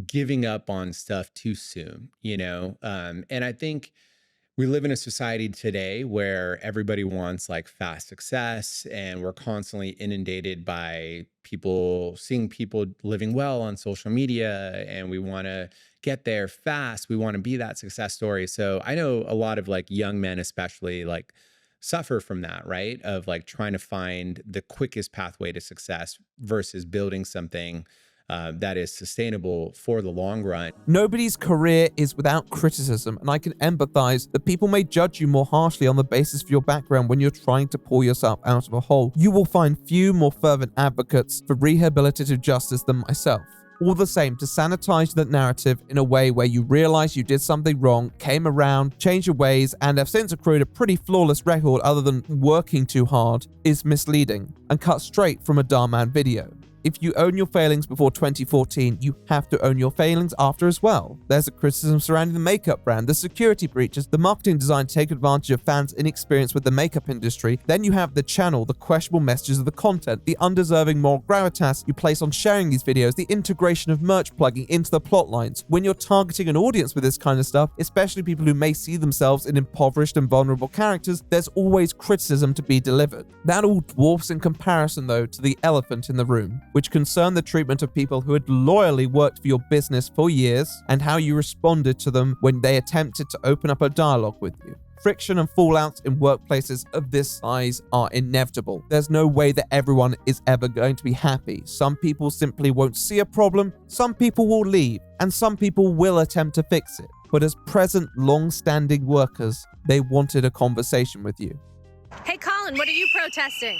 giving up on stuff too soon, you know? And I think we live in a society today where everybody wants like fast success, and we're constantly inundated by people, seeing people living well on social media, and we want to get there fast. We want to be that success story. So I know a lot of like young men, especially, like suffer from that, right? Of like trying to find the quickest pathway to success versus building something that is sustainable for the long run. Nobody's career is without criticism, and I can empathize that people may judge you more harshly on the basis of your background when you're trying to pull yourself out of a hole. You will find few more fervent advocates for rehabilitative justice than myself. All the same, to sanitize that narrative in a way where you realize you did something wrong, came around, changed your ways, and have since accrued a pretty flawless record other than working too hard is misleading and cut straight from a Dhar Mann video. If you own your failings before 2014, you have to own your failings after as well. There's a criticism surrounding the makeup brand, the security breaches, the marketing design to take advantage of fans' inexperience with the makeup industry. Then you have the channel, the questionable messages of the content, the undeserving moral gravitas you place on sharing these videos, the integration of merch plugging into the plot lines. When you're targeting an audience with this kind of stuff, especially people who may see themselves in impoverished and vulnerable characters, there's always criticism to be delivered. That all dwarfs in comparison, though, to the elephant in the room, which concerned the treatment of people who had loyally worked for your business for years and how you responded to them when they attempted to open up a dialogue with you. Friction and fallouts in workplaces of this size are inevitable. There's no way that everyone is ever going to be happy. Some people simply won't see a problem, some people will leave, and some people will attempt to fix it. But as present, long-standing workers, they wanted a conversation with you. Hey, Colin, what are you protesting?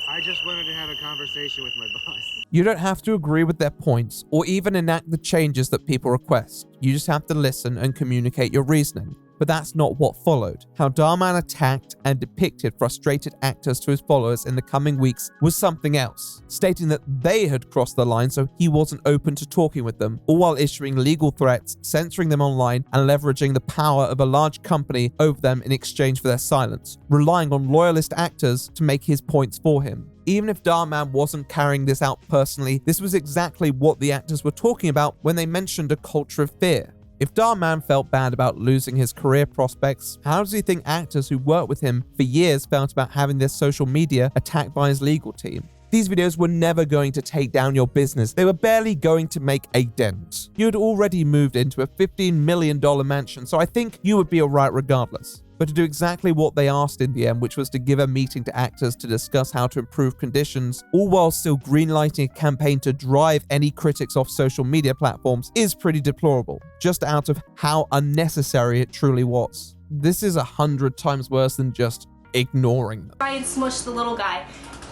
I just wanted to have a conversation with my boss. You don't have to agree with their points or even enact the changes that people request. You just have to listen and communicate your reasoning. But that's not what followed. How Dhar Mann attacked and depicted frustrated actors to his followers in the coming weeks was something else, stating that they had crossed the line so he wasn't open to talking with them, all while issuing legal threats, censoring them online, and leveraging the power of a large company over them in exchange for their silence, relying on loyalist actors to make his points for him. Even if Dhar Mann wasn't carrying this out personally, this was exactly what the actors were talking about when they mentioned a culture of fear. If Dhar Mann felt bad about losing his career prospects, how does he think actors who worked with him for years felt about having their social media attacked by his legal team? These videos were never going to take down your business. They were barely going to make a dent. You had already moved into a $15 million mansion, so I think you would be alright regardless. But to do exactly what they asked in the end, which was to give a meeting to actors to discuss how to improve conditions, all while still greenlighting a campaign to drive any critics off social media platforms, is pretty deplorable, just out of how unnecessary it truly was. This is 100 times worse than just ignoring them. Try and smush the little guy.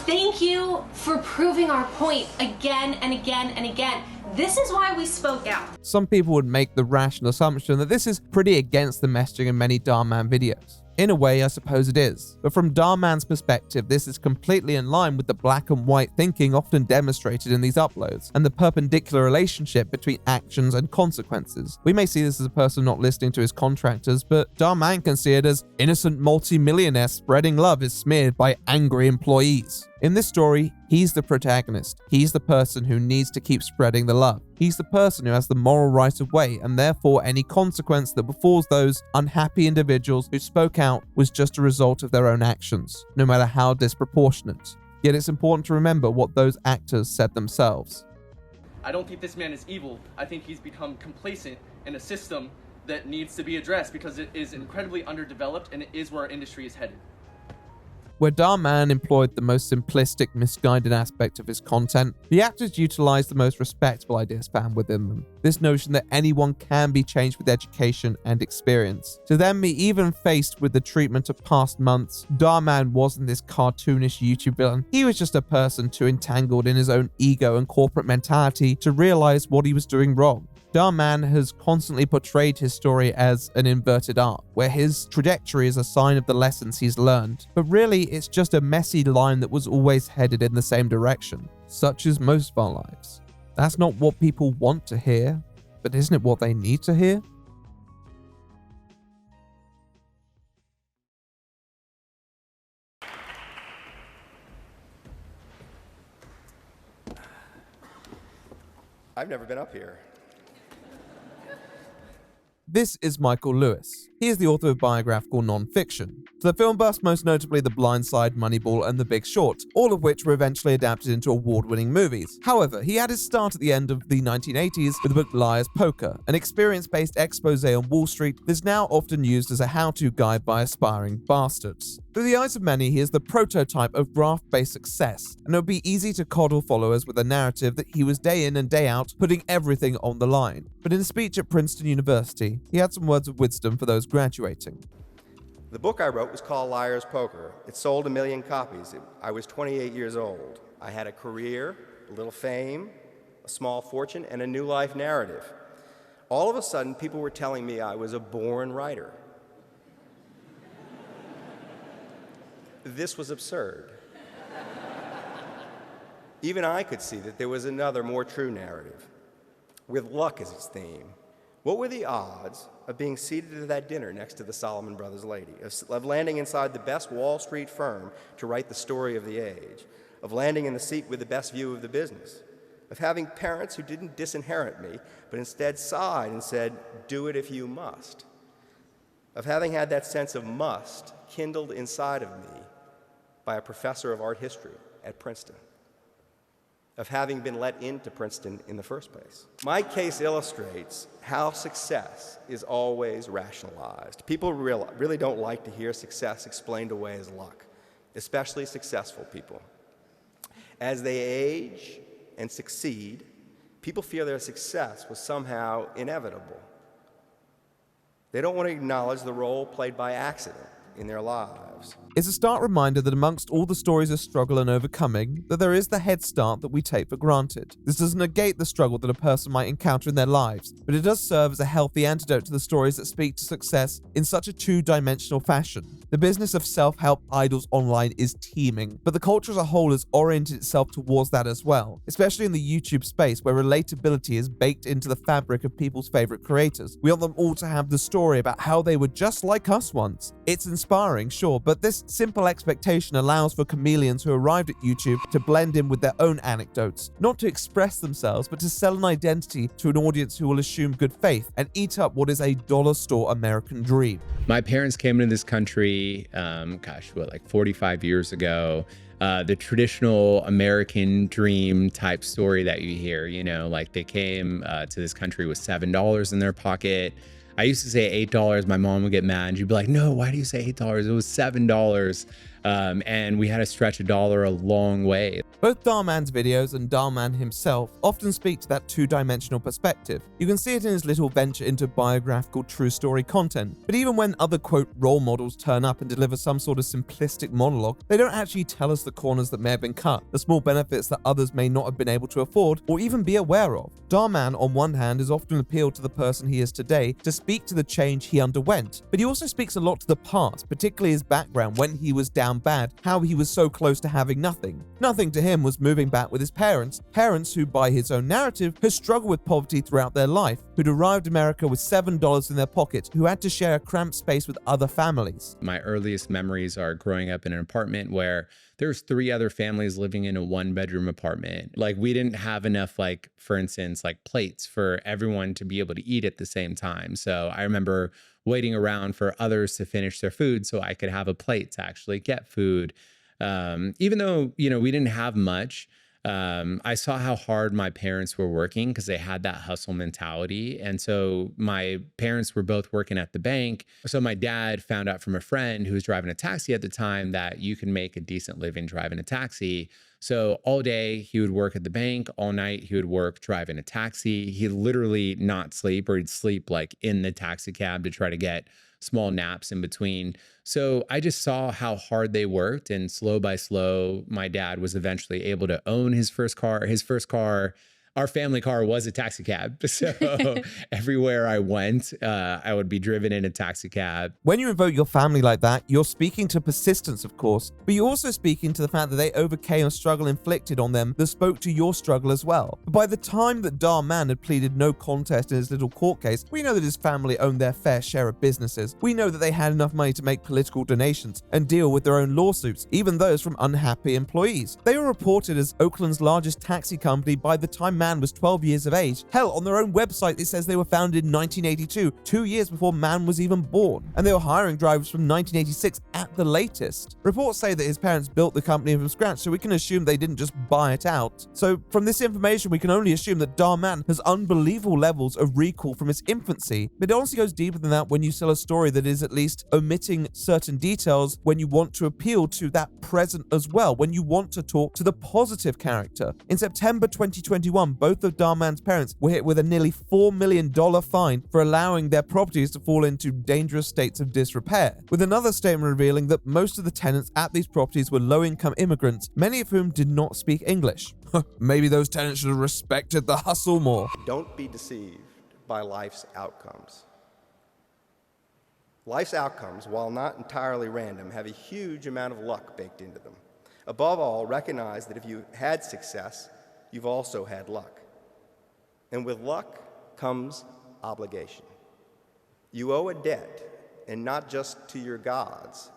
Thank you for proving our point again and again and again. This is why we spoke out. Some people would make the rational assumption that this is pretty against the messaging in many Dhar Mann videos. In a way, I suppose it is. But from Dhar Mann's perspective, this is completely in line with the black and white thinking often demonstrated in these uploads, and the perpendicular relationship between actions and consequences. We may see this as a person not listening to his contractors, but Dhar Mann can see it as innocent multi-millionaire spreading love is smeared by angry employees. In this story, he's the protagonist. He's the person who needs to keep spreading the love. He's the person who has the moral right of way, and therefore any consequence that befalls those unhappy individuals who spoke out was just a result of their own actions, no matter how disproportionate. Yet it's important to remember what those actors said themselves. I don't think this man is evil. I think he's become complacent in a system that needs to be addressed because it is incredibly underdeveloped and it is where our industry is headed. Where Dhar Mann employed the most simplistic, misguided aspect of his content, the actors utilized the most respectable ideas found within them. This notion that anyone can be changed with education and experience. To them, even faced with the treatment of past months, Dhar Mann wasn't this cartoonish YouTube villain. He was just a person too entangled in his own ego and corporate mentality to realize what he was doing wrong. Dhar Mann has constantly portrayed his story as an inverted arc, where his trajectory is a sign of the lessons he's learned. But really, it's just a messy line that was always headed in the same direction, such as most of our lives. That's not what people want to hear, but isn't it what they need to hear? I've never been up here. This is Michael Lewis. He is the author of biographical non-fiction. To the film buffs, most notably The Blind Side, Moneyball, and The Big Short, all of which were eventually adapted into award-winning movies. However, he had his start at the end of the 1980s with the book Liar's Poker, an experience-based expose on Wall Street that is now often used as a how-to guide by aspiring bastards. Through the eyes of many, he is the prototype of graft-based success, and it would be easy to coddle followers with a narrative that he was day in and day out putting everything on the line. But in a speech at Princeton University, he had some words of wisdom for those graduating. The book I wrote was called Liar's Poker. It sold 1 million copies. I was 28 years old. I had a career, a little fame, a small fortune, and a new life narrative. All of a sudden, people were telling me I was a born writer. This was absurd. Even I could see that there was another, more true narrative, with luck as its theme. What were the odds of being seated at that dinner next to the Solomon Brothers lady, of landing inside the best Wall Street firm to write the story of the age, of landing in the seat with the best view of the business, of having parents who didn't disinherit me, but instead sighed and said, "Do it if you must," of having had that sense of must kindled inside of me by a professor of art history at Princeton, of having been let into Princeton in the first place. My case illustrates how success is always rationalized. People really don't like to hear success explained away as luck, especially successful people. As they age and succeed, people feel their success was somehow inevitable. They don't want to acknowledge the role played by accident in their lives. It's a stark reminder that amongst all the stories of struggle and overcoming, that there is the head start that we take for granted. This doesn't negate the struggle that a person might encounter in their lives, but it does serve as a healthy antidote to the stories that speak to success in such a two-dimensional fashion. The business of self-help idols online is teeming, but the culture as a whole has oriented itself towards that as well, especially in the YouTube space where relatability is baked into the fabric of people's favorite creators. We want them all to have the story about how they were just like us once. It's inspiring, sure, but this simple expectation allows for chameleons who arrived at YouTube to blend in with their own anecdotes, not to express themselves, but to sell an identity to an audience who will assume good faith and eat up what is a dollar store American dream. My parents came into this country, 45 years ago. The traditional American dream type story that you hear, like they came to this country with $7 in their pocket. I used to say $8. My mom would get mad and she'd be like, "No, why do you say $8? It was $7. And we had to stretch $1 a long way. Both Dhar Mann's videos and Dhar Mann himself often speak to that two-dimensional perspective. You can see it in his little venture into biographical true story content. But even when other, quote, role models turn up and deliver some sort of simplistic monologue, they don't actually tell us the corners that may have been cut, the small benefits that others may not have been able to afford or even be aware of. Dhar Mann, on one hand, has often appealed to the person he is today to speak to the change he underwent. But he also speaks a lot to the past, particularly his background when he was down bad, how he was so close to having nothing. Nothing to him was moving back with his parents who, by his own narrative, has struggled with poverty throughout their life, who'd arrived America with $7 in their pocket, who had to share a cramped space with other families. My earliest memories are growing up in an apartment where there's 3 other families living in a 1-bedroom apartment. Like, we didn't have enough, for instance, plates for everyone to be able to eat at the same time. So I remember waiting around for others to finish their food so I could have a plate to actually get food. Even though, we didn't have much, I saw how hard my parents were working because they had that hustle mentality. And so my parents were both working at the bank. So my dad found out from a friend who was driving a taxi at the time that you can make a decent living driving a taxi. So all day he would work at the bank, all night he would work driving a taxi. He'd literally not sleep, or he'd sleep in the taxi cab to try to get small naps in between. So I just saw how hard they worked, and slow by slow, my dad was eventually able to own his first car. His first car, our family car, was a taxi cab. So everywhere I went, I would be driven in a taxi cab. When you invoke your family like that, you're speaking to persistence, of course, but you're also speaking to the fact that they overcame a struggle inflicted on them that spoke to your struggle as well. But by the time that Dhar Mann had pleaded no contest in his little court case, we know that his family owned their fair share of businesses. We know that they had enough money to make political donations and deal with their own lawsuits, even those from unhappy employees. They were reported as Oakland's largest taxi company by the time Mann was 12 years of age. Hell, on their own website it says they were founded in 1982, 2 years before Mann was even born, and they were hiring drivers from 1986 at the latest. Reports say that his parents built the company from scratch, so we can assume they didn't just buy it out. So from this information, we can only assume that Dhar Mann has unbelievable levels of recall from his infancy. But it honestly goes deeper than that when you sell a story that is at least omitting certain details when you want to appeal to that present as well, when you want to talk to the positive character. In September 2021, both of Dhar Mann's parents were hit with a nearly $4 million fine for allowing their properties to fall into dangerous states of disrepair, with another statement revealing that most of the tenants at these properties were low-income immigrants, many of whom did not speak English. Maybe those tenants should have respected the hustle more. Don't be deceived by life's outcomes. Life's outcomes, while not entirely random, have a huge amount of luck baked into them. Above all, recognize that if you had success, you've also had luck. And with luck comes obligation. You owe a debt, and not just to your gods.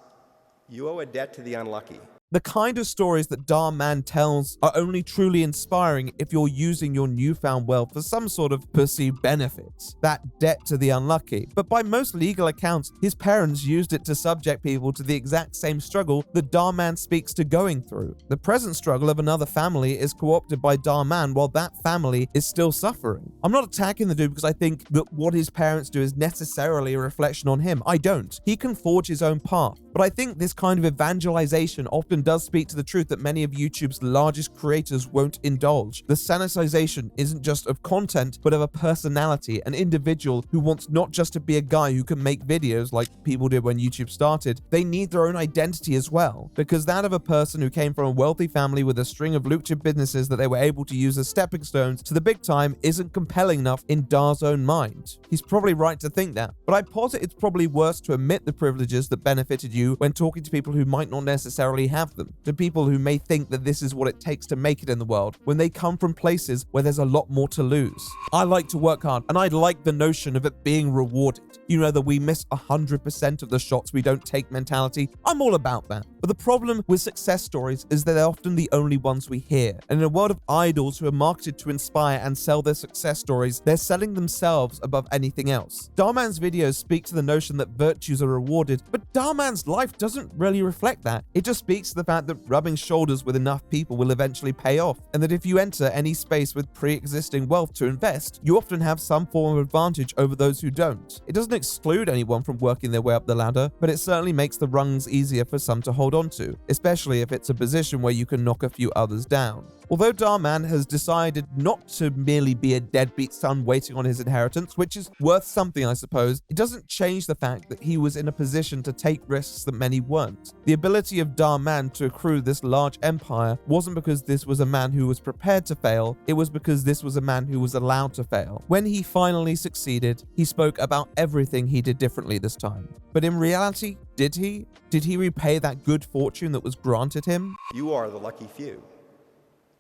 You owe a debt to the unlucky. The kind of stories that Dhar Mann tells are only truly inspiring if you're using your newfound wealth for some sort of perceived benefits, that debt to the unlucky. But by most legal accounts, his parents used it to subject people to the exact same struggle that Dhar Mann speaks to going through. The present struggle of another family is co-opted by Dhar Mann while that family is still suffering. I'm not attacking the dude because I think that what his parents do is necessarily a reflection on him. I don't. He can forge his own path. But I think this kind of evangelization often does speak to the truth that many of YouTube's largest creators won't indulge. The sanitization isn't just of content, but of a personality, an individual who wants not just to be a guy who can make videos like people did when YouTube started. They need their own identity as well, because that of a person who came from a wealthy family with a string of lucrative businesses that they were able to use as stepping stones to the big time isn't compelling enough in Dhar's own mind. He's probably right to think that, but I posit it's probably worse to omit the privileges that benefited you when talking to people who might not necessarily have them, to people who may think that this is what it takes to make it in the world, when they come from places where there's a lot more to lose. I like to work hard, and I like the notion of it being rewarded. You know, that we miss 100% of the shots we don't take mentality. I'm all about that. But the problem with success stories is that they're often the only ones we hear. And in a world of idols who are marketed to inspire and sell their success stories, they're selling themselves above anything else. Dhar Mann's videos speak to the notion that virtues are rewarded, but Dhar Mann's life doesn't really reflect that. It just speaks to the fact that rubbing shoulders with enough people will eventually pay off, and that if you enter any space with pre-existing wealth to invest, you often have some form of advantage over those who don't. It doesn't exclude anyone from working their way up the ladder, but it certainly makes the rungs easier for some to hold on to, especially if it's a position where you can knock a few others down. Although Dhar Mann has decided not to merely be a deadbeat son waiting on his inheritance, which is worth something I suppose, it doesn't change the fact that he was in a position to take risks that many weren't. The ability of Dhar Mann to accrue this large empire wasn't because this was a man who was prepared to fail, it was because this was a man who was allowed to fail. When he finally succeeded, he spoke about everything he did differently this time. But in reality, did he? Did he repay that good fortune that was granted him? You are the lucky few.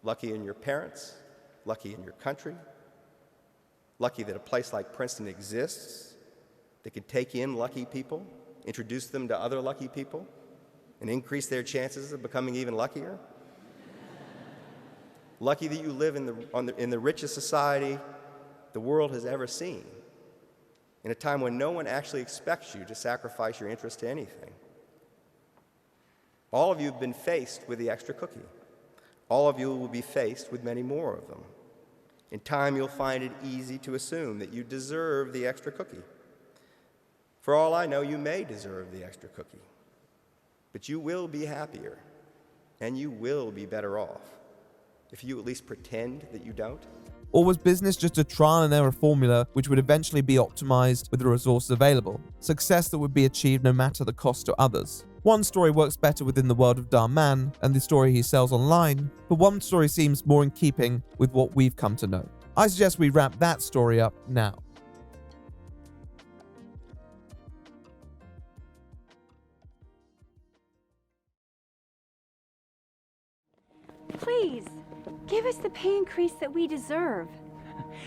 Lucky in your parents, lucky in your country, lucky that a place like Princeton exists that could take in lucky people, introduce them to other lucky people, and increase their chances of becoming even luckier. Lucky that you live in the richest society the world has ever seen, in a time when no one actually expects you to sacrifice your interest to anything. All of you have been faced with the extra cookie. All of you will be faced with many more of them. In time, you'll find it easy to assume that you deserve the extra cookie. For all I know, you may deserve the extra cookie. But you will be happier, and you will be better off if you at least pretend that you don't. Or was business just a trial and error formula which would eventually be optimized with the resources available? Success that would be achieved no matter the cost to others. One story works better within the world of Dhar Mann and the story he sells online, but one story seems more in keeping with what we've come to know. I suggest we wrap that story up now. Please, give us the pay increase that we deserve.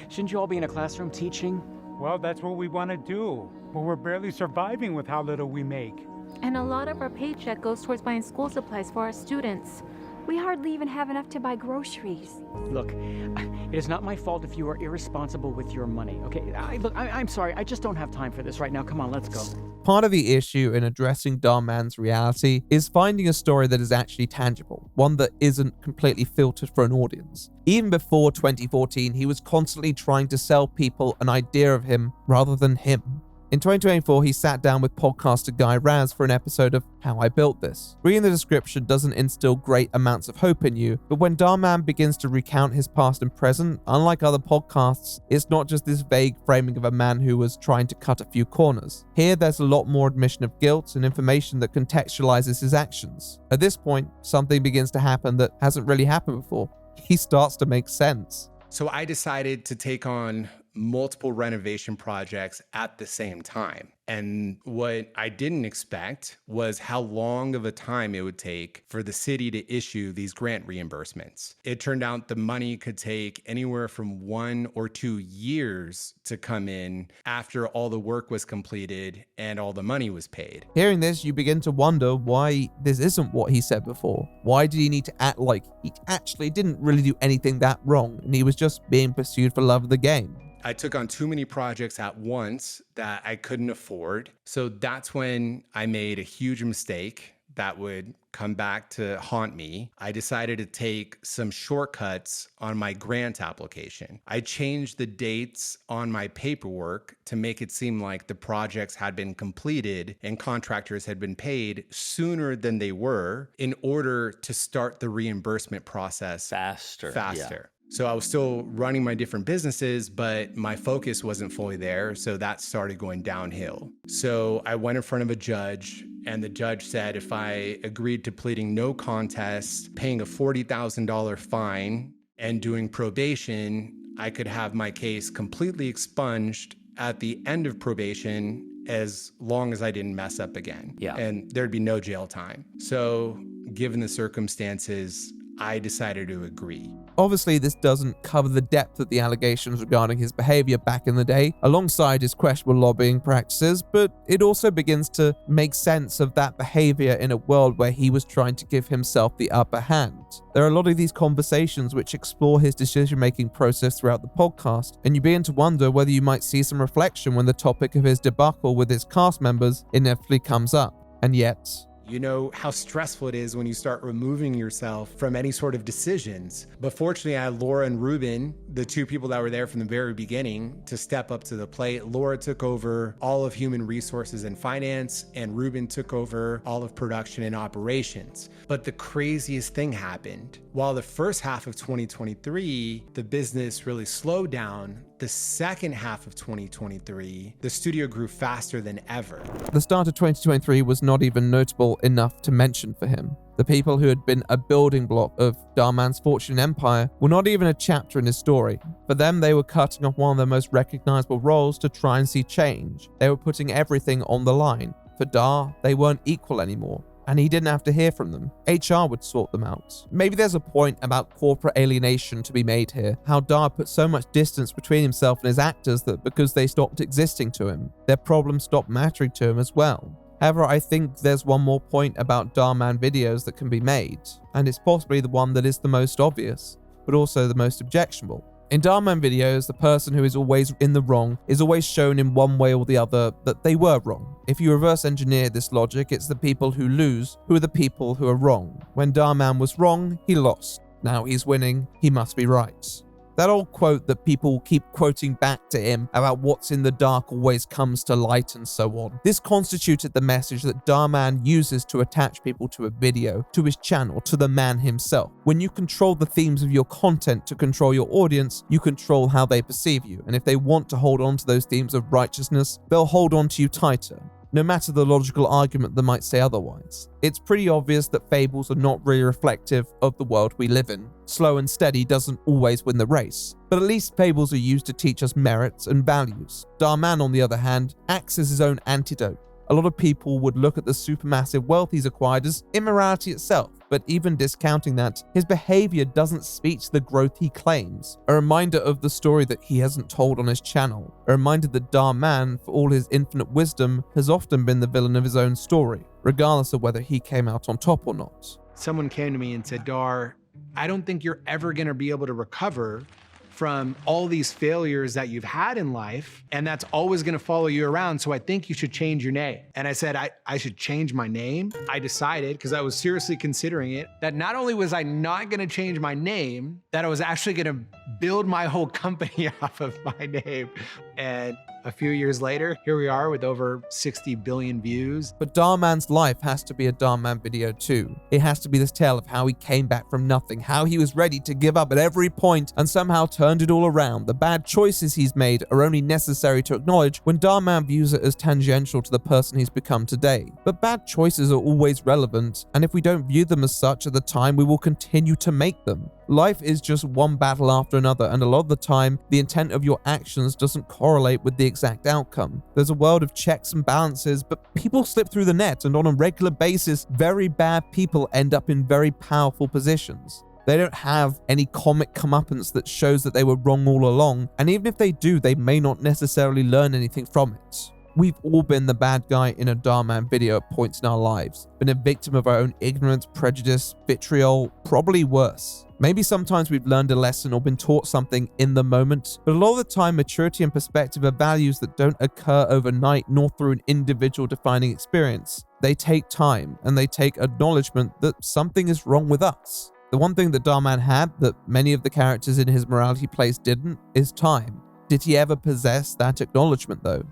Shouldn't you all be in a classroom teaching? Well, that's what we want to do, but we're barely surviving with how little we make. And a lot of our paycheck goes towards buying school supplies for our students. We hardly even have enough to buy groceries. Look, it is not my fault if you are irresponsible with your money, okay? I'm sorry, I just don't have time for this right now. Come on, let's go. Part of the issue in addressing Dhar Mann's reality is finding a story that is actually tangible, one that isn't completely filtered for an audience. Even before 2014, he was constantly trying to sell people an idea of him rather than him. In 2024, he sat down with podcaster Guy Raz for an episode of How I Built This. Reading the description doesn't instill great amounts of hope in you, but when Dhar Mann begins to recount his past and present, unlike other podcasts, it's not just this vague framing of a man who was trying to cut a few corners. Here, there's a lot more admission of guilt and information that contextualizes his actions. At this point, something begins to happen that hasn't really happened before. He starts to make sense. So I decided to take on multiple renovation projects at the same time. And what I didn't expect was how long of a time it would take for the city to issue these grant reimbursements. It turned out the money could take anywhere from 1 or 2 years to come in after all the work was completed and all the money was paid. Hearing this, you begin to wonder why this isn't what he said before. Why did he need to act like he actually didn't really do anything that wrong and he was just being pursued for love of the game? I took on too many projects at once that I couldn't afford. So that's when I made a huge mistake that would come back to haunt me. I decided to take some shortcuts on my grant application. I changed the dates on my paperwork to make it seem like the projects had been completed and contractors had been paid sooner than they were in order to start the reimbursement process faster. Yeah. So I was still running my different businesses, but my focus wasn't fully there. So that started going downhill. So I went in front of a judge, and the judge said if I agreed to pleading no contest, paying a $40,000 fine, and doing probation, I could have my case completely expunged at the end of probation as long as I didn't mess up again. Yeah. And there'd be no jail time. So given the circumstances, I decided to agree. Obviously, this doesn't cover the depth of the allegations regarding his behavior back in the day, alongside his questionable lobbying practices, but it also begins to make sense of that behavior in a world where he was trying to give himself the upper hand. There are a lot of these conversations which explore his decision-making process throughout the podcast, and you begin to wonder whether you might see some reflection when the topic of his debacle with his cast members inevitably comes up. And yet, You know how stressful it is when you start removing yourself from any sort of decisions. But fortunately, I had Laura and Ruben, the two people that were there from the very beginning, to step up to the plate. Laura took over all of human resources and finance, and Ruben took over all of production and operations. But the craziest thing happened. While the first half of 2023, the business really slowed down, the second half of 2023, the studio grew faster than ever. the start of 2023 was not even notable enough to mention for him. The people who had been a building block of Dhar Mann's fortune empire were not even a chapter in his story. For them, they were cutting off one of their most recognizable roles to try and see change. They were putting everything on the line. For Dhar, they weren't equal anymore, and he didn't have to hear from them. HR would sort them out. Maybe there's a point about corporate alienation to be made here, how Dhar put so much distance between himself and his actors that because they stopped existing to him, their problems stopped mattering to him as well. However, I think there's one more point about Dhar Mann videos that can be made, and it's possibly the one that is the most obvious, but also the most objectionable. In Dhar Mann videos, the person who is always in the wrong is always shown in one way or the other that they were wrong. If you reverse engineer this logic, it's the people who lose who are the people who are wrong. When Dhar Mann was wrong, he lost. Now he's winning, he must be right. That old quote that people keep quoting back to him about what's in the dark always comes to light and so on. This constituted the message that Dhar Mann uses to attach people to a video, to his channel, to the man himself. When you control the themes of your content to control your audience, you control how they perceive you. And if they want to hold on to those themes of righteousness, they'll hold on to you tighter, no matter the logical argument that might say otherwise. It's pretty obvious that fables are not really reflective of the world we live in. Slow and steady doesn't always win the race, but at least fables are used to teach us merits and values. Dhar Mann, on the other hand, acts as his own antidote. A lot of people would look at the supermassive wealth he's acquired as immorality itself, but even discounting that, his behavior doesn't speak to the growth he claims. A reminder of the story that he hasn't told on his channel. A reminder that Dhar Mann, for all his infinite wisdom, has often been the villain of his own story, regardless of whether he came out on top or not. someone came to me and said, Dhar, I don't think you're ever gonna be able to recover from all these failures that you've had in life, and that's always gonna follow you around, so I think you should change your name. And I said, I should change my name? I decided, because I was seriously considering it, that not only was I not gonna change my name, that I was actually gonna build my whole company off of my name. And a few years later, here we are with over 60 billion views. But Dhar Mann's life has to be a Dhar Mann video too. It has to be this tale of how he came back from nothing, how he was ready to give up at every point and somehow turned it all around. The bad choices he's made are only necessary to acknowledge when Dhar Mann views it as tangential to the person he's become today. But bad choices are always relevant, and if we don't view them as such at the time, we will continue to make them. Life is just one battle after another, and a lot of the time, the intent of your actions doesn't correlate with the exact outcome. There's a world of checks and balances, but people slip through the net, and on a regular basis, very bad people end up in very powerful positions. They don't have any comic comeuppance that shows that they were wrong all along, and even if they do, they may not necessarily learn anything from it. We've all been the bad guy in a Dhar Mann video at points in our lives, been a victim of our own ignorance, prejudice, vitriol, probably worse. Maybe sometimes we've learned a lesson or been taught something in the moment, but a lot of the time maturity and perspective are values that don't occur overnight nor through an individual defining experience. They take time, and they take acknowledgement that something is wrong with us. The one thing that Dhar Mann had that many of the characters in his morality plays didn't is time. Did he ever possess that acknowledgement though?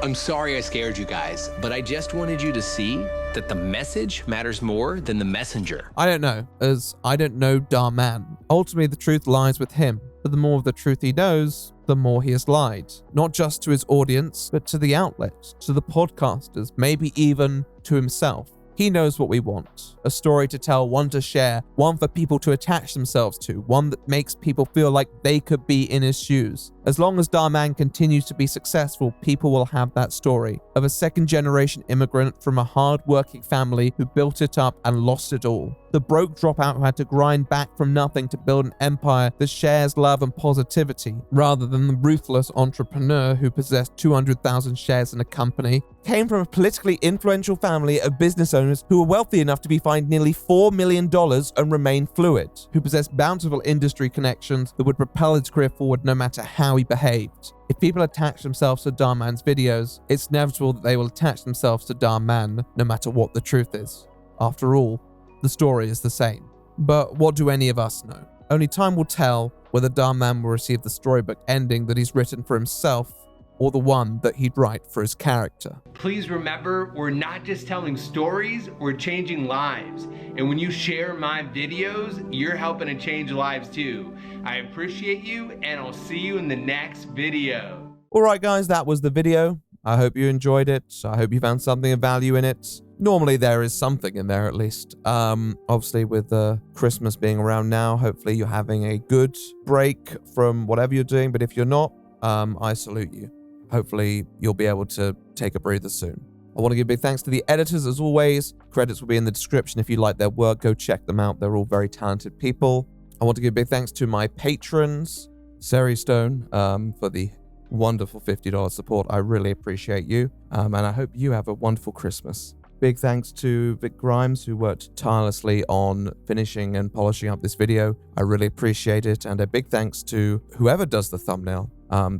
I'm sorry I scared you guys, but I just wanted you to see that the message matters more than the messenger. I don't know, as I don't know Dhar Mann. Ultimately, the truth lies with him, but the more of the truth he knows, the more he has lied. Not just to his audience, but to the outlet, to the podcasters, maybe even to himself. He knows what we want. A story to tell, one to share, one for people to attach themselves to, one that makes people feel like they could be in his shoes. As long as Dhar Mann continues to be successful, people will have that story of a second-generation immigrant from a hard-working family who built it up and lost it all. The broke dropout who had to grind back from nothing to build an empire that shares love and positivity, rather than the ruthless entrepreneur who possessed 200,000 shares in a company, came from a politically influential family of business owners who were wealthy enough to be fined nearly $4 million and remain fluid, who possessed bountiful industry connections that would propel his career forward no matter how he behaved. If people attach themselves to Dhar Mann's videos, it's inevitable that they will attach themselves to Dhar Mann no matter what the truth is. After all, the story is the same. But what do any of us know? Only time will tell whether Dhar Mann will receive the storybook ending that he's written for himself or the one that he'd write for his character. Please remember, we're not just telling stories, we're changing lives. And when you share my videos, you're helping to change lives too. I appreciate you, and I'll see you in the next video. Alright guys, that was the video. I hope you enjoyed it. I hope you found something of value in it. Normally there is something in there at least. Obviously with Christmas being around now, hopefully you're having a good break from whatever you're doing. But if you're not, I salute you. Hopefully you'll be able to take a breather soon. I want to give big thanks to the editors as always. Credits will be in the description. If you like their work, go check them out. They're all very talented people. I want to give big thanks to my patrons, Sari Stone, for the wonderful $50 support. I really appreciate you. And I hope you have a wonderful Christmas. Big thanks to Vic Grimes, who worked tirelessly on finishing and polishing up this video. I really appreciate it. And a big thanks to whoever does the thumbnail.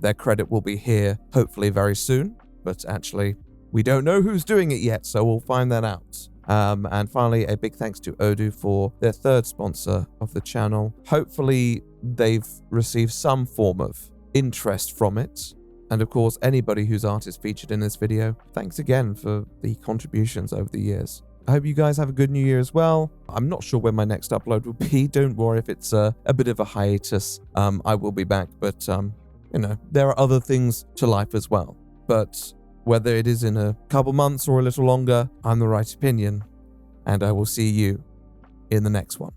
Their credit will be here hopefully very soon, but actually we don't know who's doing it yet, so we'll find that out. And finally, a big thanks to Odoo for their third sponsor of the channel. Hopefully they've received some form of interest from it. And of course, anybody whose art is featured in this video, thanks again for the contributions over the years. I hope you guys have a good new year as well. I'm not sure when my next upload will be. Don't worry if it's a bit of a hiatus. I will be back, but you know, there are other things to life as well. But whether it is in a couple months or a little longer, I'm the right opinion, and I will see you in the next one.